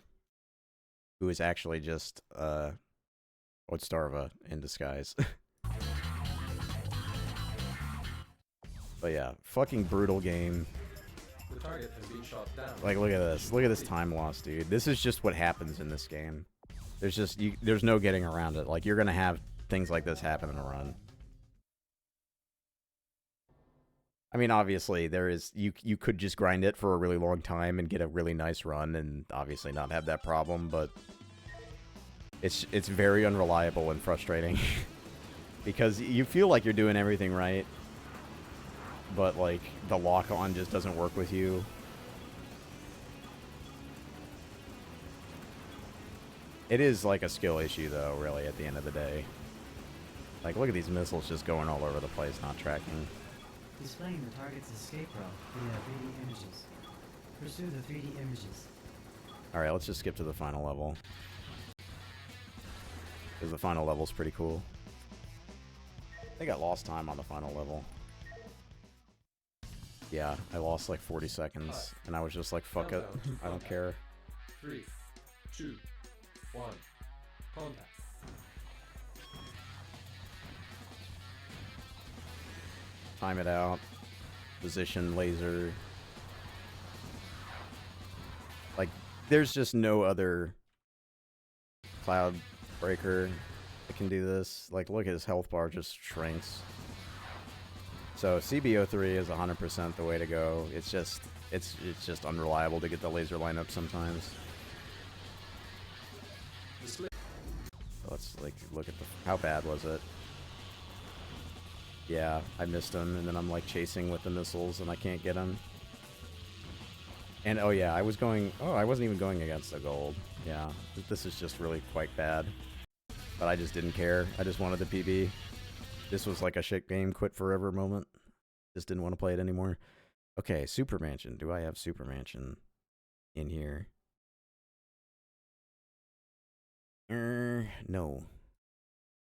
who is actually just Oatstarva in disguise. But yeah, fucking brutal game. The target has been shot down. Like, look at this. Look at this time loss, dude. This is just what happens in this game. There's just there's no getting around it. Like, you're gonna have things like this happen in a run. I mean, obviously, there is you could just grind it for a really long time and get a really nice run, and obviously not have that problem. But it's very unreliable and frustrating because you feel like you're doing everything right, but like the lock on just doesn't work with you. It is like a skill issue, though, really, at the end of the day. Like, look at these missiles just going all over the place, not tracking. Displaying the target's escape route via 3D images. Pursue the 3D images. Alright, let's just skip to the final level. Because the final level's pretty cool. I think I lost time on the final level. Yeah, I lost like 40 seconds, and I was just like, fuck it, I don't care. 3, 2, 1, contact. Time it out. Position, laser. Like, there's just no other cloud breaker that can do this. Like, look at his health bar just shrinks. So CBO3 is 100% the way to go. It's just unreliable to get the laser lineup sometimes. So let's like look at how bad was it? Yeah, I missed him, and then I'm like chasing with the missiles, and I can't get him. And oh yeah, I wasn't even going against the gold. Yeah, this is just really quite bad. But I just didn't care. I just wanted the PB. This was like a shit game, quit forever moment. Just didn't want to play it anymore. Okay, Super Mansion. Do I have Super Mansion in here? No.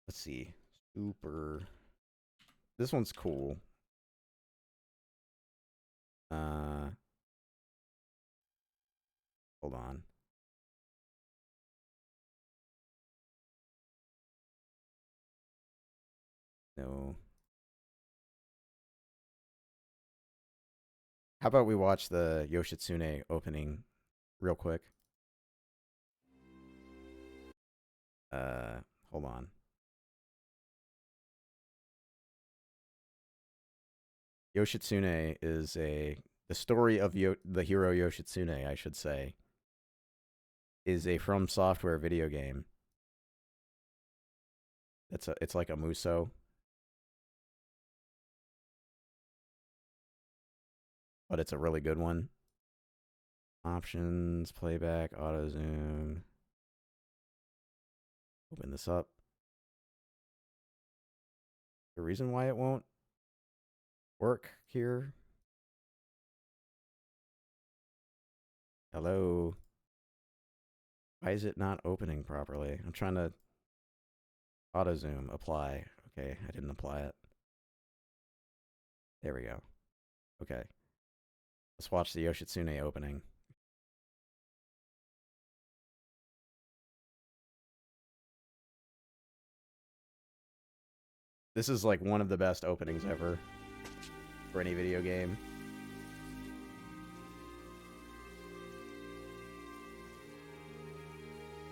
Let's see. Super. This one's cool. Hold on. No. How about we watch the Yoshitsune opening real quick? Hold on. Yoshitsune is the story of the hero Yoshitsune, I should say, is a From Software video game. It's like a Muso. But it's a really good one. Options, playback, auto zoom. Open this up. The reason why it won't work here. Hello. Why is it not opening properly? I'm trying to auto zoom, apply. Okay, I didn't apply it. There we go. Okay. Let's watch the Yoshitsune opening. This is like one of the best openings ever for any video game.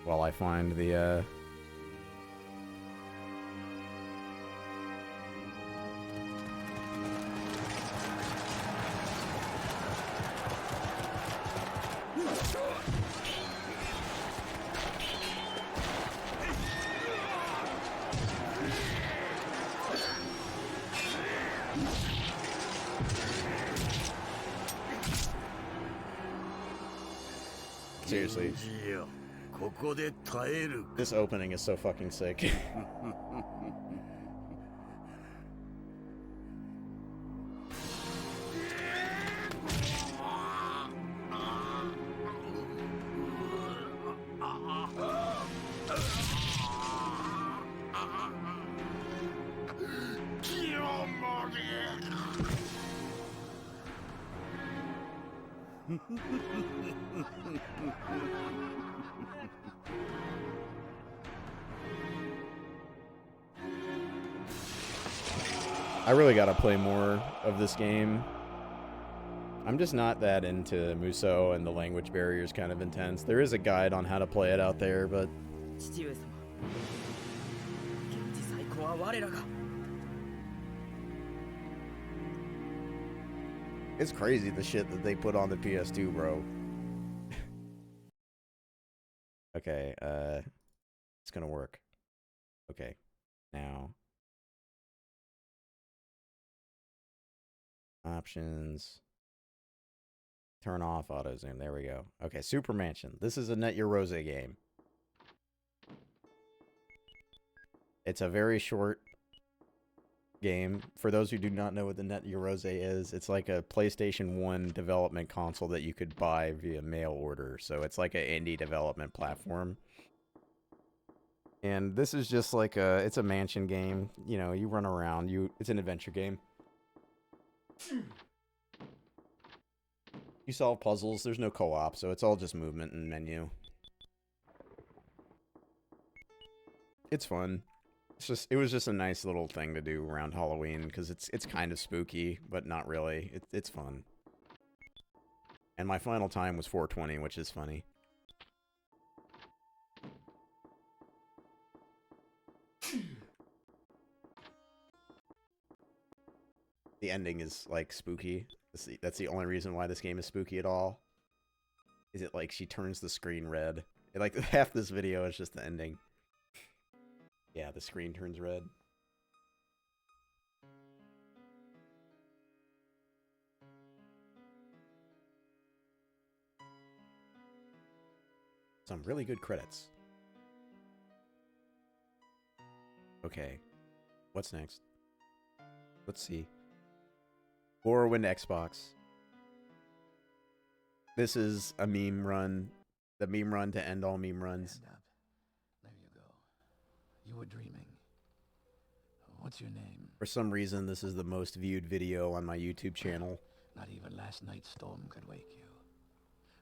While I find the seriously. ここで耐える This opening is so fucking sick. I really gotta play more of this game. I'm just not that into Muso, and the language barrier is kind of intense. There is a guide on how to play it out there, but 父上様現地最高は我らが it's crazy the shit that they put on the PS2, bro. Okay, it's gonna work. Okay, now. Options. Turn off auto zoom. There we go. Okay, Super Mansion. This is a Net Your Rose game. It's a very short game. For those who do not know what the Net Your Rose is, it's like a PlayStation 1 development console that you could buy via mail order. So it's like an indie development platform. And this is just like it's a mansion game. You know, you run around. It's an adventure game. You solve puzzles. There's no co-op, so it's all just movement and menu. It's fun. It was just a nice little thing to do around Halloween because it's kind of spooky, but not really. It's fun. And my final time was 4:20, which is funny. The ending is like spooky. That's the only reason why this game is spooky at all. Is it like she turns the screen red? Like half this video is just the ending. Yeah, the screen turns red. Some really good credits. Okay. What's next? Let's see. Morrowind Xbox. This is a meme run. The meme run to end all meme runs. Stand up. There you go. You were dreaming. What's your name? For some reason, this is the most viewed video on my YouTube channel. Not even last night's storm could wake you.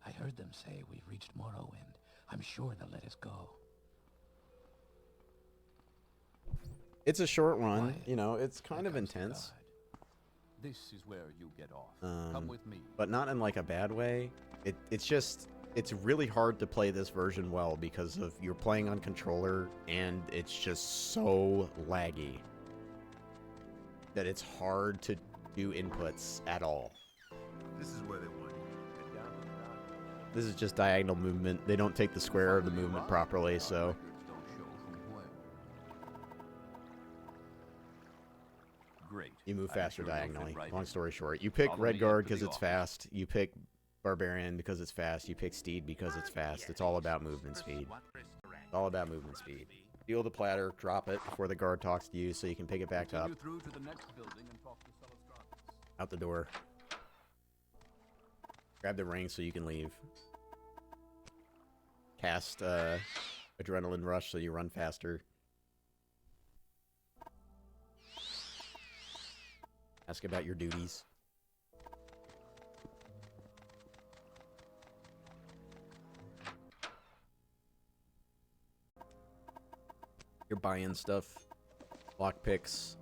I heard them say we've reached Morrowind. I'm sure they'll let us go. It's a short run. Quiet. You know, it's kind Here of comes the intense. guard. This is where you get off. Come with me. But not in like a bad way. It's really hard to play this version well because of you're playing on controller and it's just so laggy that it's hard to do inputs at all. This is where they want you. Head down to the dock. This is just diagonal movement. They don't take the square of the movement properly, so Great. you move I'm faster sure you'll fit diagonally. right Long in. story short, you pick Follow Red me Guard up to because the it's office. fast. You pick Barbarian because it's fast. You pick Steed because it's fast. It's all about movement speed. It's all about movement speed. Steal the platter, drop it before the guard talks to you so you can pick it back up. Continue through to the next building and talk to Celestranus. Out the door. Grab the ring so you can leave. Cast Adrenaline Rush so you run faster. Ask about your duties. You're buying stuff. Lockpicks.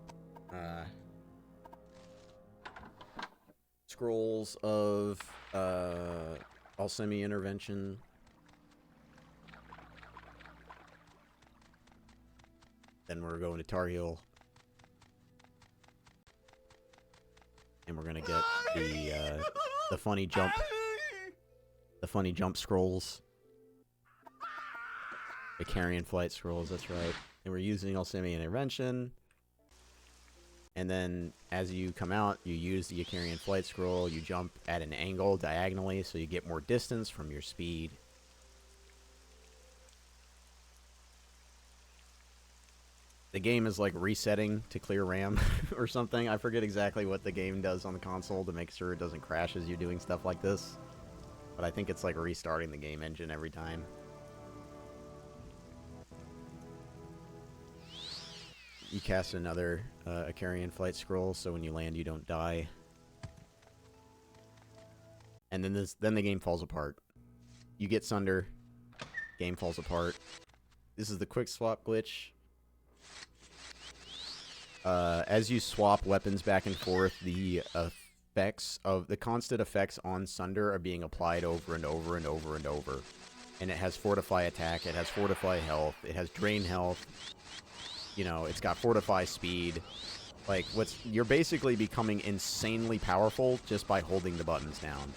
Scrolls of Alchemy Intervention. Then we're going to Tar Heel. And we're gonna get the funny jump. The funny jump scrolls. The carrion flight scrolls, that's right. And we're using Alchemy Intervention. And then as you come out, you use the Icarian Flight Scroll. You jump at an angle diagonally so you get more distance from your speed. the game is like resetting to clear RAM or something. I forget exactly what the game does on the console to make sure it doesn't crash as you're doing stuff like this. But I think it's like restarting the game engine every time. You cast another Icarian Flight Scroll, so when you land you don't die. And then the game falls apart. You get Sunder, game falls apart. This is the quick swap glitch. As you swap weapons back and forth, the constant effects on Sunder are being applied over and over and over and over. And it has Fortify Attack, it has Fortify Health, it has Drain Health. You know, it's got Fortify Speed. Like, you're basically becoming insanely powerful just by holding the buttons down.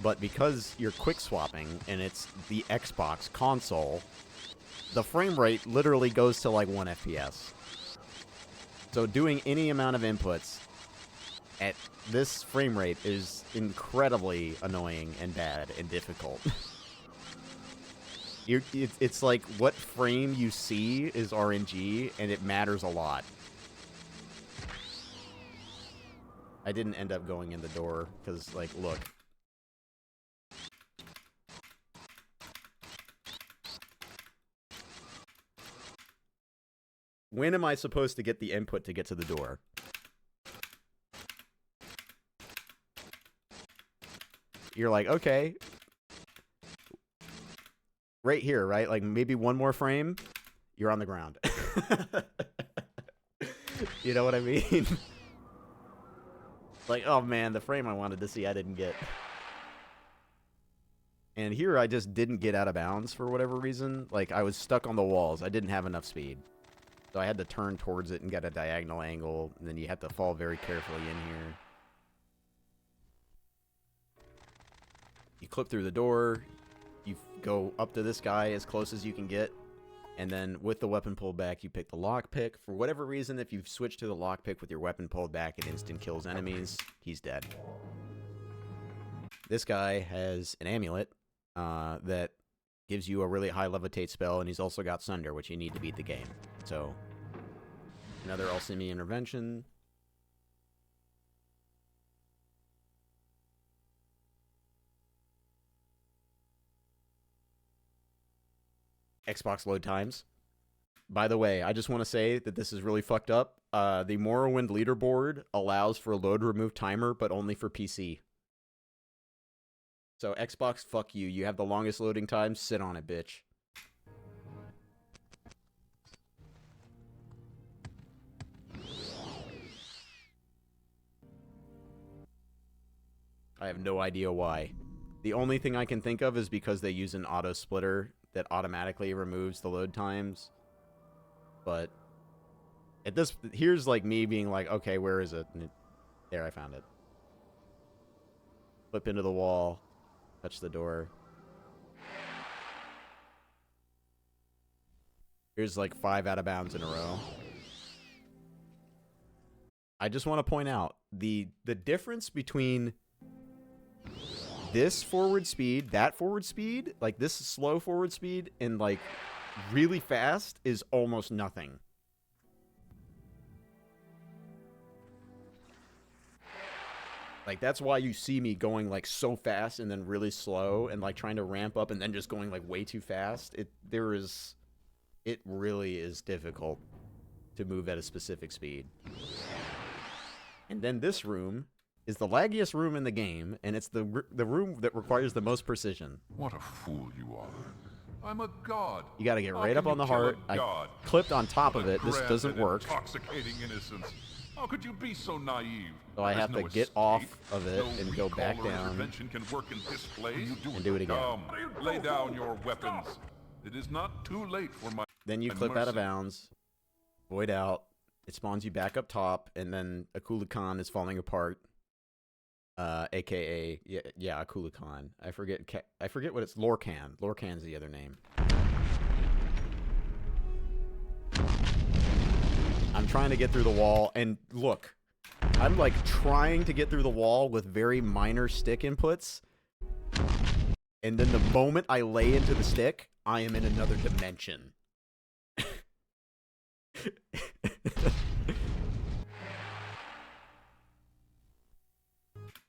But because you're quick swapping, and it's the Xbox console, the frame rate literally goes to like 1 FPS. So doing any amount of inputs at this frame rate is incredibly annoying and bad and difficult. It's like what frame you see is RNG, and it matters a lot. I didn't end up going in the door, because, like, look. When am I supposed to get the input to get to the door? You're like, okay. Right here, right? Like, maybe one more frame, you're on the ground. You know what I mean? Like, oh man, the frame I wanted to see I didn't get. And here I just didn't get out of bounds for whatever reason. Like, I was stuck on the walls. I didn't have enough speed. So I had to turn towards it and get a diagonal angle. And then you have to fall very carefully in here. You clip through the door. You go up to this guy as close as you can get. And then with the weapon pulled back, you pick the lockpick. For whatever reason, if you switch to the lockpick with your weapon pulled back, it instant kills enemies. He's dead. This guy has an amulet that gives you a really high levitate spell, and he's also got Sunder, which you need to beat the game. So, another Alchemy intervention. Xbox load times. By the way, I just want to say that this is really fucked up. The Morrowind leaderboard allows for a load remove timer, but only for PC. So Xbox, fuck you. You have the longest loading time. Sit on it, bitch. I have no idea why. The only thing I can think of is because they use an auto splitter that automatically removes the load times. But at this, here's like me being like, okay, where is it? There, I found it. Flip into the wall, touch the door. Here's like 5 out of bounds in a row. I just want to point out the difference between this forward speed, that forward speed, like this slow forward speed, and like really fast is almost nothing. Like, that's why you see me going like so fast and then really slow and like trying to ramp up and then just going like way too fast. It really is difficult to move at a specific speed. And then this room is the laggiest room in the game, and it's the room that requires the most precision. What a fool you are. I'm a god. You gotta get right up on the heart. I clipped on top of it. This doesn't work. Intoxicating innocence. How could you be so naive? So I have to get off of it and go back down Can work in this place. and do it again. Come, lay down your weapons. It is not too late for my... Then you clip out of bounds, void out, it spawns you back up top, and then Akula Khan is falling apart. AKA, yeah, Akula Khan. I forget what it's, Lorcan. Lorcan's the other name. I'm trying to get through the wall, and look, I'm like trying to get through the wall with very minor stick inputs, and then the moment I lay into the stick, I am in another dimension.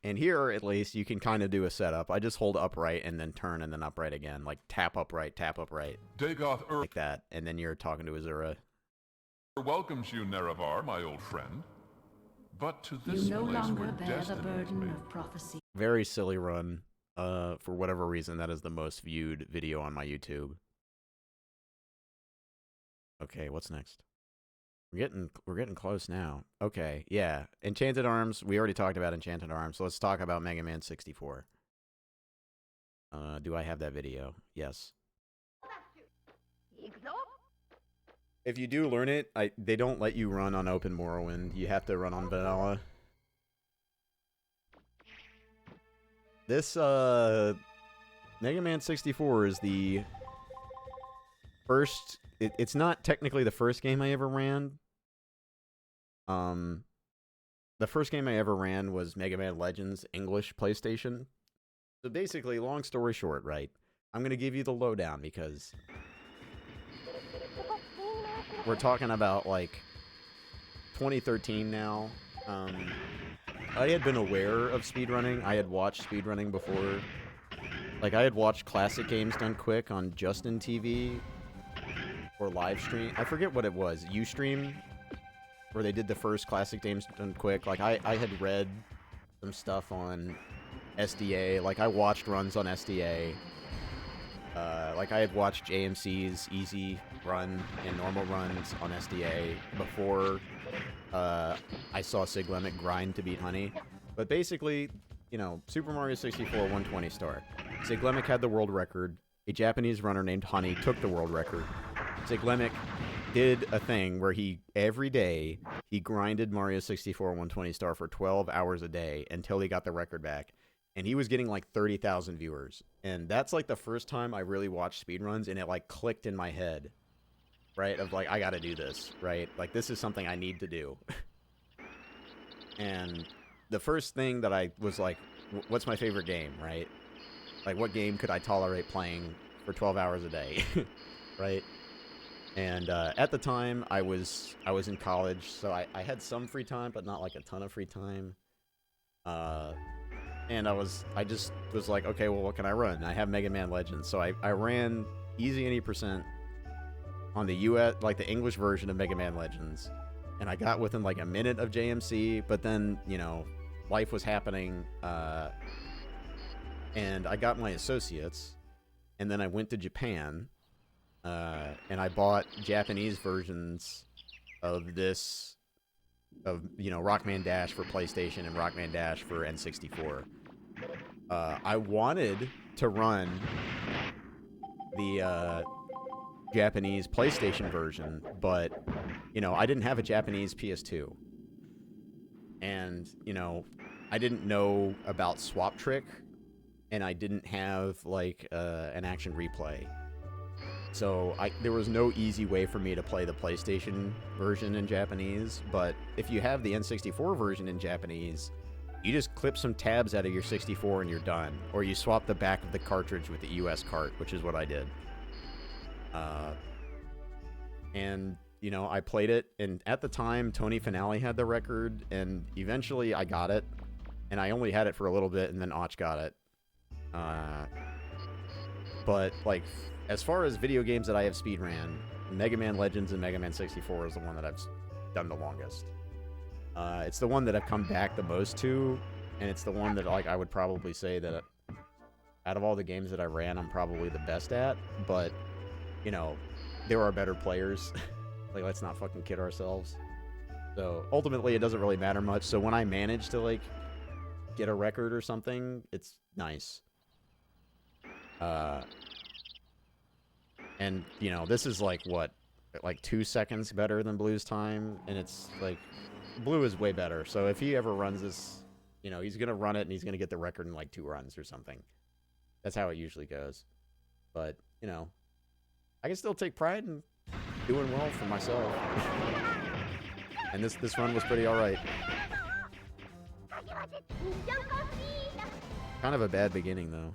And here, at least, you can kind of do a setup. I just hold upright and then turn and then upright again. Like, tap upright, Dagoth like that. And then you're talking to Azura. welcomes you, Nerevar, my old friend. But to this You no place longer we're bear the destined to burden be. of prophecy. Very silly run. For whatever reason, that is the most viewed video on my YouTube. Okay, what's next? We're getting close now. Okay, yeah. Enchanted Arms. We already talked about Enchanted Arms. So let's talk about Mega Man 64. Do I have that video? Yes. If you do learn it, they don't let you run on Open Morrowind. You have to run on Vanilla. This Mega Man 64 is the first. It's not technically the first game I ever ran. The first game I ever ran was Mega Man Legends English PlayStation. So basically, long story short, right? I'm gonna give you the lowdown because we're talking about like 2013 now. I had been aware of speedrunning. I had watched speedrunning before. Like, I had watched classic games done quick on Justin TV or live stream. I forget what it was. Ustream, where they did the first classic games done quick. Like, I had read some stuff on SDA. Like, I watched runs on SDA. Like, I had watched JMC's easy run and normal runs on SDA before I saw Siglemmic grind to beat Honey. But basically, you know, Super Mario 64 120 star. Siglemmic had the world record. A Japanese runner named Honey took the world record. Siglemmic did a thing where every day, he grinded Mario 64 120 star for 12 hours a day until he got the record back. And he was getting like 30,000 viewers. And that's like the first time I really watched speedruns, and it like clicked in my head, right? Of like, I gotta do this, right? Like, this is something I need to do. And the first thing that I was like, what's my favorite game, right? Like, what game could I tolerate playing for 12 hours a day, right? And at the time, I was in college, so I had some free time, but not like a ton of free time. And I just was like, okay, well, what can I run? I have Mega Man Legends, so I ran easy any percent on the US, like the English version of Mega Man Legends, and I got within like a minute of JMC, but then, you know, life was happening, and I got my associates, and then I went to Japan, and I bought Japanese versions of this, you know, Rockman Dash for PlayStation and Rockman Dash for N64. I wanted to run the Japanese PlayStation version, but, you know, I didn't have a Japanese PS2. And, you know, I didn't know about Swap Trick, and I didn't have, like, an action replay. So there was no easy way for me to play the PlayStation version in Japanese, but if you have the N64 version in Japanese, you just clip some tabs out of your 64 and you're done. Or you swap the back of the cartridge with the US cart, which is what I did. And, you know, I played it, and at the time, Tony Finale had the record, and eventually I got it, and I only had it for a little bit, and then Och got it. But, like, as far as video games that I have speedran, Mega Man Legends and Mega Man 64 is the one that I've done the longest. It's the one that I've come back the most to, and it's the one that, like, I would probably say that out of all the games that I ran, I'm probably the best at, but, you know, there are better players. Like, let's not fucking kid ourselves. So, ultimately, it doesn't really matter much, so when I manage to, like, get a record or something, it's nice. And, you know, this is like, what, like 2 seconds better than Blue's time, and it's like, Blue is way better, so if he ever runs this, you know, he's gonna run it and he's gonna get the record in like 2 runs or something. That's how it usually goes. But, you know, I can still take pride in doing well for myself. And this run was pretty alright. Kind of a bad beginning, though.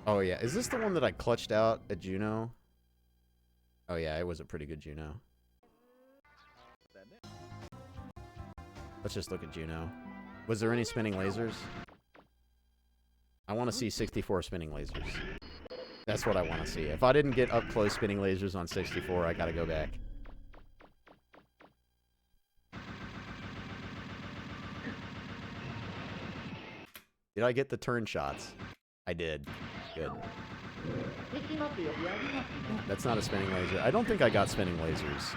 Oh yeah, is this the one that I clutched out at Juno? Oh yeah, it was a pretty good Juno. Let's just look at Juno. Was there any spinning lasers? I want to see 64 spinning lasers. That's what I want to see. If I didn't get up close spinning lasers on 64, I gotta go back. Did I get the turn shots? I did. Good. That's not a spinning laser. I don't think I got spinning lasers.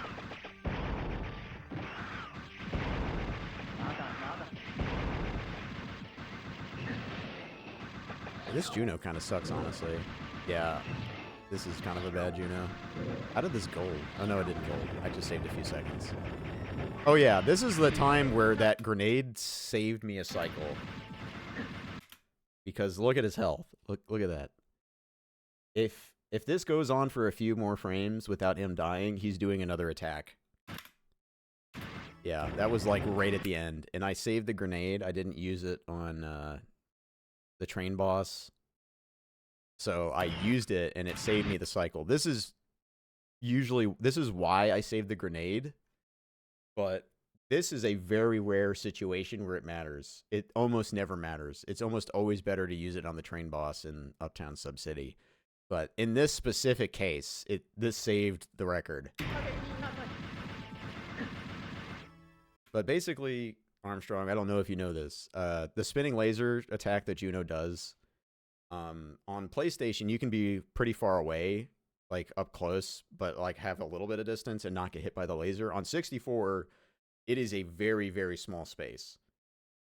This Juno kind of sucks, honestly. Yeah, this is kind of a bad Juno. How did this gold? Oh no, it didn't gold. I just saved a few seconds. Oh yeah, this is the time where that grenade saved me a cycle. Because look at his health. Look at that. If this goes on for a few more frames without him dying, he's doing another attack. Yeah, that was like right at the end. And I saved the grenade. I didn't use it on the train boss. So I used it and it saved me the cycle. This is why I saved the grenade. But this is a very rare situation where it matters. It almost never matters. It's almost always better to use it on the train boss in Uptown Sub-City. But in this specific case, this saved the record. But basically, Armstrong, I don't know if you know this. The spinning laser attack that Juno does, on PlayStation, you can be pretty far away, like up close, but like have a little bit of distance and not get hit by the laser. On 64, it is a very, very small space.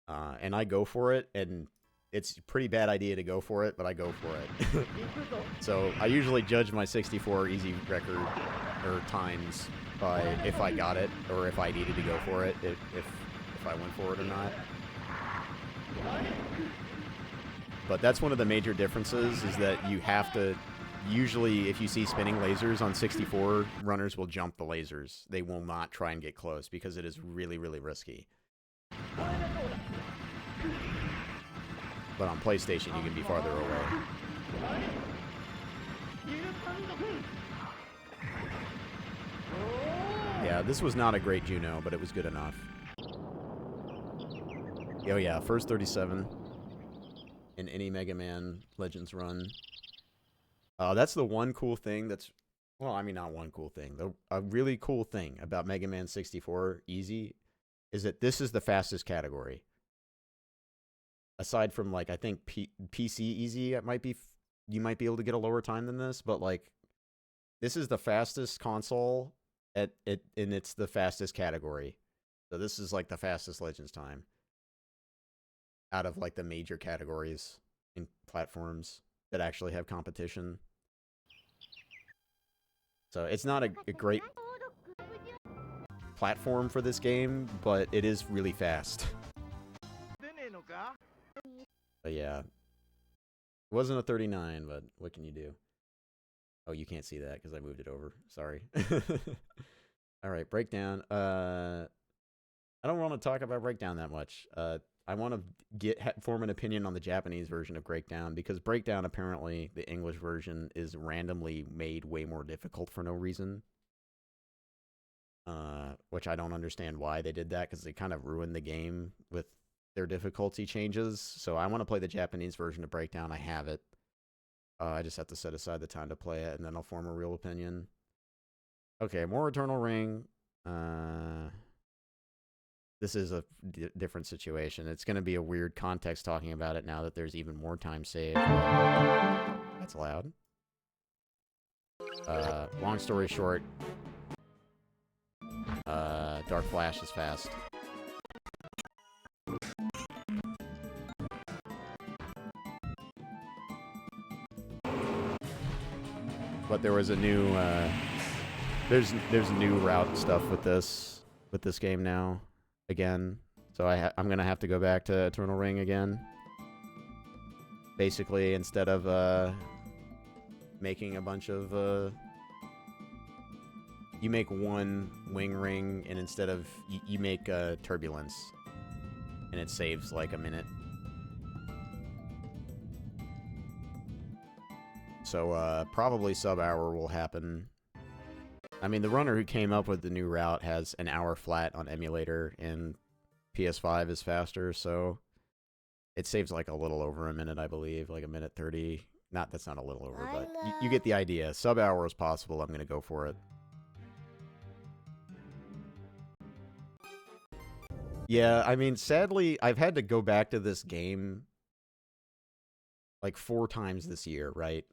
And I go for it, and it's a pretty bad idea to go for it, but I go for it. So I usually judge my 64 easy record or times by if I got it or if I needed to go for it, if I went for it or not. But that's one of the major differences, is that you have to, usually if you see spinning lasers on 64, runners will jump the lasers. They will not try and get close because it is really, really risky. But on PlayStation, you can be farther away. Yeah, this was not a great Juno, but it was good enough. Oh yeah, first 37 in any Mega Man Legends run. That's the one cool thing that's... Well, I mean, not one cool thing. A really cool thing about Mega Man 64 Easy is that this is the fastest category. Aside from, like, I think PC Easy, it might be... You might be able to get a lower time than this, but, like, this is the fastest console, and it's the fastest category. So this is, like, the fastest Legends time out of, like, the major categories in platforms that actually have competition. So it's not a great platform for this game, but it is really fast. But yeah. It wasn't a 39, but what can you do? Oh, you can't see that because I moved it over. Sorry. Alright, Breakdown. I don't want to talk about Breakdown that much. I want to form an opinion on the Japanese version of Breakdown, because Breakdown, apparently, the English version, is randomly made way more difficult for no reason. Which I don't understand why they did that, because they kind of ruined the game with their difficulty changes. So I want to play the Japanese version of Breakdown. I have it. I just have to set aside the time to play it, and then I'll form a real opinion. Okay, more Eternal Ring. This is a different situation. It's going to be a weird context talking about it now that there's even more time saved. That's loud. Long story short, Dark Flash is fast. But there was a new, there's new route stuff with this game now, again. So I'm gonna have to go back to Eternal Ring again. Basically, instead of making a bunch of, you make one wing ring, and instead of you make turbulence, and it saves like a minute. So probably sub-hour will happen. I mean, the runner who came up with the new route has an hour flat on emulator, and PS5 is faster, so it saves like a little over a minute, I believe, like a minute 30. That's not a little over, but you get the idea. Sub-hour is possible. I'm going to go for it. Yeah, I mean, sadly, I've had to go back to this game like 4 times this year, right?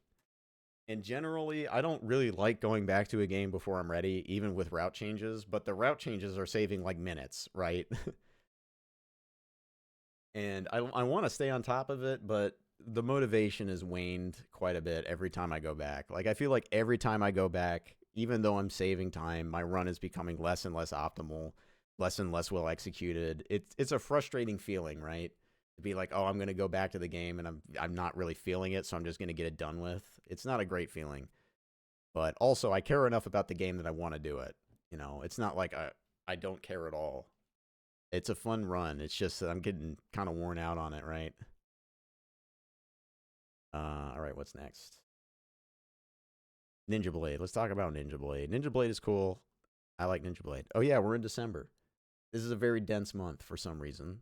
And generally, I don't really like going back to a game before I'm ready, even with route changes, but the route changes are saving like minutes, right? And I want to stay on top of it, but the motivation has waned quite a bit every time I go back. Like, I feel like every time I go back, even though I'm saving time, my run is becoming less and less optimal, less and less well executed. It's a frustrating feeling, right? To be like, oh, I'm going to go back to the game and I'm not really feeling it, so I'm just going to get it done with. It's not a great feeling. But also, I care enough about the game that I want to do it. You know, it's not like I don't care at all. It's a fun run. It's just that I'm getting kind of worn out on it, right? All right, what's next? Ninja Blade. Let's talk about Ninja Blade. Ninja Blade is cool. I like Ninja Blade. Oh yeah, we're in December. This is a very dense month for some reason.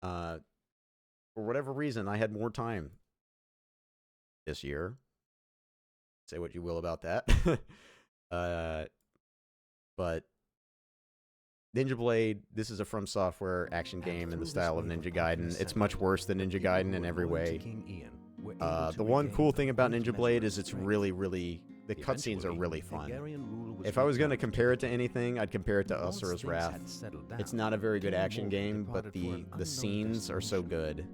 For whatever reason, I had more time this year. Say what you will about that. But Ninja Blade, this is a From Software action game in the style of Ninja Gaiden. It's much worse than Ninja Gaiden in every way. The one cool thing about Ninja Blade is it's really, the cutscenes are really fun. If I was going to compare it to anything, I'd compare it to Asura's Wrath. It's not a very good action game, but the scenes are so good.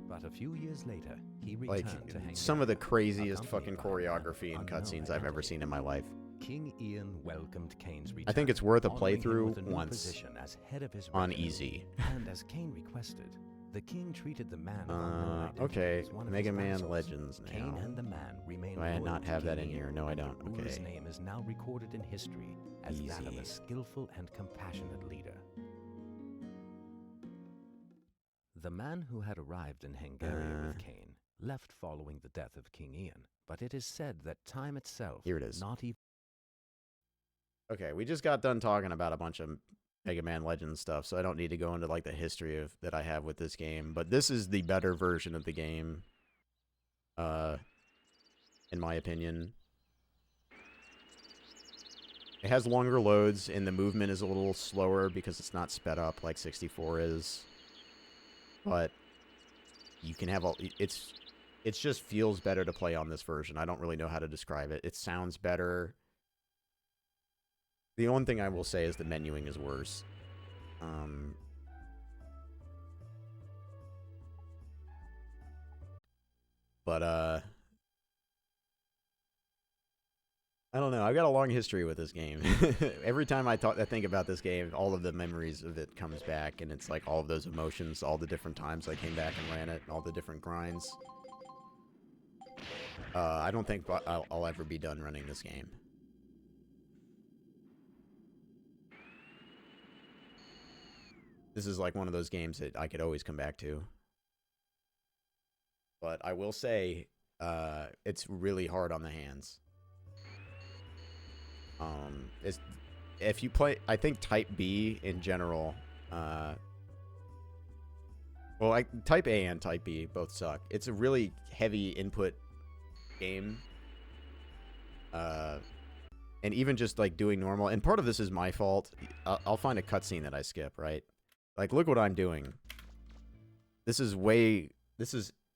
Like, some of the craziest fucking choreography and cutscenes I've ever seen in my life. King Ian welcomed Kane's return. I think it's worth a playthrough once as head of his on easy. And as Kane requested, the king treated the man okay, Mega Man Legends now. Kane and the man remain Do I not have that in here? No, I don't. Okay. His name is now recorded in history as that of a skillful and compassionate leader. The man who had arrived in Hangaria with Kane left following the death of King Ian, but it is said that time itself here it is. Not even. Okay, we just got done talking about a bunch of Mega Man Legends stuff, so I don't need to go into like the history of that I have with this game. But this is the better version of the game, in my opinion. It has longer loads, and the movement is a little slower because it's not sped up like 64 is. But you can have it just feels better to play on this version. I don't really know how to describe it. It sounds better. The only thing I will say is the menuing is worse. But I don't know. I've got a long history with this game. Every time I think about this game, all of the memories of it comes back, and it's like all of those emotions, all the different times I came back and ran it, all the different grinds. I don't think I'll ever be done running this game. This is like one of those games that I could always come back to. But I will say, it's really hard on the hands. If you play, I think Type B in general, well, Type A and Type B both suck. It's a really heavy input game. And even just like doing normal, and part of this is my fault. I'll find a cutscene that I skip, right? Like, look what I'm doing. This is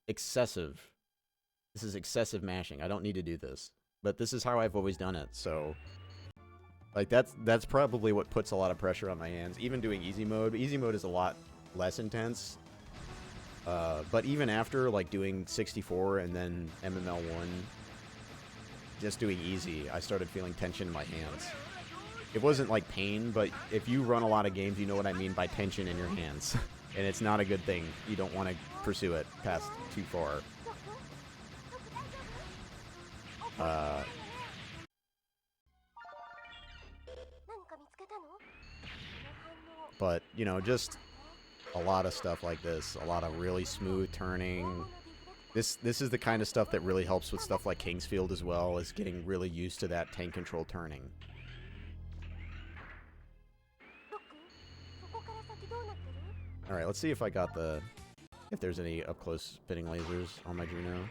excessive. This is excessive mashing. I don't need to do this. But this is how I've always done it, so... Like, that's probably what puts a lot of pressure on my hands. Even doing easy mode. Easy mode is a lot less intense. But even after, like, doing 64 and then MML1, just doing easy, I started feeling tension in my hands. It wasn't like pain, but if you run a lot of games, you know what I mean by tension in your hands. And it's not a good thing. You don't want to pursue it past too far. But, you know, just a lot of stuff like this. A lot of really smooth turning. This is the kind of stuff that really helps with stuff like Kingsfield as well, is getting really used to that tank control turning. Alright, let's see if I got the... if there's any up-close spinning lasers on my Juno.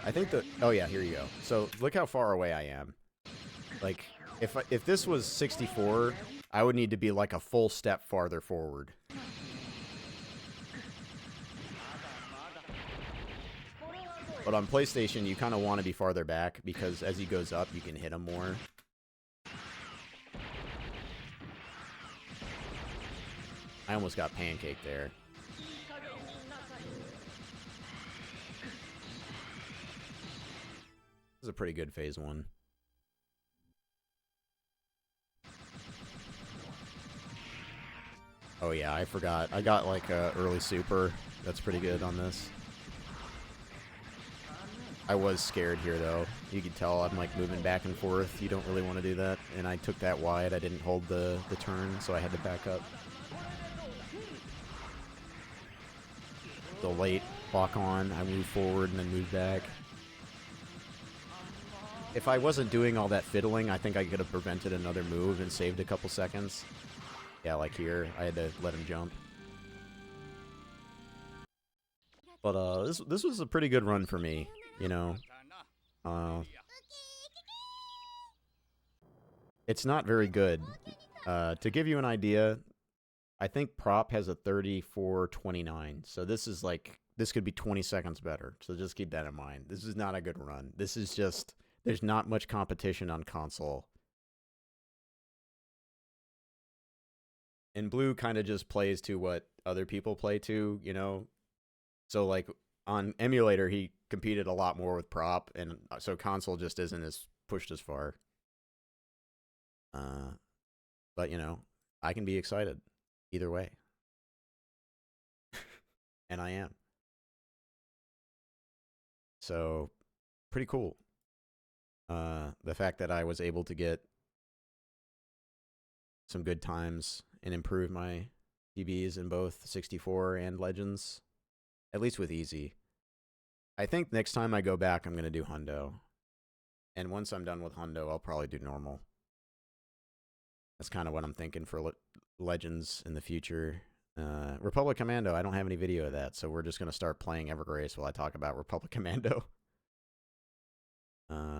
I think that... oh yeah, here you go. So, look how far away I am. Like, if this was 64, I would need to be like a full step farther forward. But on PlayStation, you kind of want to be farther back, because as he goes up, you can hit him more. I almost got pancaked there. This is a pretty good phase 1. Oh yeah, I forgot. I got like a early super. That's pretty good on this. I was scared here though. You could tell I'm like moving back and forth. You don't really want to do that. And I took that wide. I didn't hold the turn, so I had to back up. The late lock on, I moved forward and then moved back. If I wasn't doing all that fiddling, I think I could have prevented another move and saved a couple seconds. Yeah, like here, I had to let him jump. But this was a pretty good run for me, you know. It's not very good. To give you an idea, I think prop has a 34.29. So this is like, this could be 20 seconds better. So just keep that in mind. This is not a good run. This is just, there's not much competition on console. And Blue kind of just plays to what other people play to, you know? So, like, on emulator, he competed a lot more with prop, and so console just isn't as pushed as far. But, you know, I can be excited either way. And I am. So, pretty cool. The fact that I was able to get some good times and improve my PBs in both 64 and Legends, at least with easy. I think next time I go back, I'm going to do Hundo. And once I'm done with Hundo, I'll probably do normal. That's kind of what I'm thinking for Legends in the future. Republic Commando, I don't have any video of that, so we're just going to start playing Evergrace while I talk about Republic Commando.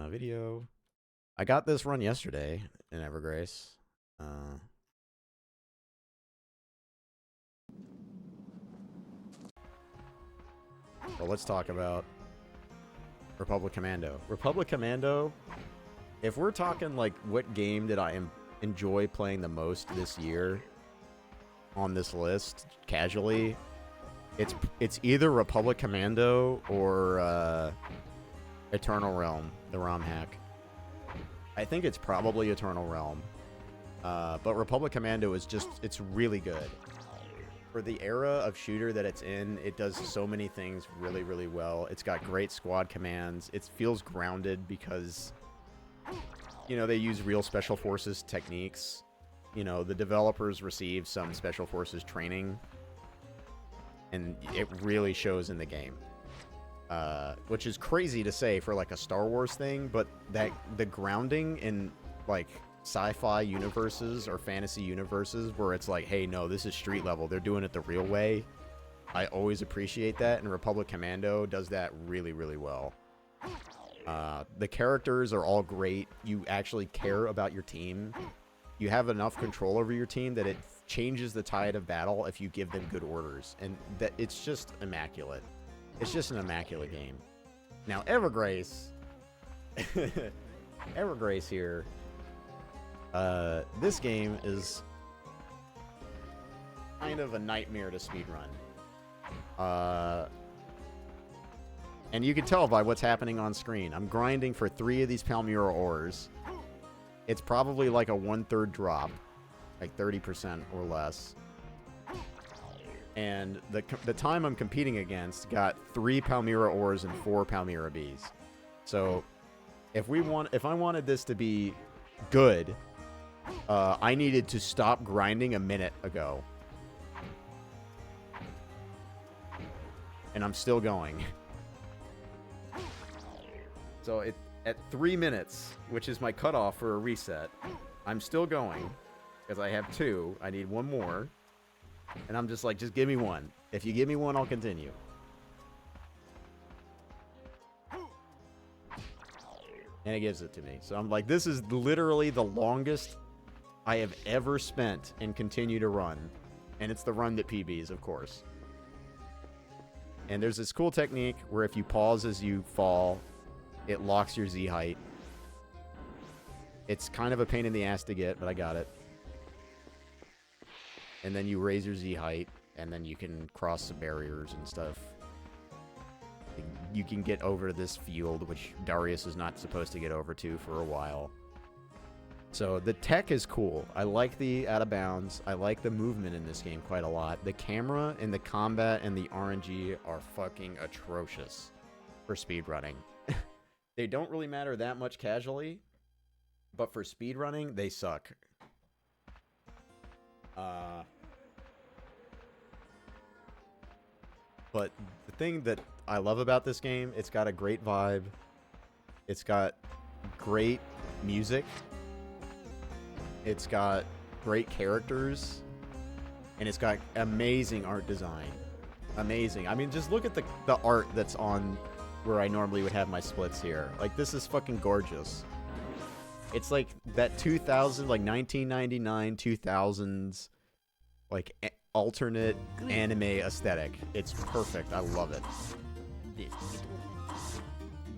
Video. I got this run yesterday in Evergrace. Well, let's talk about Republic Commando. Republic Commando, if we're talking like what game did I enjoy playing the most this year on this list, casually, it's either Republic Commando or Eternal Realm, the ROM hack. I think it's probably Eternal Realm. But Republic Commando is just, it's really good. For the era of shooter that it's in, it does so many things really, really well. It's got great squad commands. It feels grounded because, you know, they use real Special Forces techniques. You know, the developers receive some Special Forces training, and it really shows in the game. Which is crazy to say for like a Star Wars thing, but that the grounding in like sci-fi universes or fantasy universes where it's like, hey, no, this is street level, they're doing it the real way, I always appreciate that, and Republic Commando does that really, really well. The characters are all great. You actually care about your team. You have enough control over your team that it changes the tide of battle if you give them good orders, and that it's just immaculate. It's just an immaculate game. Now, Evergrace Evergrace here, this game is kind of a nightmare to speedrun. And you can tell by what's happening on screen. I'm grinding for 3 of these Palmyra ores. It's probably like a 1/3 drop, like 30% or less. And the time I'm competing against got 3 Palmyra ores and 4 Palmyra bees. So if I wanted this to be good, I needed to stop grinding a minute ago. And I'm still going. So at 3 minutes, which is my cutoff for a reset, I'm still going. Because I have 2. I need 1 more. And I'm just like, just give me 1. If you give me 1, I'll continue. And it gives it to me. So I'm like, this is literally the longest I have ever spent and continue to run. And it's the run that PBs, of course. And there's this cool technique where if you pause as you fall, it locks your Z height. It's kind of a pain in the ass to get, but I got it. And then you raise your Z height, and then you can cross some barriers and stuff. You can get over this field, which Darius is not supposed to get over to for a while. So the tech is cool. I like the out of bounds. I like the movement in this game quite a lot. The camera and the combat and the RNG are fucking atrocious for speedrunning. They don't really matter that much casually, but for speedrunning, they suck. But the thing that I love about this game, it's got a great vibe. It's got great music. It's got great characters. And it's got amazing art design. Amazing. I mean, just look at the art that's on where I normally would have my splits here. Like, this is fucking gorgeous. It's like that 2000, like 1999, 2000s, like alternate anime aesthetic. It's perfect. I love it.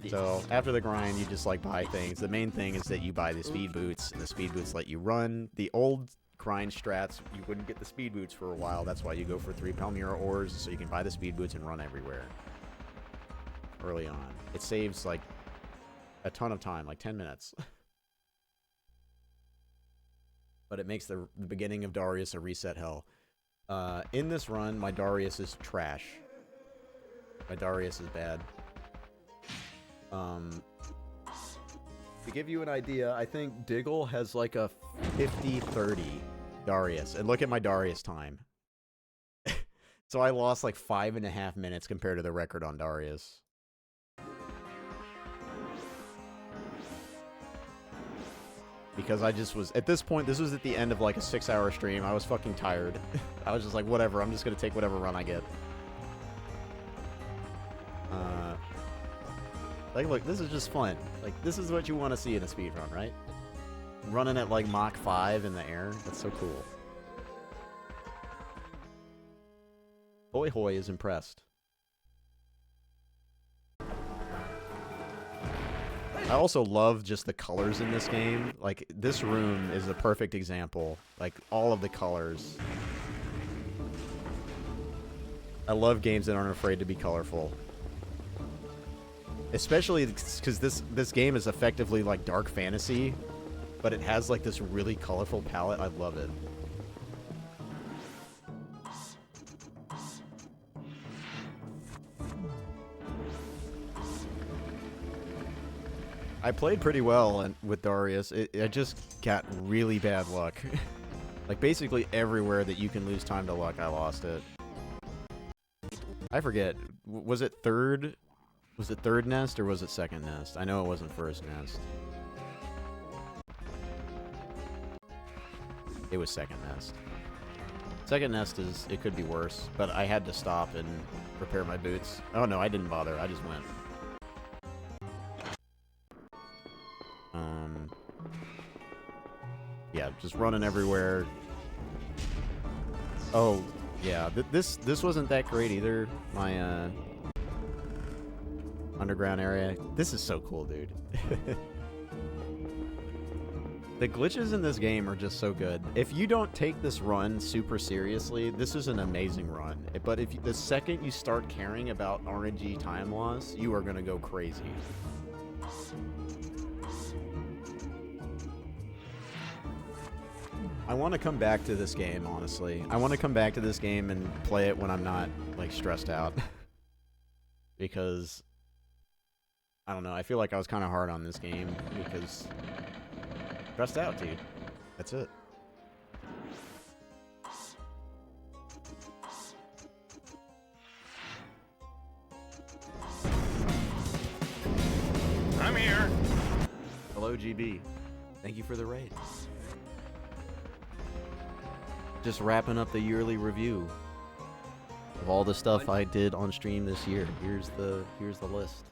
So after the grind, you just like buy things. The main thing is that you buy the speed boots, and the speed boots let you run. The old grind strats, you wouldn't get the speed boots for a while. That's why you go for 3 Palmyra ores, so you can buy the speed boots and run everywhere early on. It saves like a ton of time, like 10 minutes. But it makes the beginning of Darius a reset hell. In this run, my Darius is trash. My Darius is bad. To give you an idea, I think Diggle has like a 50-30 Darius. And look at my Darius time. So I lost like 5.5 minutes compared to the record on Darius. Because I just was, at this point, this was at the end of like a 6-hour stream. I was fucking tired. I was just like, whatever, I'm just gonna take whatever run I get. Like, look, this is just fun. Like, this is what you want to see in a speedrun, right? Running at like Mach 5 in the air. That's so cool. Hoy Hoy is impressed. I also love just the colors in this game. Like, this room is a perfect example. Like, all of the colors. I love games that aren't afraid to be colorful. Especially because this game is effectively like dark fantasy, but it has like this really colorful palette. I love it. I played pretty well with Darius. I just got really bad luck. Like, basically everywhere that you can lose time to luck, I lost it. I forget. Was it third? Was it third nest or was it second nest? I know it wasn't first nest. It was second nest. Second nest is, it could be worse, but I had to stop and repair my boots. Oh no, I didn't bother. I just went. Yeah, just running everywhere. Oh, yeah. This wasn't that great either. My underground area. This is so cool, dude. The glitches in this game are just so good. If you don't take this run super seriously, this is an amazing run. But if the second you start caring about RNG time loss, you are gonna go crazy. I want to come back to this game, honestly. I want to come back to this game and play it when I'm not, like, stressed out. Because, I don't know, I feel like I was kind of hard on this game because... stressed out, dude. That's it. I'm here. Hello, GB. Thank you for the raid. Just wrapping up the yearly review of all the stuff I did on stream this year. Here's the list.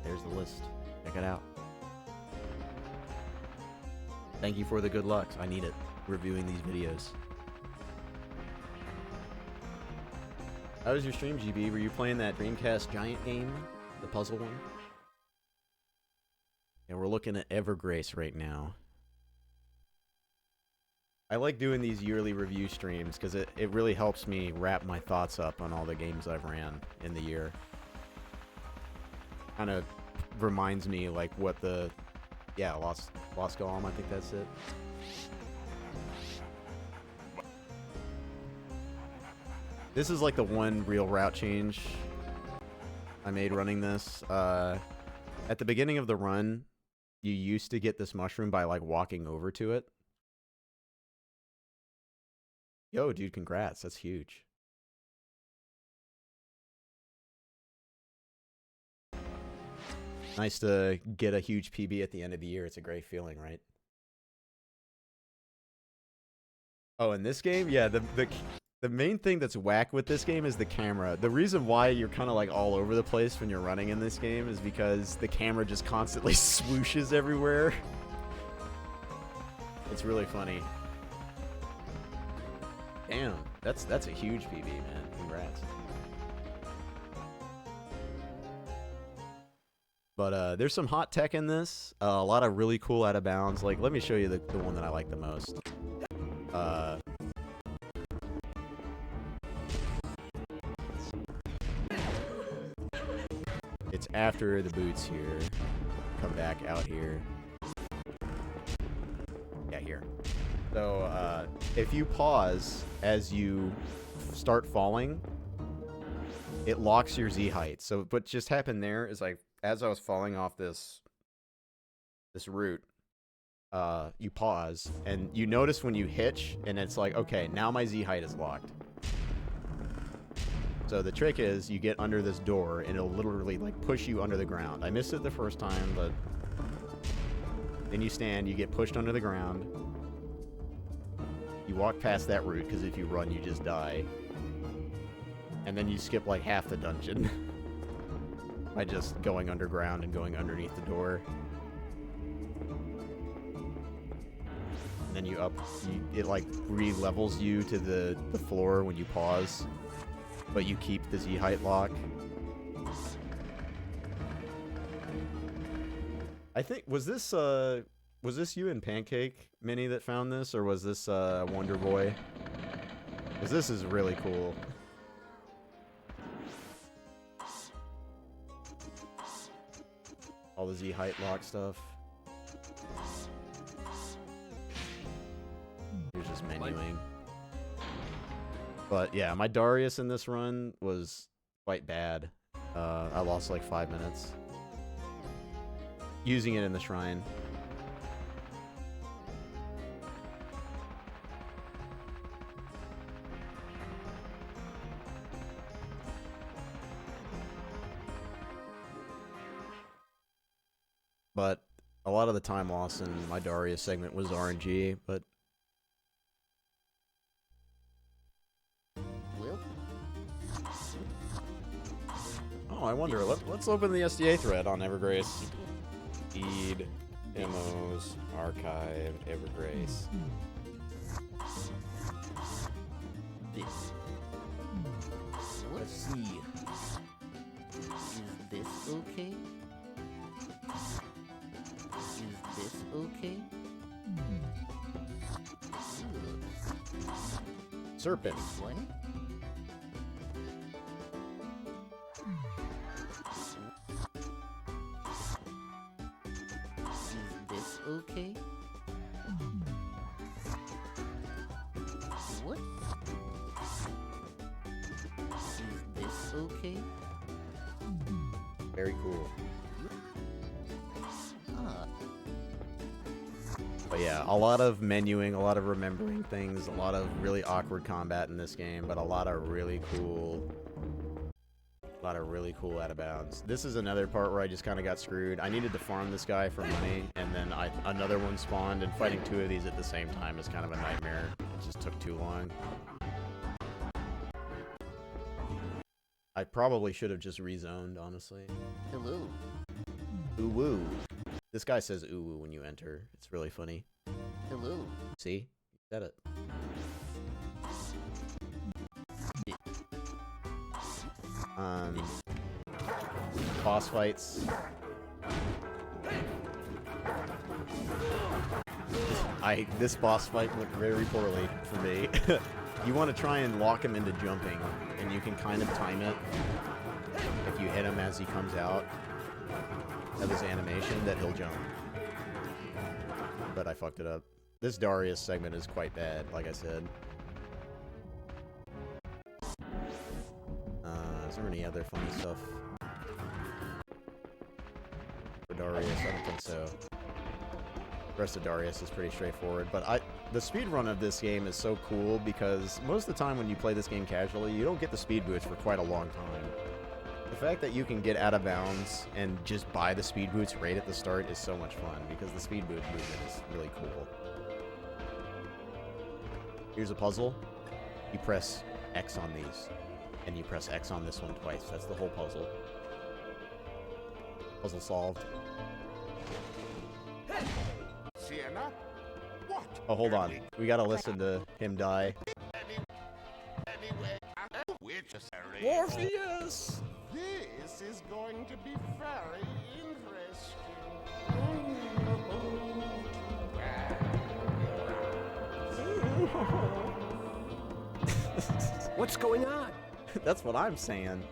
There's the list. Check it out. Thank you for the good luck. I need it reviewing these videos. How was your stream, GB? Were you playing that Dreamcast Giant game? The puzzle one? Yeah, we're looking at Evergrace right now. I like doing these yearly review streams because it really helps me wrap my thoughts up on all the games I've ran in the year. Kind of reminds me like what the... yeah, Lost Golem, I think that's it. This is like the one real route change I made running this. At the beginning of the run, you used to get this mushroom by like walking over to it. Yo, dude, congrats. That's huge. Nice to get a huge PB at the end of the year. It's a great feeling, right? Oh, in this game? Yeah, the main thing that's whack with this game is the camera. The reason why you're kind of like all over the place when you're running in this game is because the camera just constantly swooshes everywhere. It's really funny. Damn, that's a huge PB, man. Congrats. But there's some hot tech in this. A lot of really cool out of bounds. Like, let me show you the one that I like the most. It's after the boots here. Come back out here. Yeah, here. So, if you pause as you start falling, it locks your Z height. So what just happened there is like, as I was falling off this route, you pause, and you notice when you hitch, and it's like, okay, now my Z height is locked. So the trick is, you get under this door, and it'll literally like push you under the ground. I missed it the first time, but then you stand, you get pushed under the ground. You walk past that route, because if you run, you just die. And then you skip like half the dungeon by just going underground and going underneath the door. And then it like re-levels you to the floor when you pause, but you keep the Z height lock. I think, was this you and Pancake Mini that found this, or was this Wonder Boy? Because this is really cool. All the Z height lock stuff. Here's just menuing. But yeah, my Darius in this run was quite bad. I lost like 5 minutes using it in the shrine. But a lot of the time lost in my Darius segment was RNG, but... Oh, I wonder. Let's open the SDA thread on Evergrace. Feed, demos, archive, Evergrace. Let's see. Is this okay? Is this okay? Serpent. What? Is this okay? okay? Very cool. Ah. But yeah, a lot of menuing, a lot of remembering things, a lot of really awkward combat in this game, but a lot of really cool out of bounds. This is another part where I just kind of got screwed. I needed to farm this guy for money, and then another one spawned, and fighting two of these at the same time is kind of a nightmare. It just took too long. I probably should have just rezoned, honestly. Hello. Ooh woo. This guy says ooh woo when you enter. It's really funny. Hello. See? You said it. Boss fights. This boss fight went very poorly for me. You want to try and lock him into jumping, and you can kind of time it. If you hit him as he comes out of his animation, that he'll jump. But I fucked it up. This Darius segment is quite bad, like I said. Is there any other funny stuff for Darius? I don't think so. The rest of Darius is pretty straightforward, but the speedrun of this game is so cool because most of the time when you play this game casually, you don't get the speed boots for quite a long time. The fact that you can get out of bounds and just buy the speed boots right at the start is so much fun because the speed boot movement is really cool. Here's a puzzle. You press X on these, and you press X on this one twice. That's the whole puzzle. Puzzle solved. Sienna? What? Oh, hold on. We gotta listen to him die. Anyway, Morpheus! This is going to be very interesting. What's going on? That's what I'm saying.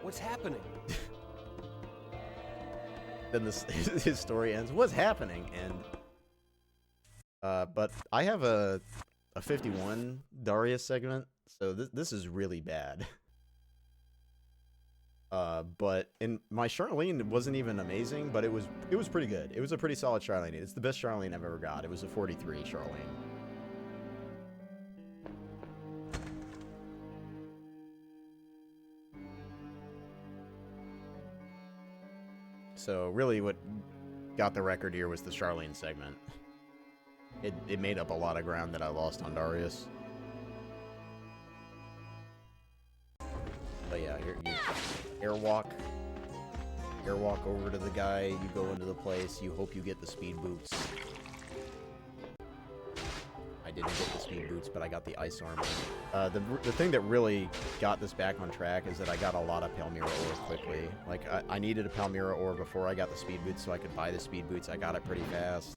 What's happening? Then his story ends. What's happening? And but I have a 51 Darius segment, so this is really bad. But in my Charlene wasn't even amazing, but it was pretty good. It was a pretty solid Charlene. It's the best Charlene I've ever got. It was a 43 Charlene. So really what got the record here was the Charlene segment. It made up a lot of ground that I lost on Darius. But yeah, here you airwalk over to the guy, you go into the place, you hope you get the speed boots. I didn't get the speed boots, but I got the ice armor. The thing that really got this back on track is that I got a lot of Palmyra ore quickly. Like, I needed a Palmyra ore before I got the speed boots so I could buy the speed boots. I got it pretty fast.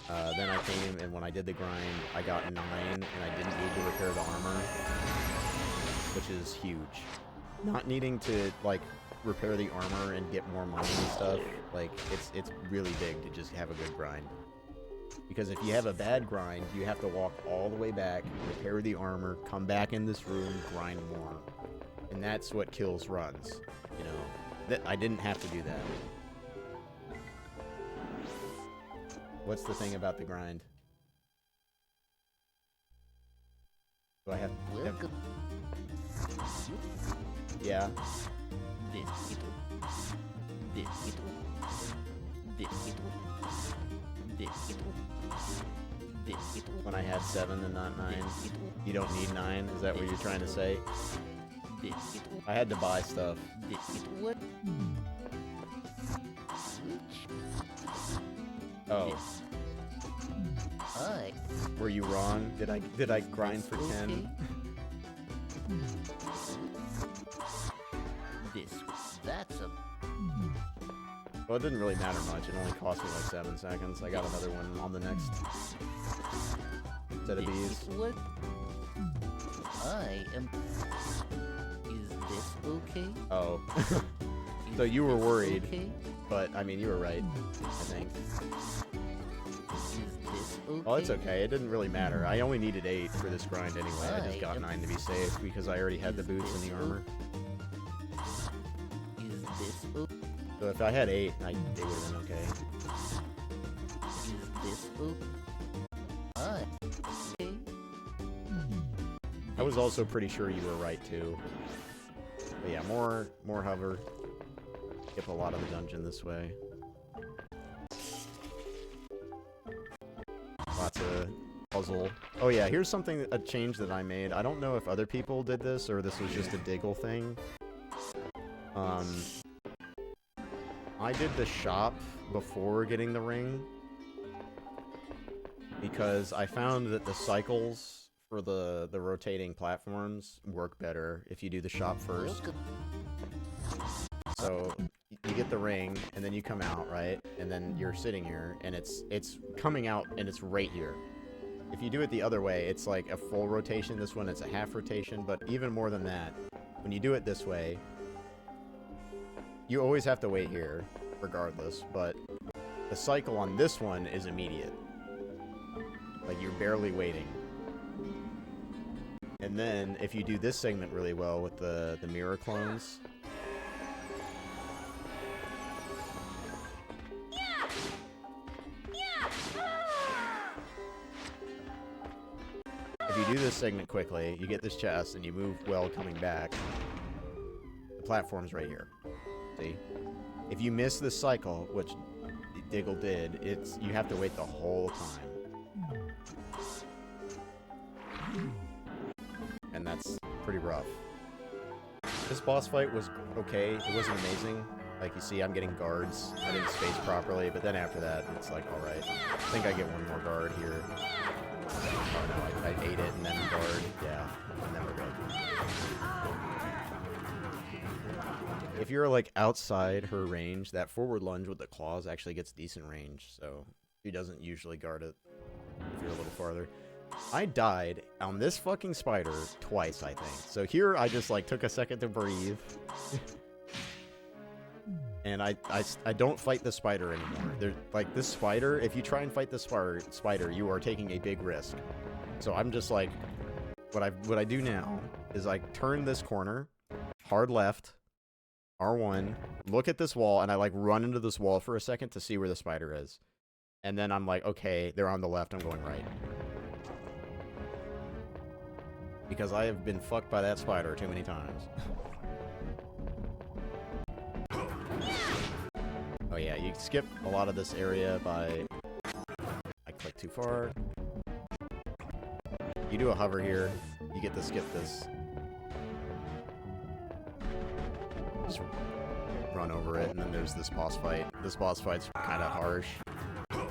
Then I came, and when I did the grind, I got 9, and I didn't need to repair the armor, which is huge. Not needing to, like, repair the armor and get more money and stuff, like, it's really big to just have a good grind. Because if you have a bad grind, you have to walk all the way back, repair the armor, come back in this room, grind more. And that's what kills runs, you know. I didn't have to do that. What's the thing about the grind? Do I have... Welcome. Yeah. When I had 7 and not 9. You don't need 9? Is that what you're trying to say? I had to buy stuff. Oh. Hi. Were you wrong? Did I grind for 10? That's a... Well, it didn't really matter much. It only cost me like 7 seconds. I got another one on the next set of bees. What? I am... Is this okay? Oh. So you were worried. Okay? But, I mean, you were right, I think. Is this okay? Oh, it's okay. It didn't really matter. I only needed 8 for this grind anyway. I just got 9 to be safe because I already had the boots and the armor. Is this okay? So if I had 8, it would have been okay. Is this okay? I was also pretty sure you were right too. But yeah, more hover. Skip a lot of the dungeon this way. Lots of puzzle. Oh yeah, here's something, a change that I made. I don't know if other people did this or this was just a Diggle thing. I did the shop before getting the ring because I found that the cycles for the rotating platforms work better if you do the shop first. So you get the ring and then you come out, right? And then you're sitting here and it's coming out and it's right here. If you do it the other way, it's like a full rotation. This one, it's a half rotation, but even more than that, when you do it this way, you always have to wait here, regardless, but the cycle on this one is immediate. Like, you're barely waiting. And then, if you do this segment really well with the mirror clones... If you do this segment quickly, you get this chest, and you move well coming back, the platform's right here. See? If you miss this cycle, which Diggle did, you have to wait the whole time. And that's pretty rough. This boss fight was okay. It wasn't amazing. Like, you see, I'm getting guards. I didn't space properly, but then after that, it's like, alright. I think I get one more guard here. Oh no, I ate it and then guard. Yeah, and then we're good. If you're, like, outside her range, that forward lunge with the claws actually gets decent range, so she doesn't usually guard it if you're a little farther. I died on this fucking spider twice, I think. So here, I just, like, took a second to breathe. And I don't fight the spider anymore. Like, this spider, if you try and fight the spider, you are taking a big risk. So I'm just, like, what I do now is I turn this corner, hard left, R1, look at this wall, and I, like, run into this wall for a second to see where the spider is. And then I'm like, okay, they're on the left, I'm going right. Because I have been fucked by that spider too many times. Oh yeah, you skip a lot of this area by... I click too far. You do a hover here, you get to skip this. Just run over it, and then there's this boss fight. This boss fight's kind of harsh.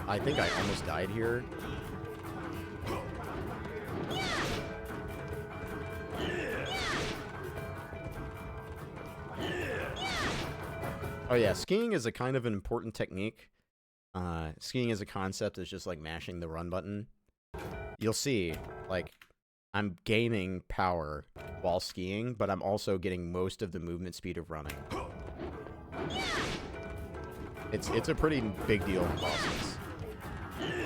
I think I almost died here. Oh yeah, skiing is a kind of an important technique. Skiing as a concept is just like mashing the run button. You'll see, like, I'm gaining power while skiing, but I'm also getting most of the movement speed of running. It's a pretty big deal in bosses.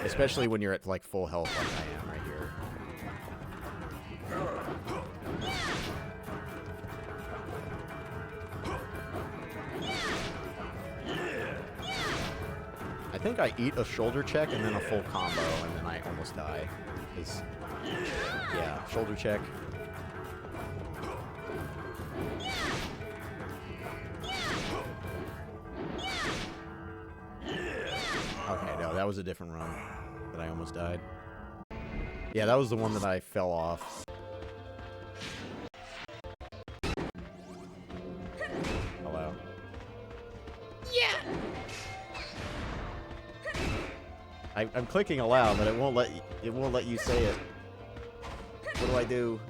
Especially when you're at, like, full health like I am right here. I think I eat a shoulder check and then a full combo, and then I almost die. Yeah, shoulder check. Okay, no, that was a different run that I almost died. Yeah, that was the one that I fell off. Hello. Yeah! I'm clicking allow, but it won't let you say it. What do I do?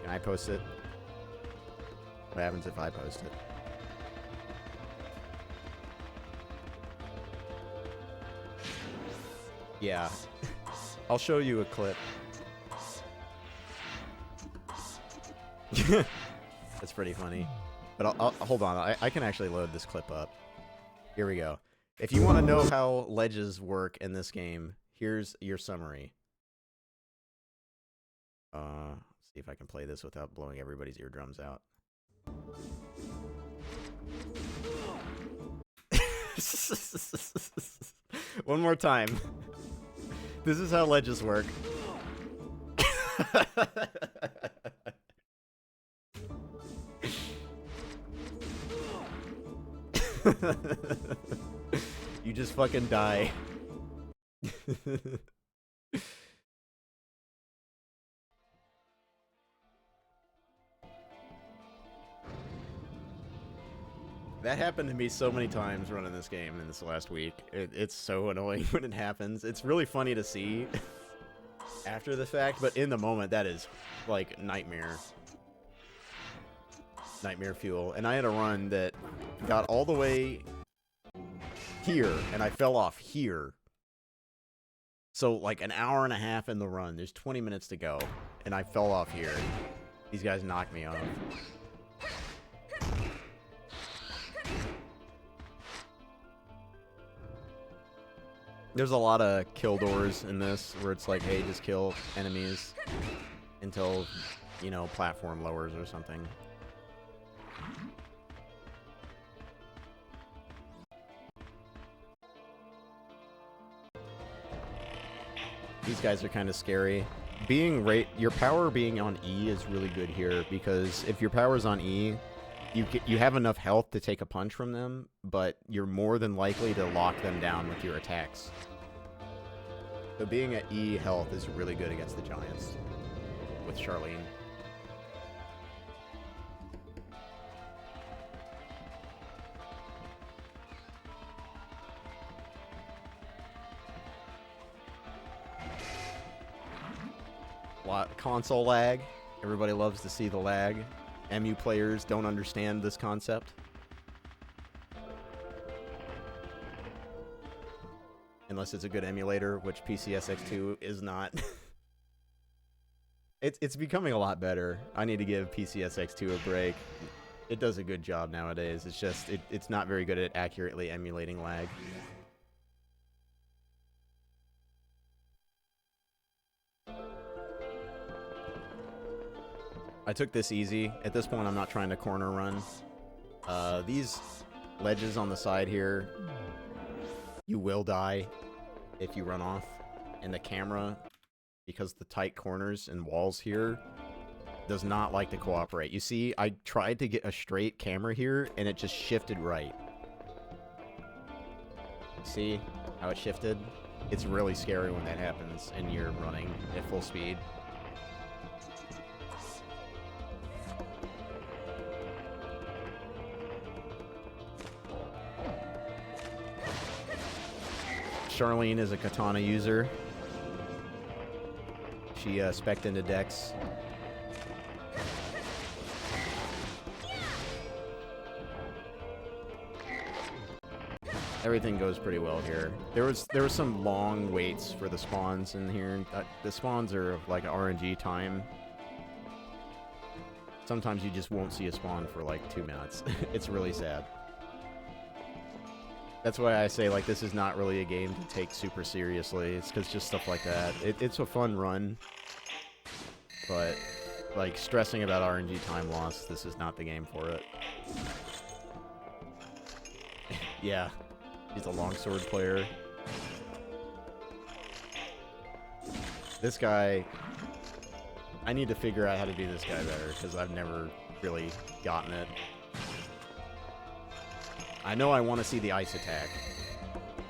Can I post it? What happens if I post it? Yeah. I'll show you a clip. That's pretty funny. But I'll hold on. I can actually load this clip up. Here we go. If you want to know how ledges work in this game, here's your summary. See if I can play this without blowing everybody's eardrums out. One more time. This is how ledges work. You just fucking die. That happened to me so many times running this game in this last week. It's so annoying when it happens. It's really funny to see after the fact, but in the moment, that is like nightmare. Nightmare fuel. And I had a run that got all the way here, and I fell off here. So like an hour and a half in the run. There's 20 minutes to go, and I fell off here. These guys knocked me off. There's a lot of kill doors in this where it's like, hey, just kill enemies until, you know, platform lowers or something. These guys are kind of scary. Your power being on E is really good here, because if your power's on E, you have enough health to take a punch from them, but you're more than likely to lock them down with your attacks. So being at E health is really good against the giants with Charlene. Console lag. Everybody loves to see the lag. MU players don't understand this concept. Unless it's a good emulator, which PCSX2 is not. It's becoming a lot better. I need to give PCSX2 a break. It does a good job nowadays. It's just, it's not very good at accurately emulating lag. I took this easy. At this point, I'm not trying to corner run. These ledges on the side here, you will die if you run off. And the camera, because the tight corners and walls here, does not like to cooperate. You see, I tried to get a straight camera here, and it just shifted right. See how it shifted? It's really scary when that happens and you're running at full speed. Charlene is a katana user. She spec'd into Dex. Everything goes pretty well here. There was some long waits for the spawns in here. The spawns are like RNG time. Sometimes you just won't see a spawn for like 2 minutes. It's really sad. That's why I say, like, this is not really a game to take super seriously. It's because just stuff like that. It's a fun run. But, like, stressing about RNG time loss, this is not the game for it. Yeah. He's a longsword player. This guy... I need to figure out how to do this guy better, because I've never really gotten it. I know I want to see the ice attack.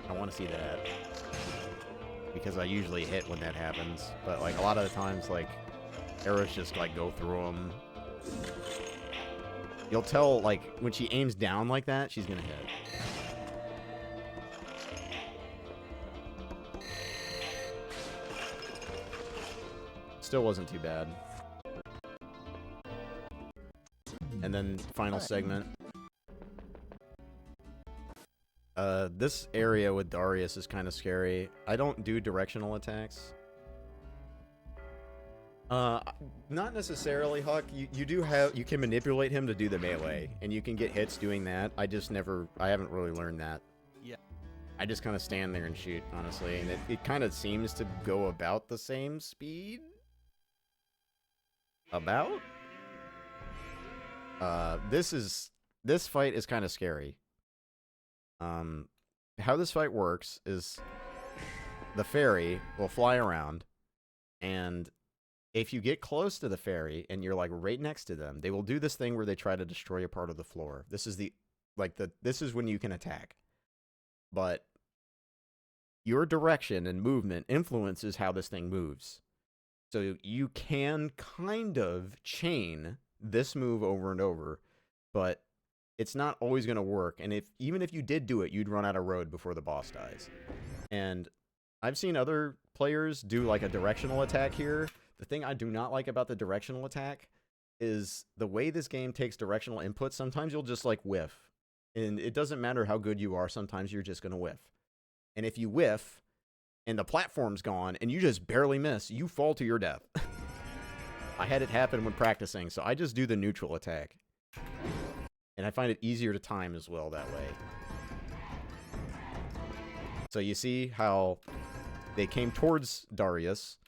I want to see that. Because I usually hit when that happens. But, like, a lot of the times, like, arrows just, like, go through them. You'll tell, like, when she aims down like that, she's gonna hit. Still wasn't too bad. And then, final segment. This area with Darius is kind of scary. I don't do directional attacks. Not necessarily, Huck. You can manipulate him to do the melee, and you can get hits doing that. I haven't really learned that I just kind of stand there and shoot, honestly, and it kind of seems to go about the same speed. About? This fight is kind of scary. How this fight works is the fairy will fly around, and if you get close to the fairy and you're like right next to them, they will do this thing where they try to destroy a part of the floor. This is this is when you can attack. But your direction and movement influences how this thing moves. So you can kind of chain this move over and over, but it's not always going to work. And even if you did do it, you'd run out of road before the boss dies. And I've seen other players do like a directional attack here. The thing I do not like about the directional attack is the way this game takes directional input. Sometimes you'll just like whiff. And it doesn't matter how good you are, sometimes you're just going to whiff. And if you whiff and the platform's gone and you just barely miss, you fall to your death. I had it happen when practicing, so I just do the neutral attack. And I find it easier to time as well that way. So you see how they came towards Darius,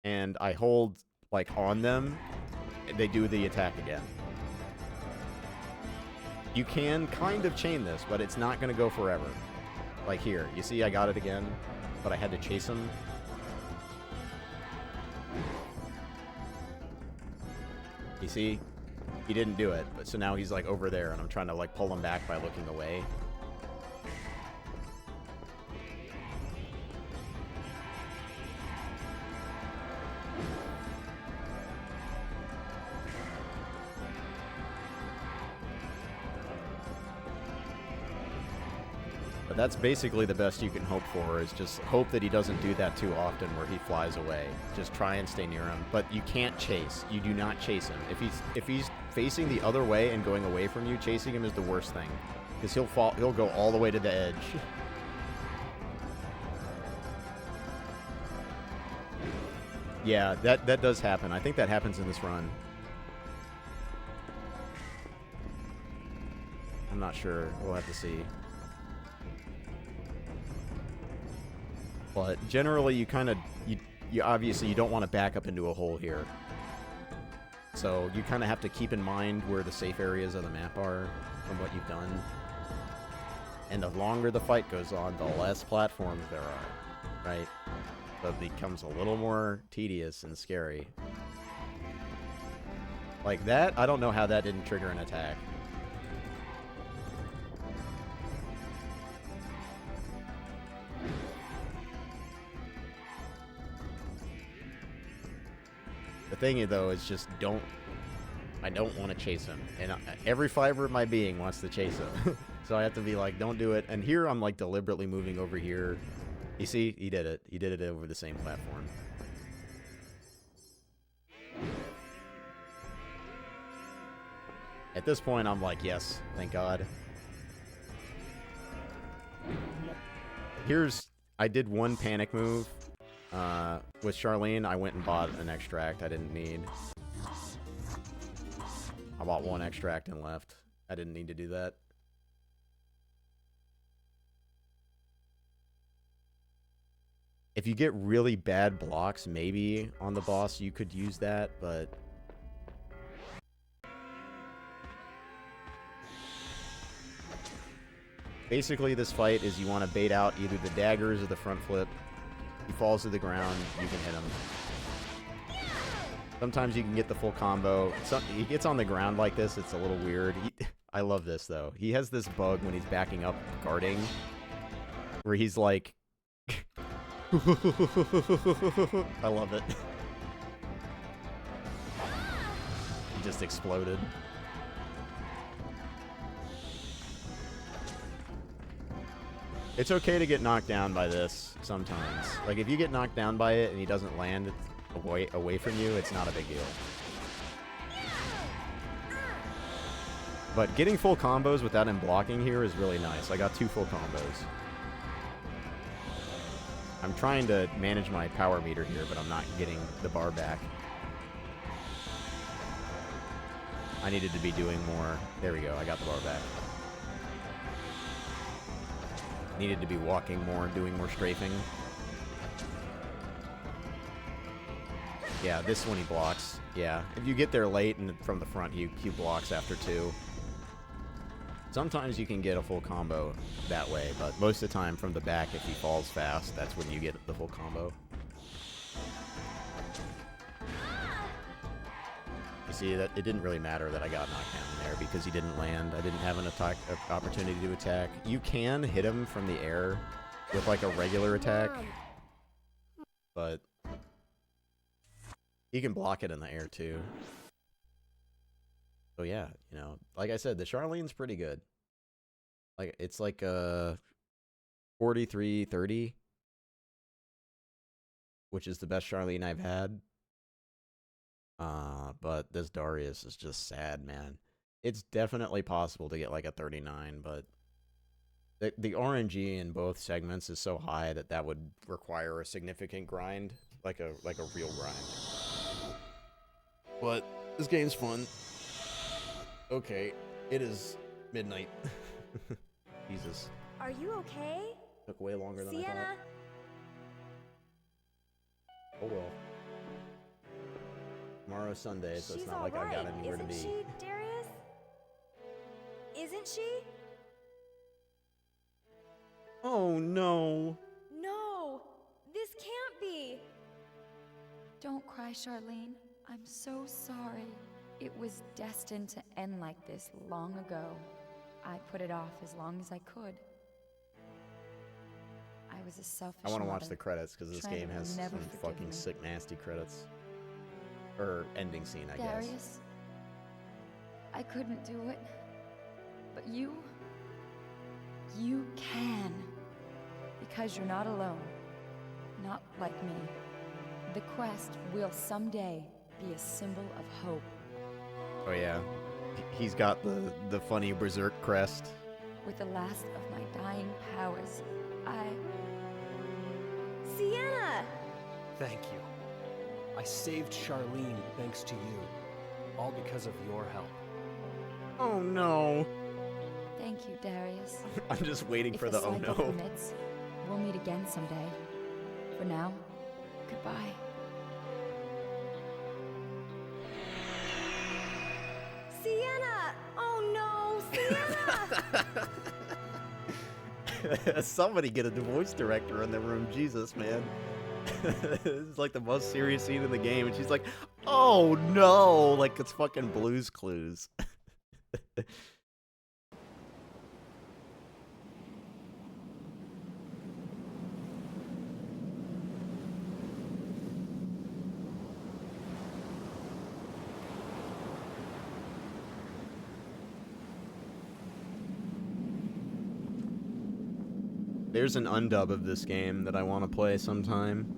and I hold like on them, they do the attack again. You can kind of chain this, but it's not going to go forever. Like here, you see I got it again, but I had to chase him. You see? He didn't do it, but so now he's like over there, and I'm trying to like pull him back by looking away. But that's basically the best you can hope for, is just hope that he doesn't do that too often where he flies away. Just try and stay near him. But you can't chase. You do not chase him. If he's facing the other way and going away from you, chasing him is the worst thing. Because he'll go all the way to the edge. Yeah, that does happen. I think that happens in this run. I'm not sure. We'll have to see. But generally, you obviously you don't want to back up into a hole here. So you kind of have to keep in mind where the safe areas of the map are from what you've done. And the longer the fight goes on, the less platforms there are, right? So it becomes a little more tedious and scary. Like that, I don't know how that didn't trigger an attack. The thing, though, is just I don't want to chase him. And every fiber of my being wants to chase him. So I have to be like, don't do it. And here I'm like deliberately moving over here. You see? He did it. He did it over the same platform. At this point, I'm like, yes, thank God. I did one panic move. With Charlene, I went and bought an extract I didn't need. I bought one extract and left. I didn't need to do that. If you get really bad blocks, maybe on the boss you could use that, but... Basically, this fight is you want to bait out either the daggers or the front flip. He falls to the ground, you can hit him. Sometimes you can get the full combo. He gets on the ground like this, it's a little weird. I love this, though. He has this bug when he's backing up guarding, where he's like... I love it. He just exploded. It's okay to get knocked down by this sometimes. Like, if you get knocked down by it and he doesn't land away from you, it's not a big deal. But getting full combos without him blocking here is really nice. I got 2 full combos. I'm trying to manage my power meter here, but I'm not getting the bar back. I needed to be doing more. There we go, I got the bar back. needed to be walking more and doing more strafing. Yeah, this one he blocks. Yeah, if you get there late and from the front, he blocks after 2. Sometimes you can get a full combo that way, but most of the time from the back, if he falls fast, that's when you get the full combo. You see, that it didn't really matter that I got knocked down there because he didn't land. I didn't have an opportunity to attack. You can hit him from the air with like a regular attack, but he can block it in the air too. So yeah, you know, like I said, the Charlene's pretty good. Like, it's like 43-30, which is the best Charlene I've had. But this Darius is just sad, man. It's definitely possible to get like a 39, but the RNG in both segments is so high that that would require a significant grind, like a real grind. But this game's fun. Okay, it is midnight. Jesus. Are you okay? Took way longer than I Sienna? thought. Oh well. Tomorrow's Sunday, so She's it's not like I got anywhere to be. Isn't she, Darius? Isn't she? Oh no. No, this can't be. Don't cry, Charlene. I'm so sorry. It was destined to end like this long ago. I put it off as long as I could. I was a selfish I want to watch mother, the credits because this trying game to has some never forgive fucking me. sick, nasty credits. Or ending scene, I guess. Darius, I couldn't do it. But you can. Because you're not alone. Not like me. The quest will someday be a symbol of hope. Oh yeah. He's got the funny berserk crest. With the last of my dying powers, Sienna! Thank you. I saved Charlene thanks to you. All because of your help. Oh no. Thank you, Darius. I'm just waiting If for the oh cycle no. permits, we'll meet again someday. For now, goodbye. Sienna! Oh no, Sienna! Somebody get a voice director in the room. Jesus, man. This is like the most serious scene in the game, and she's like, oh no, like it's fucking Blue's Clues. There's an undub of this game that I want to play sometime.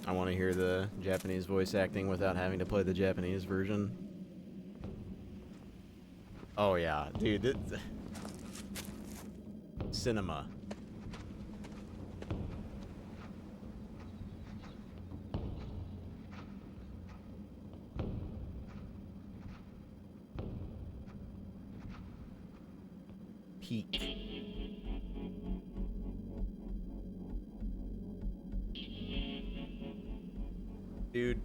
I want to hear the Japanese voice acting without having to play the Japanese version. Oh yeah, dude. Cinema. Peak. Dude.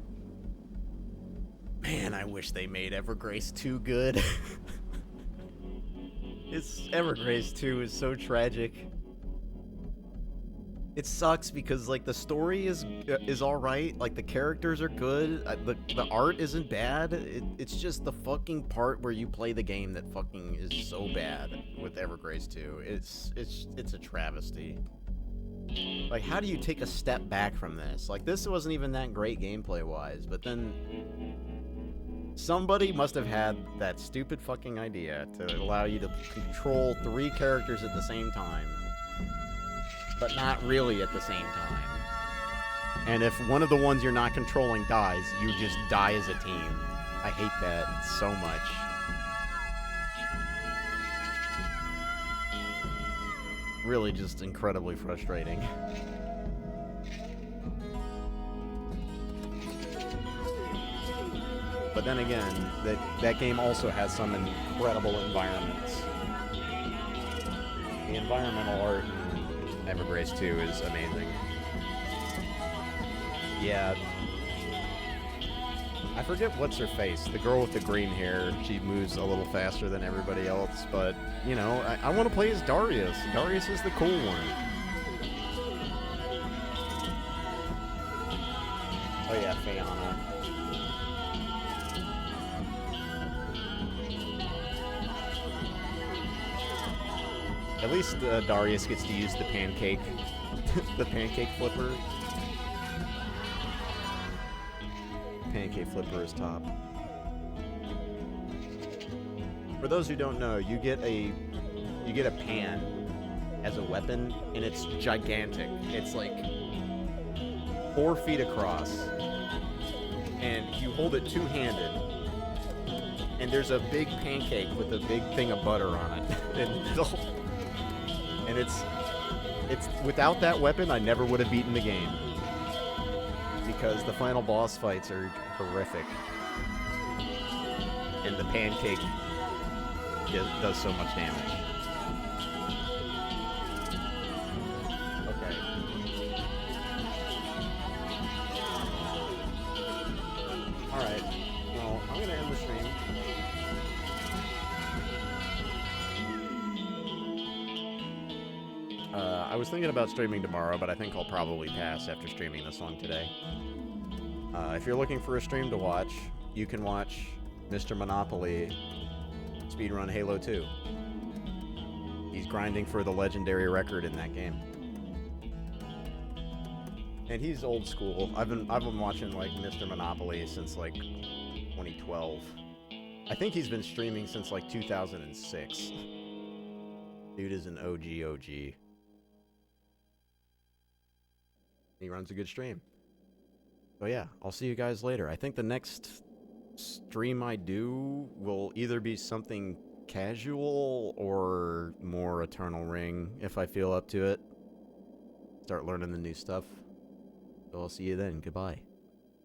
Man, I wish they made Evergrace 2 good. Evergrace 2 is so tragic. It sucks because like the story is alright, like the characters are good, the art isn't bad. It's just the fucking part where you play the game that fucking is so bad with Evergrace 2. It's a travesty. Like, how do you take a step back from this? Like, this wasn't even that great gameplay-wise, but then somebody must have had that stupid fucking idea to allow you to control 3 characters at the same time, but not really at the same time. And if one of the ones you're not controlling dies, you just die as a team. I hate that so much. Really just incredibly frustrating. But then again, that game also has some incredible environments. The environmental art in Evergrace 2 is amazing. Yeah. I forget what's her face. The girl with the green hair. She moves a little faster than everybody else, but, you know, I want to play as Darius. Darius is the cool one. Oh yeah, Fiona. At least Darius gets to use the pancake, the pancake flipper. Pancake flipper is top. For those who don't know, you get a pan as a weapon, and it's gigantic. It's like 4 feet across, and you hold it two-handed, and there's a big pancake with a big thing of butter on it. And it's without that weapon, I never would have beaten the game, because the final boss fights are horrific, and the pancake does so much damage. Okay. Alright, well, I'm gonna end the stream. I was thinking about streaming tomorrow, but I think I'll probably pass after streaming this one today. If you're looking for a stream to watch, you can watch Mr. Monopoly speedrun Halo 2. He's grinding for the legendary record in that game. And he's old school. I've been watching like Mr. Monopoly since like 2012. I think he's been streaming since like 2006. Dude is an OG. He runs a good stream. So yeah, I'll see you guys later. I think the next stream I do will either be something casual or more Eternal Ring if I feel up to it. Start learning the new stuff. So I'll see you then. Goodbye.